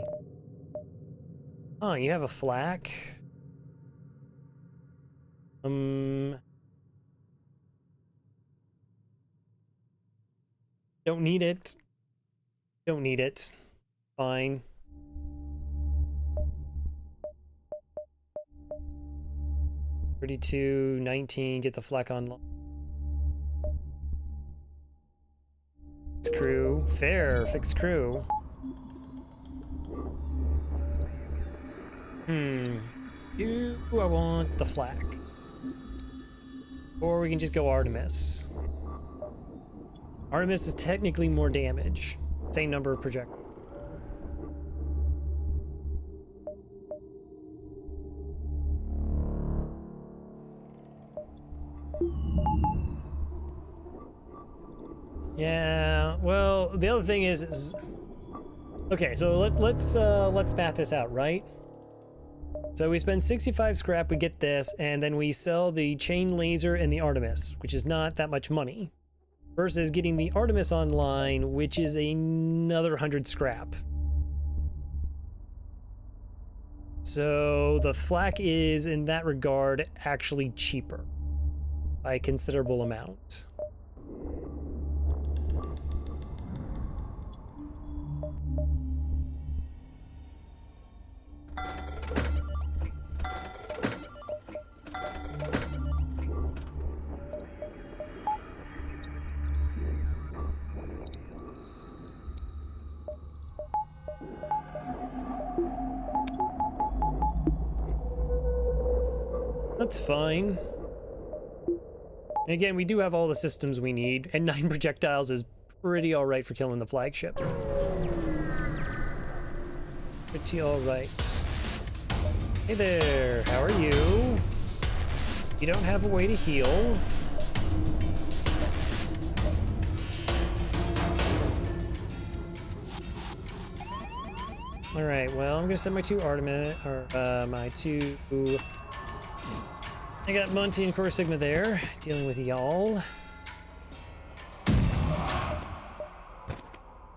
Oh, you have a flak? Don't need it. Don't need it. Fine. $32.19. Get the flak on. Fix crew. Fair. Fix crew. Do I want the flak? Or we can just go Artemis. Artemis is technically more damage. Same number of projectiles. Yeah, well, the other thing is okay, so let's math this out, right? So we spend 65 scrap, we get this, and then we sell the chain laser and the Artemis, which is not that much money, versus getting the Artemis online, which is another 100 scrap. So the flak is, in that regard, actually cheaper by a considerable amount. That's fine. And again, we do have all the systems we need, and 9 projectiles is pretty alright for killing the flagship. Pretty alright. Hey there, how are you? You don't have a way to heal. Alright, well, I'm gonna send my 2 Artemis, or my 2... I got Monty and Core Sigma there, dealing with y'all.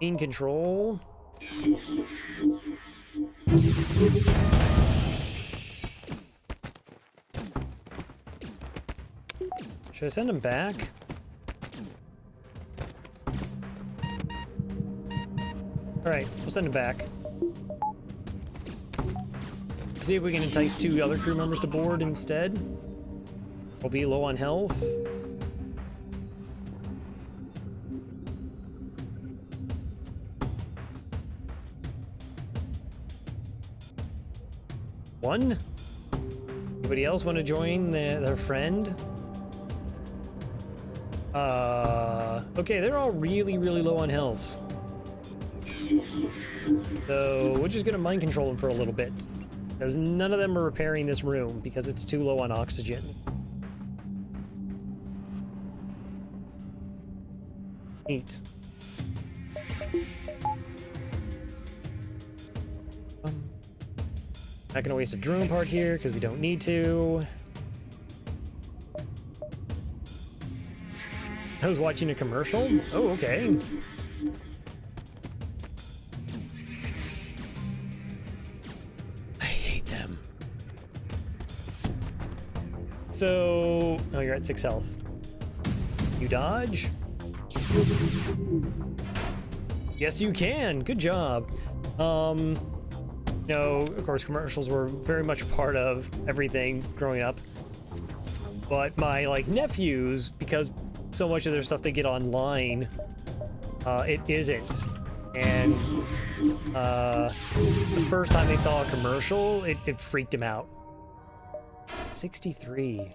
In control. Should I send him back? Alright, we'll send him back. See if we can entice 2 other crew members to board instead. We'll be low on health. One? Anybody else want to join their friend? Okay, they're all really, really low on health. So we're just gonna mind control them for a little bit. Because none of them are repairing this room because it's too low on oxygen. Neat. Not gonna waste a drone part here because we don't need to. I was watching a commercial. Oh, okay. I hate them. So, oh, you're at 6 health. You dodge? Yes, you can. Good job. No, of course, commercials were very much a part of everything growing up. But my, like, nephews, because so much of their stuff they get online, it isn't. And the first time they saw a commercial, it freaked them out. 63.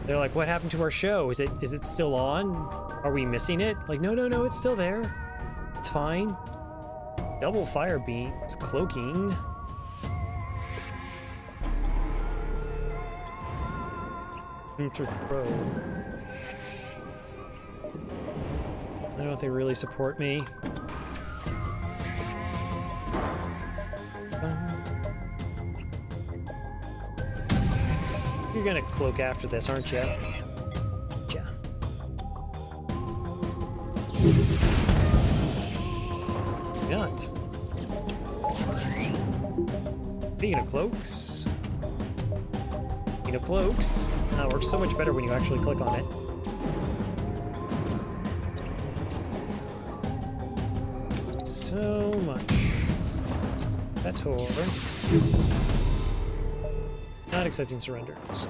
They're like, what happened to our show? Is it still on? Are we missing it? Like, no, it's still there. It's fine. Double fire beams, cloaking. Future Pro. I don't know if they really support me. You're gonna cloak after this, aren't you? Yeah. Not. Speaking of cloaks. Speaking of cloaks. It works so much better when you actually click on it. So much. Better. Not accepting surrenders.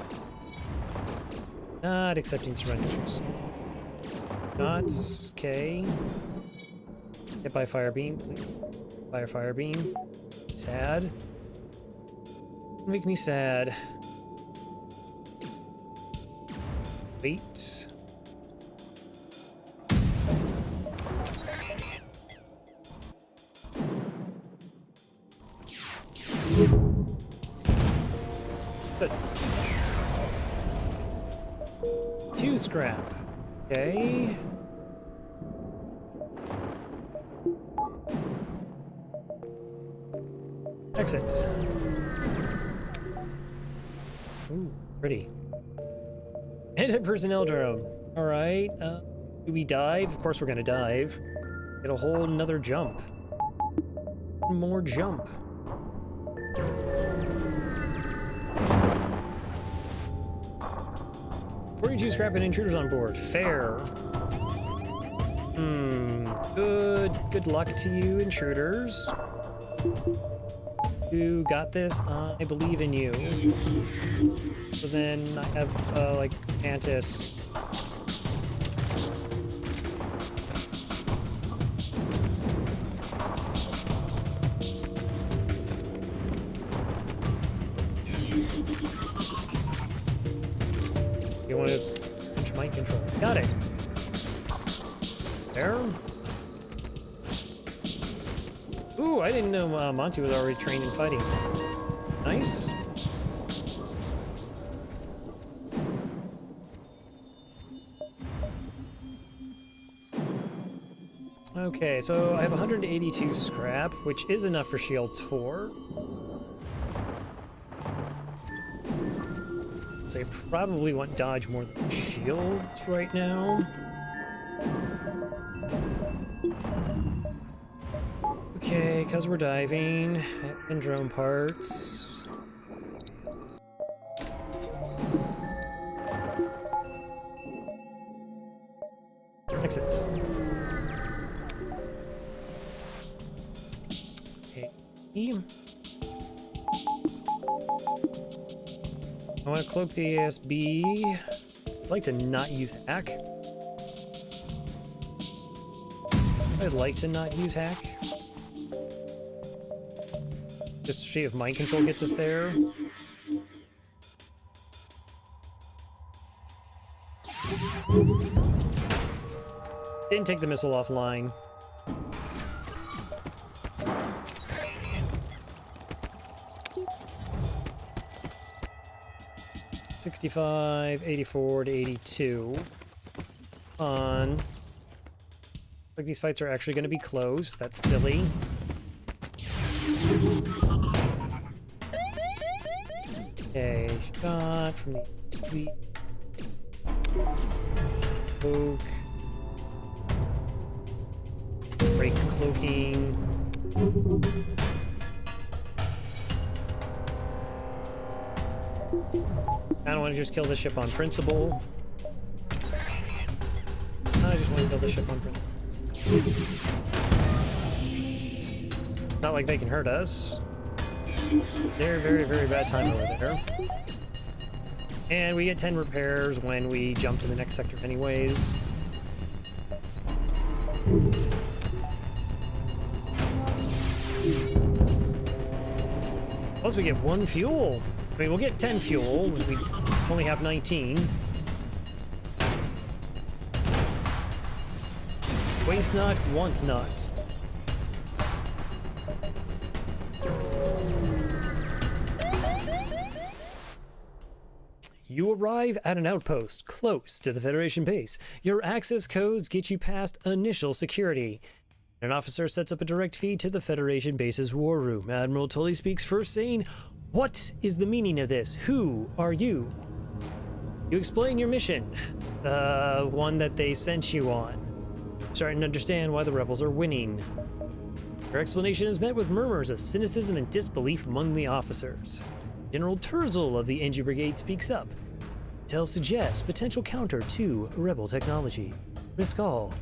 Not accepting surrenders. Not okay. Hit by fire beam, please. Fire beam. Sad. Make me sad. Wait. Good. 2 scrap. Okay. Exit. Ooh, pretty. And a personnel drone. All right. Do we dive? Of course we're gonna dive. Get a whole another jump. More jump. "42 scrap and intruders on board. Fair. Good luck to you, intruders. You got this. I believe in you." So then I have, like, Mantis. You want to punch mind control. Got it. There. Ooh, I didn't know Monty was already trained in fighting. Nice. Okay, so I have 182 scrap, which is enough for Shields 4. So I probably want dodge more than shields right now. Okay, because we're diving, and drone parts. Exit. Okay. I want to cloak the ASB. I'd like to not use hack. I'd like to not use hack. Just see if mind control gets us there. Didn't take the missile offline. $65, $84 to $82. On. Like these fights are actually going to be close. That's silly. Okay, shot from the speed. Poke. Break cloaking. I don't want to just kill the ship on principle. I just want to kill the ship on principle. It's not like they can hurt us. They're very, very bad time over there. And we get 10 repairs when we jump to the next sector anyways. Plus we get 1 fuel. I mean, we'll get 10 fuel when we only have 19. Waste not, want not. You arrive at an outpost close to the Federation base. Your access codes get you past initial security. An officer sets up a direct feed to the Federation base's war room. Admiral Tully speaks first, saying, "What is the meaning of this? Who are you?" You explain your mission, the one that they sent you on. Starting to understand why the rebels are winning. Your explanation is met with murmurs of cynicism and disbelief among the officers. General Terzel of the NG Brigade speaks up. Intel suggests potential counter to rebel technology. Risk all,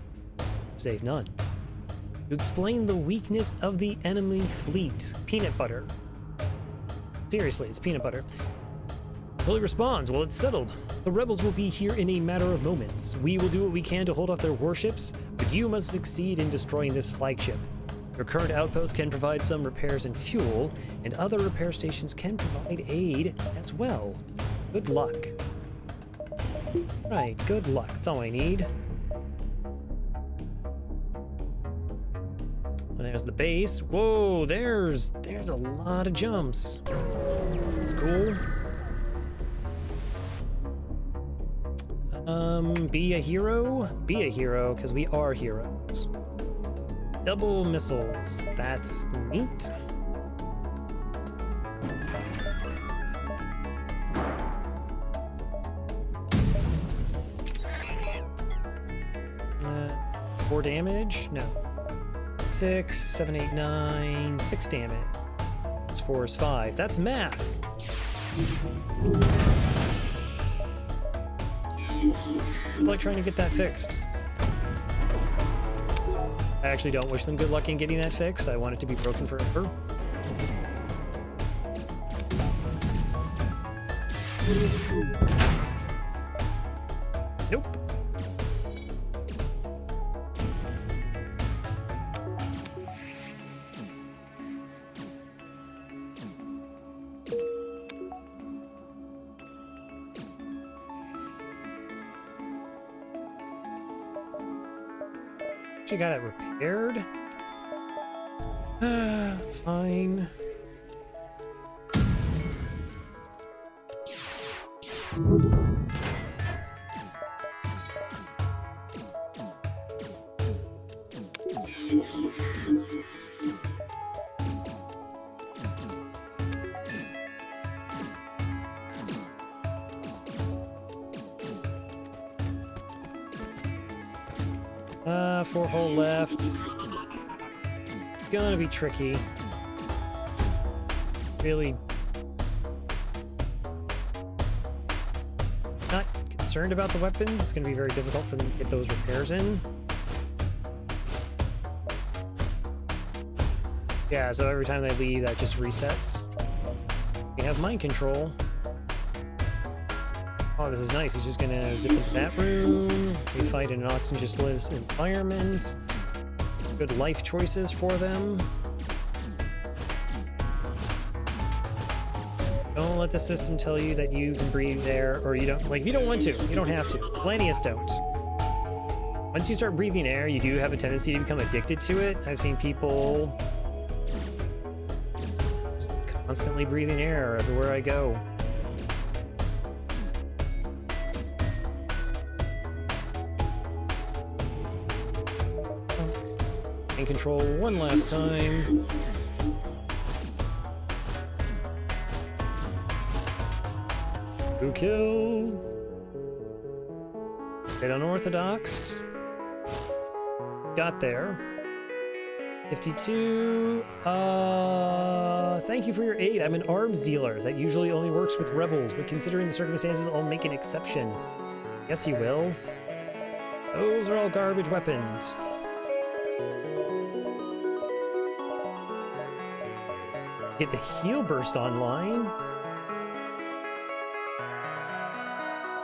save none. You explain the weakness of the enemy fleet. Peanut butter. Seriously, it's peanut butter. Tully responds, "Well, it's settled. The rebels will be here in a matter of moments. We will do what we can to hold off their warships, but you must succeed in destroying this flagship. Your current outpost can provide some repairs and fuel, and other repair stations can provide aid as well. Good luck." Right, good luck. That's all I need. And there's the base. Whoa, there's a lot of jumps. That's cool. Be a hero? Be a hero, because we are heroes. Double missiles. That's neat. Four damage? No. 6, 7, 8, 9, 6 damage. It's 4 is 5. That's math. I like trying to get that fixed. I actually don't wish them good luck in getting that fixed. I want it to be broken forever. Nope. actually got it repaired. Fine. Four hole left. It's gonna be tricky. Really not concerned about the weapons. It's gonna be very difficult for them to get those repairs in. Yeah, so every time they leave, that just resets. We have mind control. Oh, this is nice. He's just gonna zip into that room. We fight in an oxygen-less environment. Good life choices for them. Don't let the system tell you that you can breathe there, or you don't. Like, if you don't want to, you don't have to. Plenty of don't. Once you start breathing air, you do have a tendency to become addicted to it. I've seen people just constantly breathing air everywhere I go. Control one last time. Who killed? Get unorthodoxed. Got there. 52. Thank you for your aid. I'm an arms dealer that usually only works with rebels, but considering the circumstances, I'll make an exception. Yes, you will. Those are all garbage weapons. Get the heal burst online.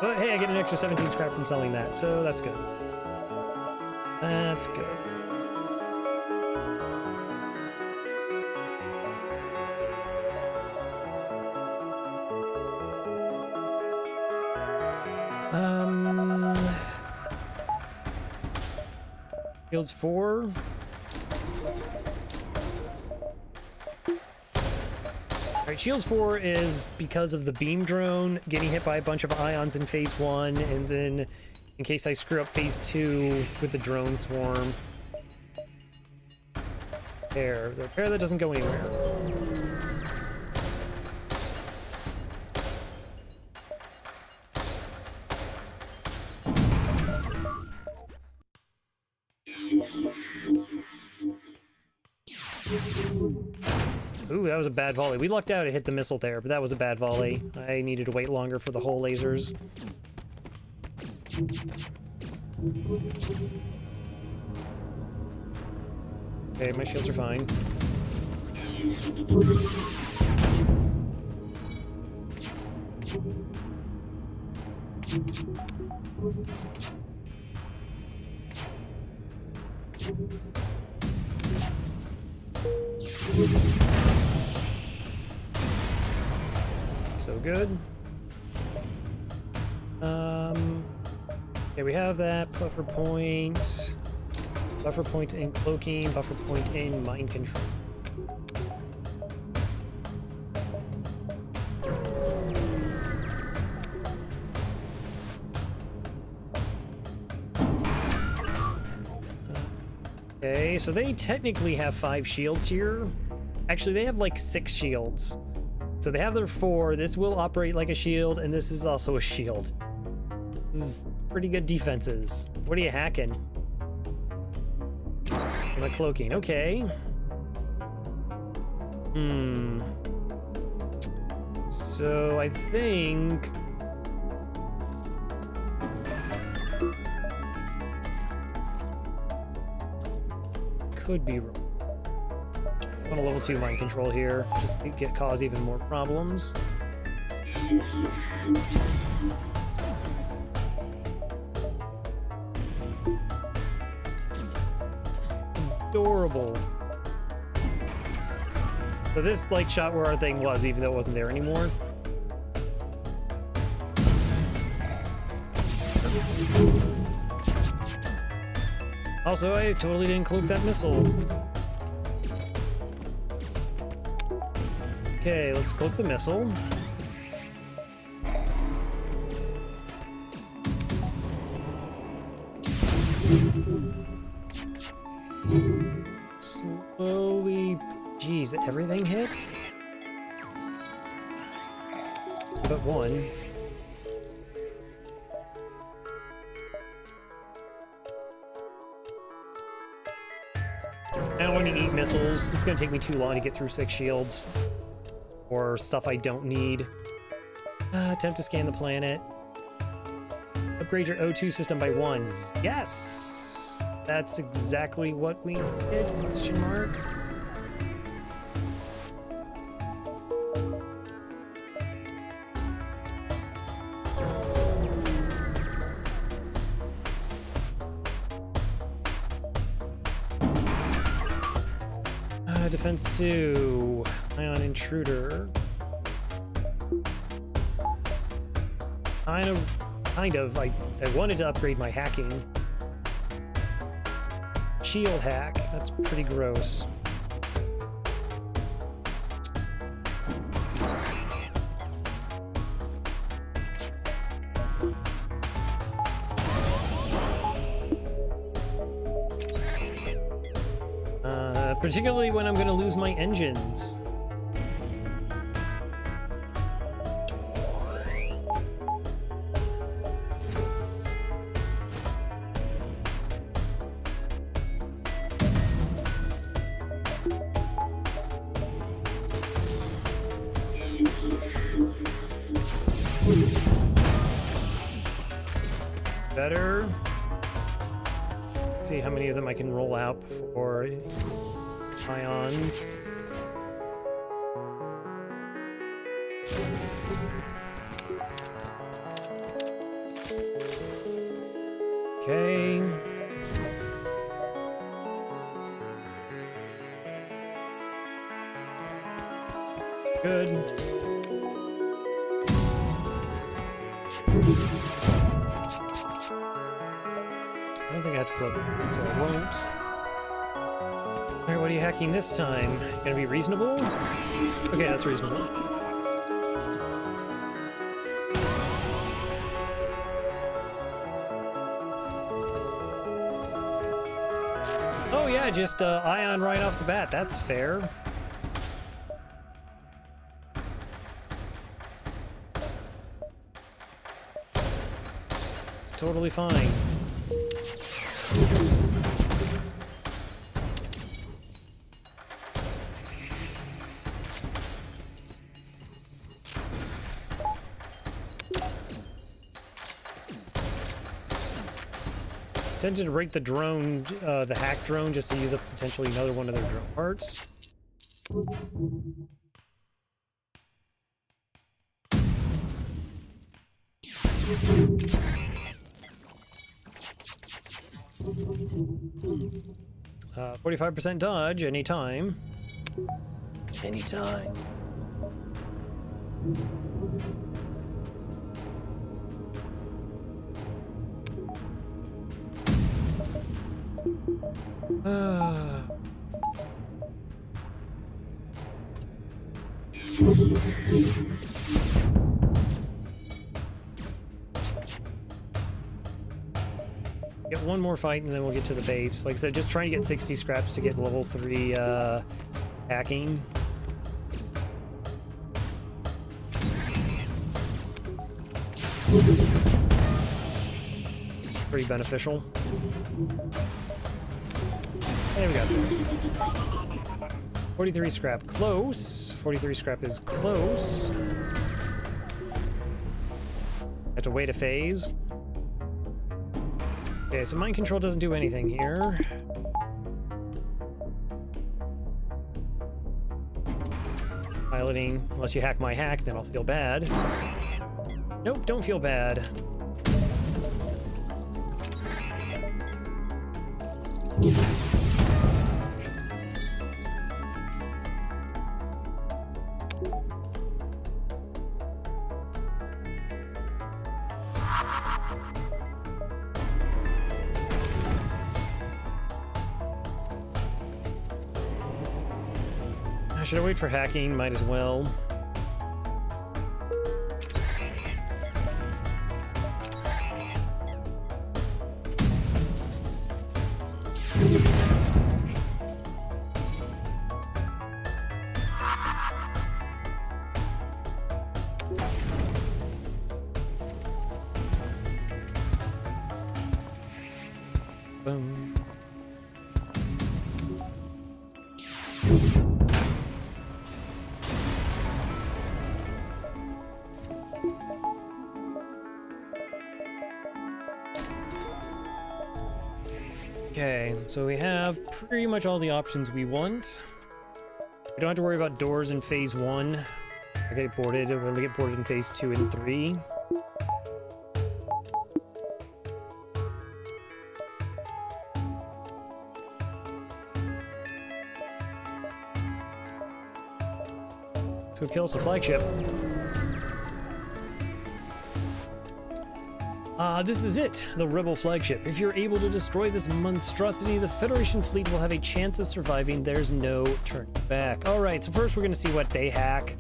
But hey, I get an extra 17 scrap from selling that, so that's good. That's good. Shields 4. Alright, Shields 4 is because of the beam drone getting hit by a bunch of ions in phase 1, and then in case I screw up phase 2 with the drone swarm. There, the repair that doesn't go anywhere. Ooh, that was a bad volley. We lucked out it hit the missile there, but that was a bad volley. I needed to wait longer for the whole lasers. Okay, my shields are fine. So good. Okay, we have that buffer point in cloaking, buffer point in mind control. Okay, so they technically have 5 shields here. Actually, they have like 6 shields. So they have their 4. This will operate like a shield, and this is also a shield. This is pretty good defenses. What are you hacking? Am I cloaking? Okay. So I think... could be wrong. I'm on a level 2 mind control here, just to cause even more problems. Adorable. So this, like, shot where our thing was, even though it wasn't there anymore. Also, I totally didn't cloak that missile. Okay, let's cloak the missile. Slowly... Geez, everything hits? But one. I don't want to eat missiles. It's going to take me too long to get through 6 shields. Or stuff I don't need. Attempt to scan the planet. Upgrade your O2 system by 1. Yes! That's exactly what we did, question mark. Defense 2. Ion intruder. Kind of. I wanted to upgrade my hacking. Shield hack. That's pretty gross. Particularly when I'm going to lose my engines. Better. Let's see how many of them I can roll out before ions. Okay. Good. I don't think I have to plug it, so I won't. Alright, what are you hacking this time? Gonna be reasonable? Okay, that's reasonable. Oh yeah, just ion right off the bat. That's fair. It's totally fine. Tempted to break the drone, the hack drone, just to use up potentially another one of their drone parts. 45% dodge anytime. Anytime. Get one more fight and then we'll get to the base. Like I said, just trying to get 60 scraps to get level 3 hacking. Pretty beneficial. There we go. 43 scrap close. 43 scrap is close. Have to wait a phase. Okay, so mind control doesn't do anything here. Piloting, unless you hack my hack, then I'll feel bad. Nope, don't feel bad. Should I wait for hacking? Might as well. Boom. Okay, so we have pretty much all the options we want. We don't have to worry about doors in phase 1. I get boarded. We'll get boarded in phase 2 and 3. Let's go kill us a flagship. This is it, the Rebel flagship. If you're able to destroy this monstrosity, the Federation fleet will have a chance of surviving. There's no turning back. All right, so first we're gonna see what they hack,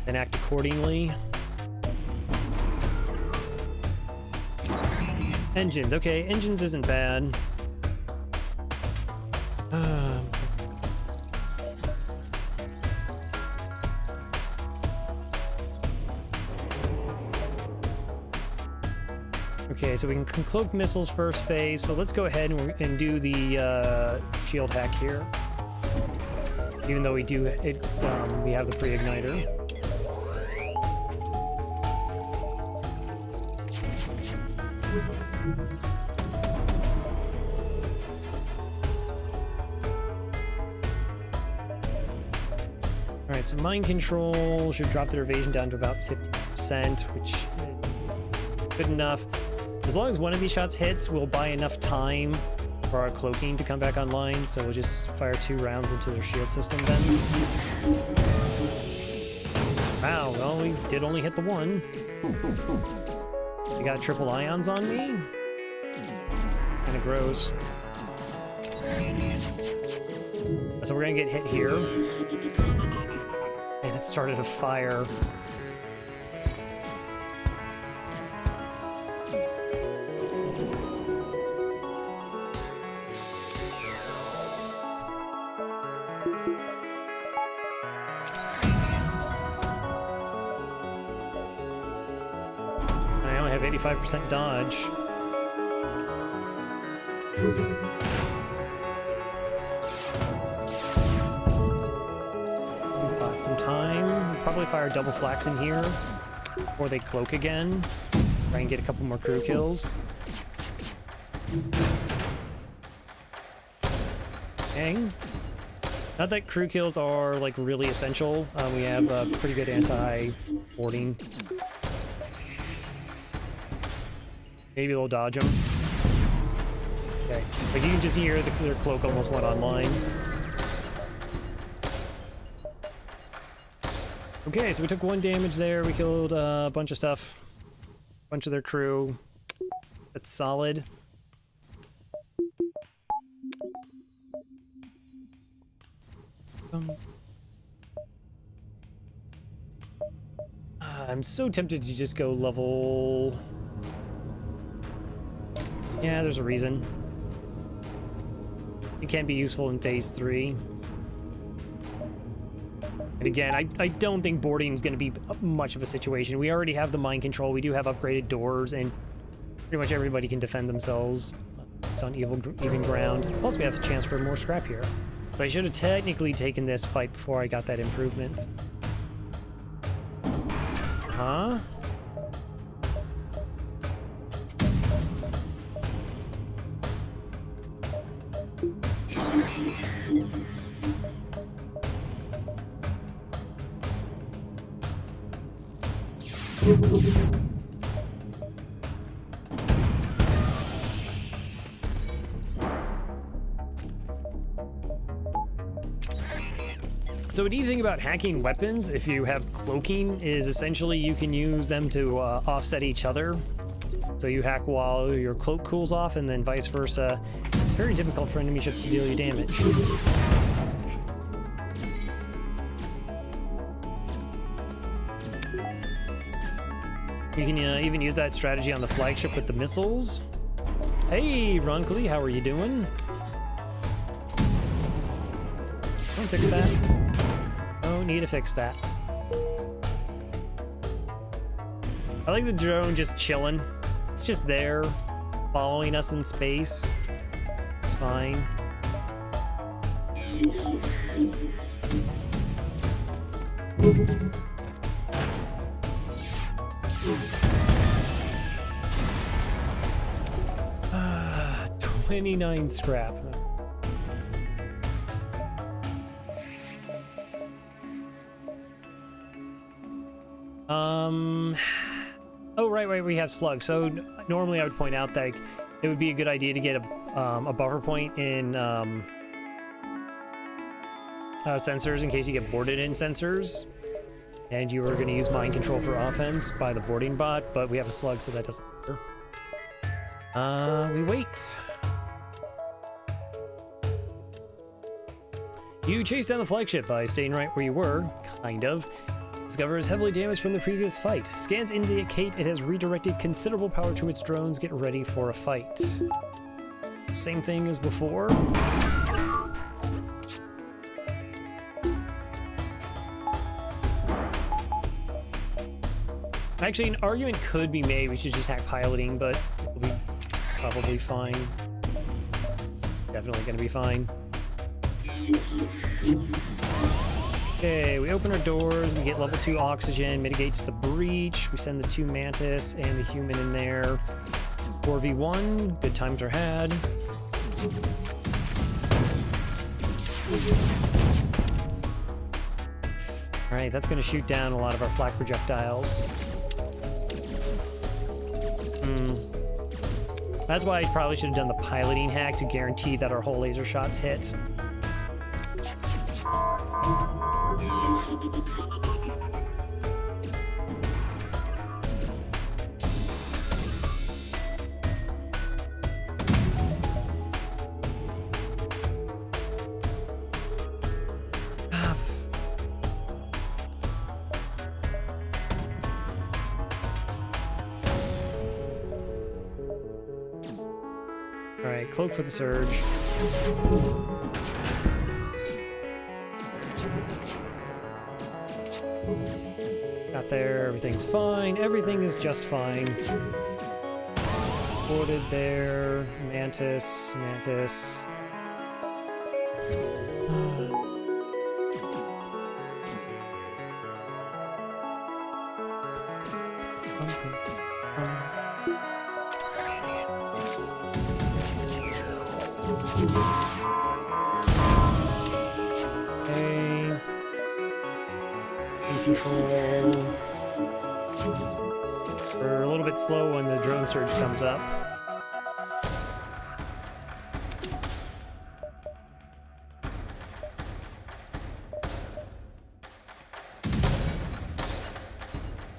then act accordingly. Engines, okay, engines isn't bad. Okay, so we can cloak missiles first phase, so let's go ahead and do the shield hack here. Even though we do it, we have the pre-igniter. Alright, so mind control should drop their evasion down to about 50%, which is good enough. As long as one of these shots hits, we'll buy enough time for our cloaking to come back online, so we'll just fire 2 rounds into their shield system then. Wow, well, we did only hit the 1. You got triple ions on me? Kinda gross. So we're gonna get hit here. And it started a fire. I only have 85% dodge. Got some time. Probably fire double flax in here, or they cloak again. Try and get a couple more crew kills. Okay. Not that crew kills are like really essential. We have pretty good anti-boarding. Maybe they'll dodge them. Okay, like you can just hear their cloak almost went online. Okay, so we took 1 damage there. We killed a bunch of stuff, a bunch of their crew. That's solid. I'm so tempted to just go level. Yeah, there's a reason. It can be useful in phase 3. And again, I don't think boarding is going to be much of a situation. We already have the mind control. We do have upgraded doors, and pretty much everybody can defend themselves. It's on even ground. Plus, we have a chance for more scrap here. So I should have technically taken this fight before I got that improvement. Huh? So a neat thing about hacking weapons, if you have cloaking, is essentially you can use them to offset each other. So you hack while your cloak cools off, and then vice versa. It's very difficult for enemy ships to deal you damage. You can even use that strategy on the flagship with the missiles. Hey, Ronkly, how are you doing? Don't fix that. Oh, need to fix that. I like the drone just chilling. It's just there, following us in space. It's fine. 29 scrap. Oh, right, we have slugs. So normally I would point out that it would be a good idea to get a buffer point in sensors in case you get boarded in sensors. And you were going to use mind control for offense by the boarding bot, but we have a slug, so that doesn't matter. We wait. You chase down the flagship by staying right where you were, kind of. Discover is heavily damaged from the previous fight. Scans indicate it has redirected considerable power to its drones. Get ready for a fight. Same thing as before. Actually, an argument could be made we should just hack piloting, but it'll be probably fine. It's definitely going to be fine. Okay, we open our doors, we get level 2 oxygen, mitigates the breach, we send the 2 mantis and the human in there. 4v1, good times are had. Alright, that's going to shoot down a lot of our flak projectiles. That's why I probably should have done the piloting hack to guarantee that our whole laser shots hit. Alright, cloak for the surge. Got there, everything's fine. Everything is just fine. Boarded there. Mantis. Okay. Control. We're a little bit slow when the drone surge comes up.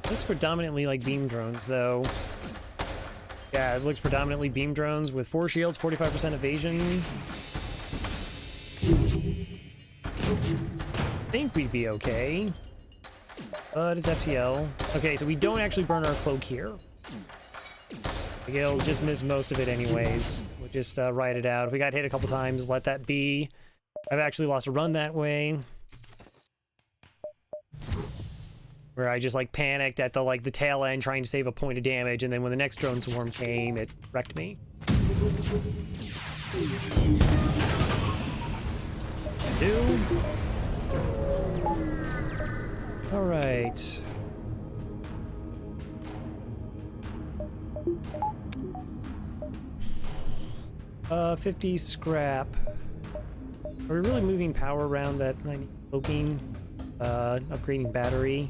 Looks predominantly like beam drones, though. Yeah, it looks predominantly beam drones with 4 shields, 45% evasion. I think we'd be okay. But it's FTL. Okay, so we don't actually burn our cloak here. It'll just miss most of it anyways. We'll just ride it out. If we got hit a couple times, let that be. I've actually lost a run that way. Where I just like panicked at the tail end trying to save a point of damage, and then when the next drone swarm came, it wrecked me. All right. Uh, 50 scrap. Are we really moving power around that I need cloaking? Upgrading battery.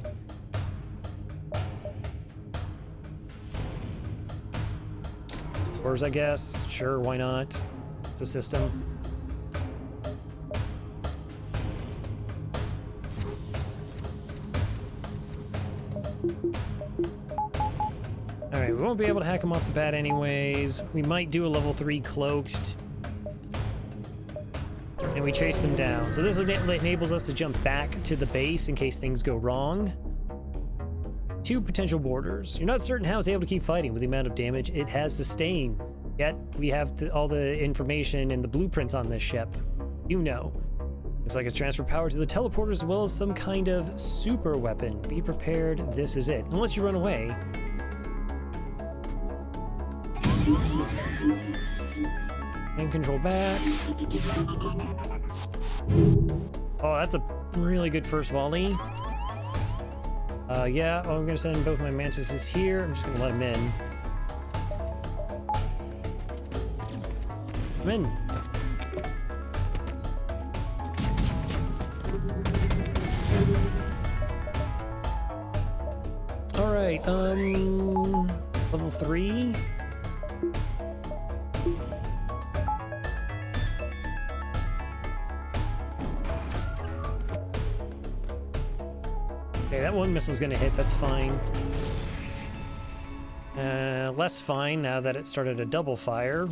Doors, I guess. Sure, why not? It's a system. Alright, we won't be able to hack them off the bat anyways. We might do a level 3 cloaked. And we chase them down. So this enables us to jump back to the base in case things go wrong. 2 potential borders. You're not certain how it's able to keep fighting with the amount of damage it has sustained. Yet, we have all the information and the blueprints on this ship. You know. Looks like it's transferred power to the teleporters as well as some kind of super weapon. Be prepared, this is it. Unless you run away. And control back. Oh, that's a really good first volley. Yeah, I'm gonna send both my mantises here. I'm just gonna let them in. Come in. All right, level 3. Okay, that one missile's gonna hit, that's fine. Less fine now that it started a double fire.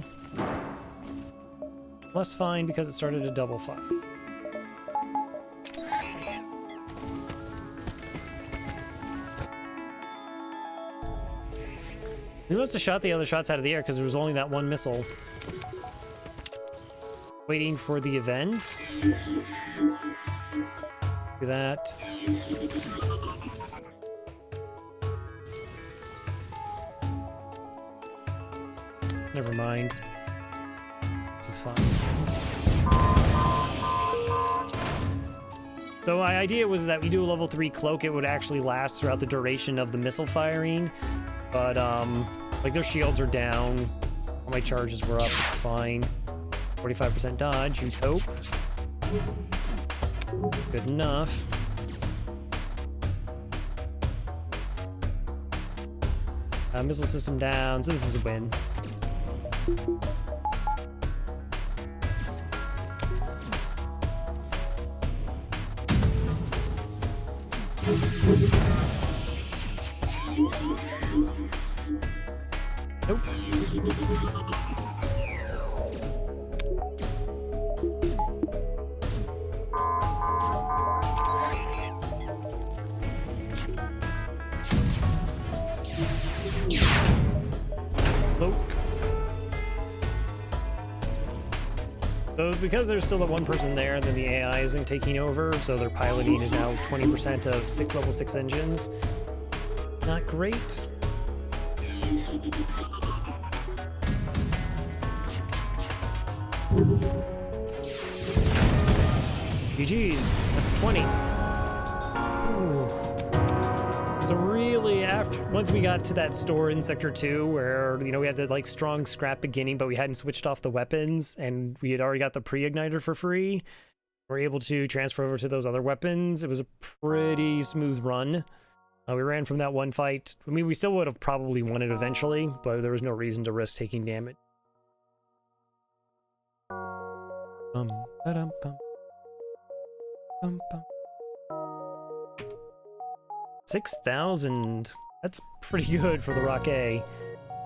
Less fine because it started a double fire. We must have shot the other shots out of the air because there was only that one missile. Waiting for the event. Do that. Never mind. This is fine. So my idea was that we do a level 3 cloak, it would actually last throughout the duration of the missile firing. But, like their shields are down. All my charges were up, it's fine. 45% dodge, you'd hope. Good enough. Missile system down, so this is a win. Nope. So because there's still that one person there, then the AI isn't taking over, so their piloting is now 20% of level 6 engines. Not great. GG's, that's 20. Ooh. So really, once we got to that store in Sector 2, where, you know, we had the, like, strong scrap beginning, but we hadn't switched off the weapons, and we had already got the pre-igniter for free, we're able to transfer over to those other weapons. It was a pretty smooth run. We ran from that one fight. I mean, we still would have probably won it eventually, but there was no reason to risk taking damage. 6,000. That's pretty good for the Rock A.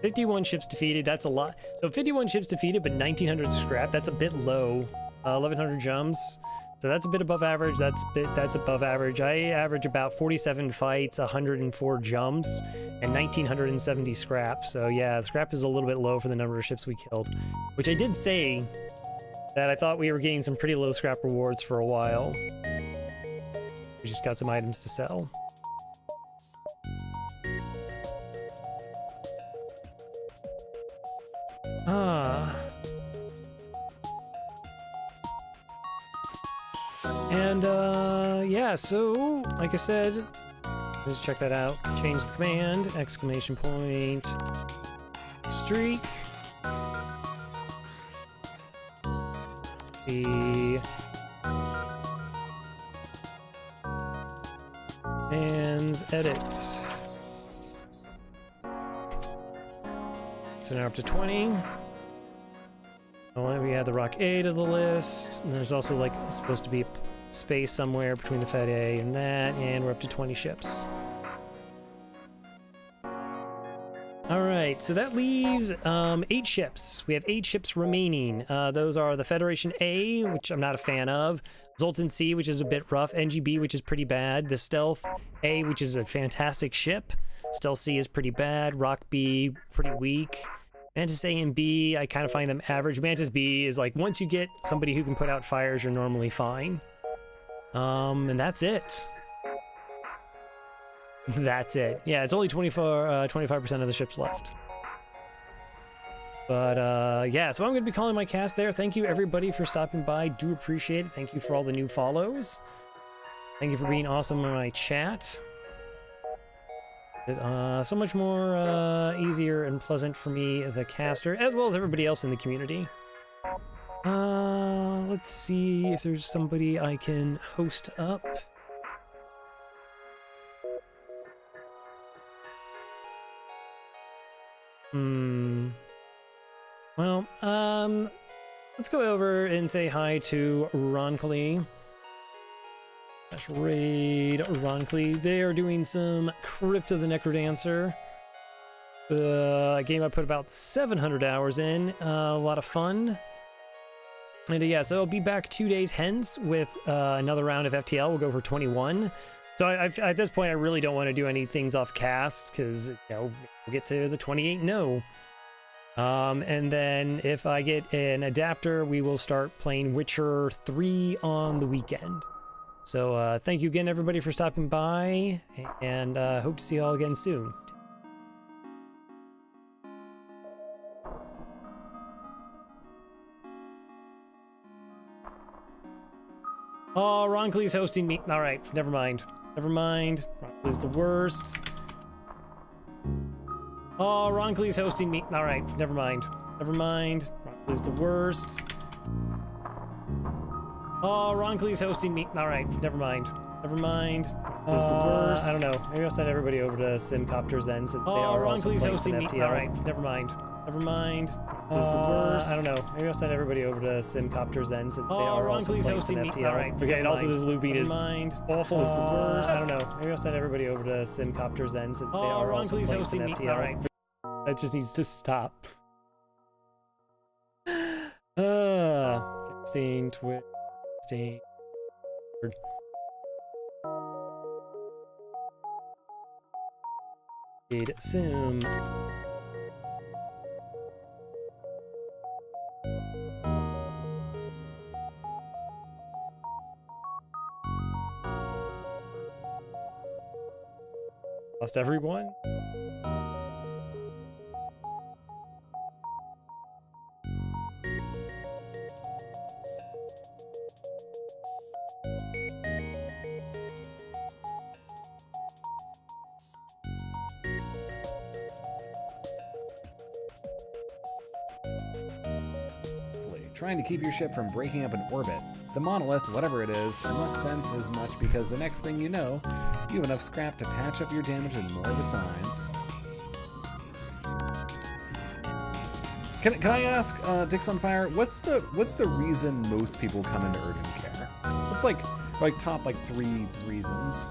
51 ships defeated, that's a lot. So 51 ships defeated, but 1,900 scrap, that's a bit low. 1,100 jumps, so that's a bit above average. That's above average. I average about 47 fights, 104 jumps, and 1,970 scrap. So yeah, scrap is a little bit low for the number of ships we killed. Which I did say that I thought we were getting some pretty low scrap rewards for a while. We just got some items to sell. And, yeah, so, like I said, let's check that out. Change the command, exclamation point, streak. The commands edit. So now up to 20. Oh, we add the Rock A to the list. And there's also like supposed to be space somewhere between the Fed A and that, and we're up to 20 ships. All right, so that leaves 8 ships. We have 8 ships remaining. Those are the Federation A, which I'm not a fan of, Zoltan C, which is a bit rough. NGB, which is pretty bad. The Stealth A, which is a fantastic ship. Stealth C is pretty bad. Rock B, pretty weak. Mantis A and B, I kind of find them average. Mantis B is like, once you get somebody who can put out fires, you're normally fine. And that's it. That's it. Yeah, it's only 25% of the ships left. But yeah, so I'm going to be calling my cast there. Thank you everybody for stopping by. Do appreciate it. Thank you for all the new follows. Thank you for being awesome in my chat. So much more easier and pleasant for me, the caster, as well as everybody else in the community. Let's see if there's somebody I can host up. Well, let's go over and say hi to Ronckley. Raid Ronckley. They are doing some Crypt of the Necrodancer. A game I put about 700 hours in. A lot of fun. And yeah, so I'll be back 2 days hence with another round of FTL. We'll go for 21. So at this point, I really don't want to do any things off cast because, you know, we'll get to the 28 no. And then if I get an adapter, we will start playing Witcher 3 on the weekend. So thank you again, everybody, for stopping by, and hope to see you all again soon. Oh, Ronckley's hosting me. All right, never mind. Never mind. Ronckley's the worst. Oh, Ronckley's hosting me. All right, never mind. Never mind. Ronckley's the worst. Oh, Ronckley's hosting me. All right, never mind. Never mind. Ronckley's the worst. I don't know. Maybe I'll send everybody over to Simcopters then, since they are also playing some FTL. All right, never mind. Never mind. Ronckley's the worst. I don't know. Maybe I'll send everybody over to Simcopters then, since they are also playing some FTL. All right. Okay, and also this looping is awful. Is the worst. I don't know. Maybe I'll send everybody over to Simcopters then, since they are also playing some FTL. All right. That just needs to stop. Texting, Twitch, texting. Sim. Lost everyone? Trying to keep your ship from breaking up in orbit. The monolith, whatever it is, must sense as much because the next thing you know, you have enough scrap to patch up your damage and more besides. Can I ask, Dicks on Fire, what's the reason most people come into urgent care? What's like top 3 reasons?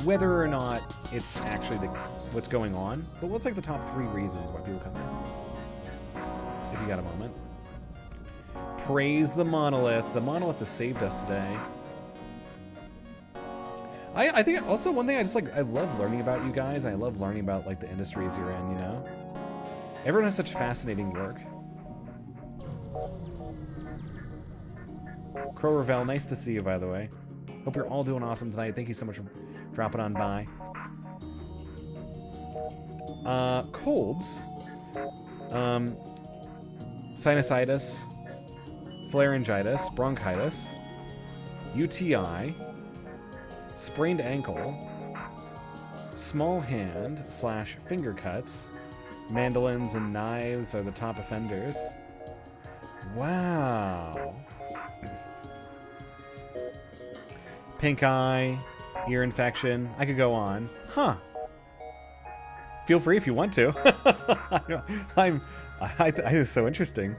Whether or not it's actually what's going on, but what's like the top 3 reasons why people come in? If you got a moment. Praise the monolith. The monolith has saved us today. I think also one thing I love learning about you guys. I love learning about like the industries you're in, you know? Everyone has such fascinating work. Crow Ravel, nice to see you, by the way. Hope you're all doing awesome tonight. Thank you so much for dropping on by. Colds. Sinusitis. Pharyngitis. Bronchitis. UTI. Sprained ankle. Small hand / finger cuts. Mandolins and knives are the top offenders. Wow. Pink eye, ear infection. I could go on. Huh. Feel free if you want to. I think it's so interesting.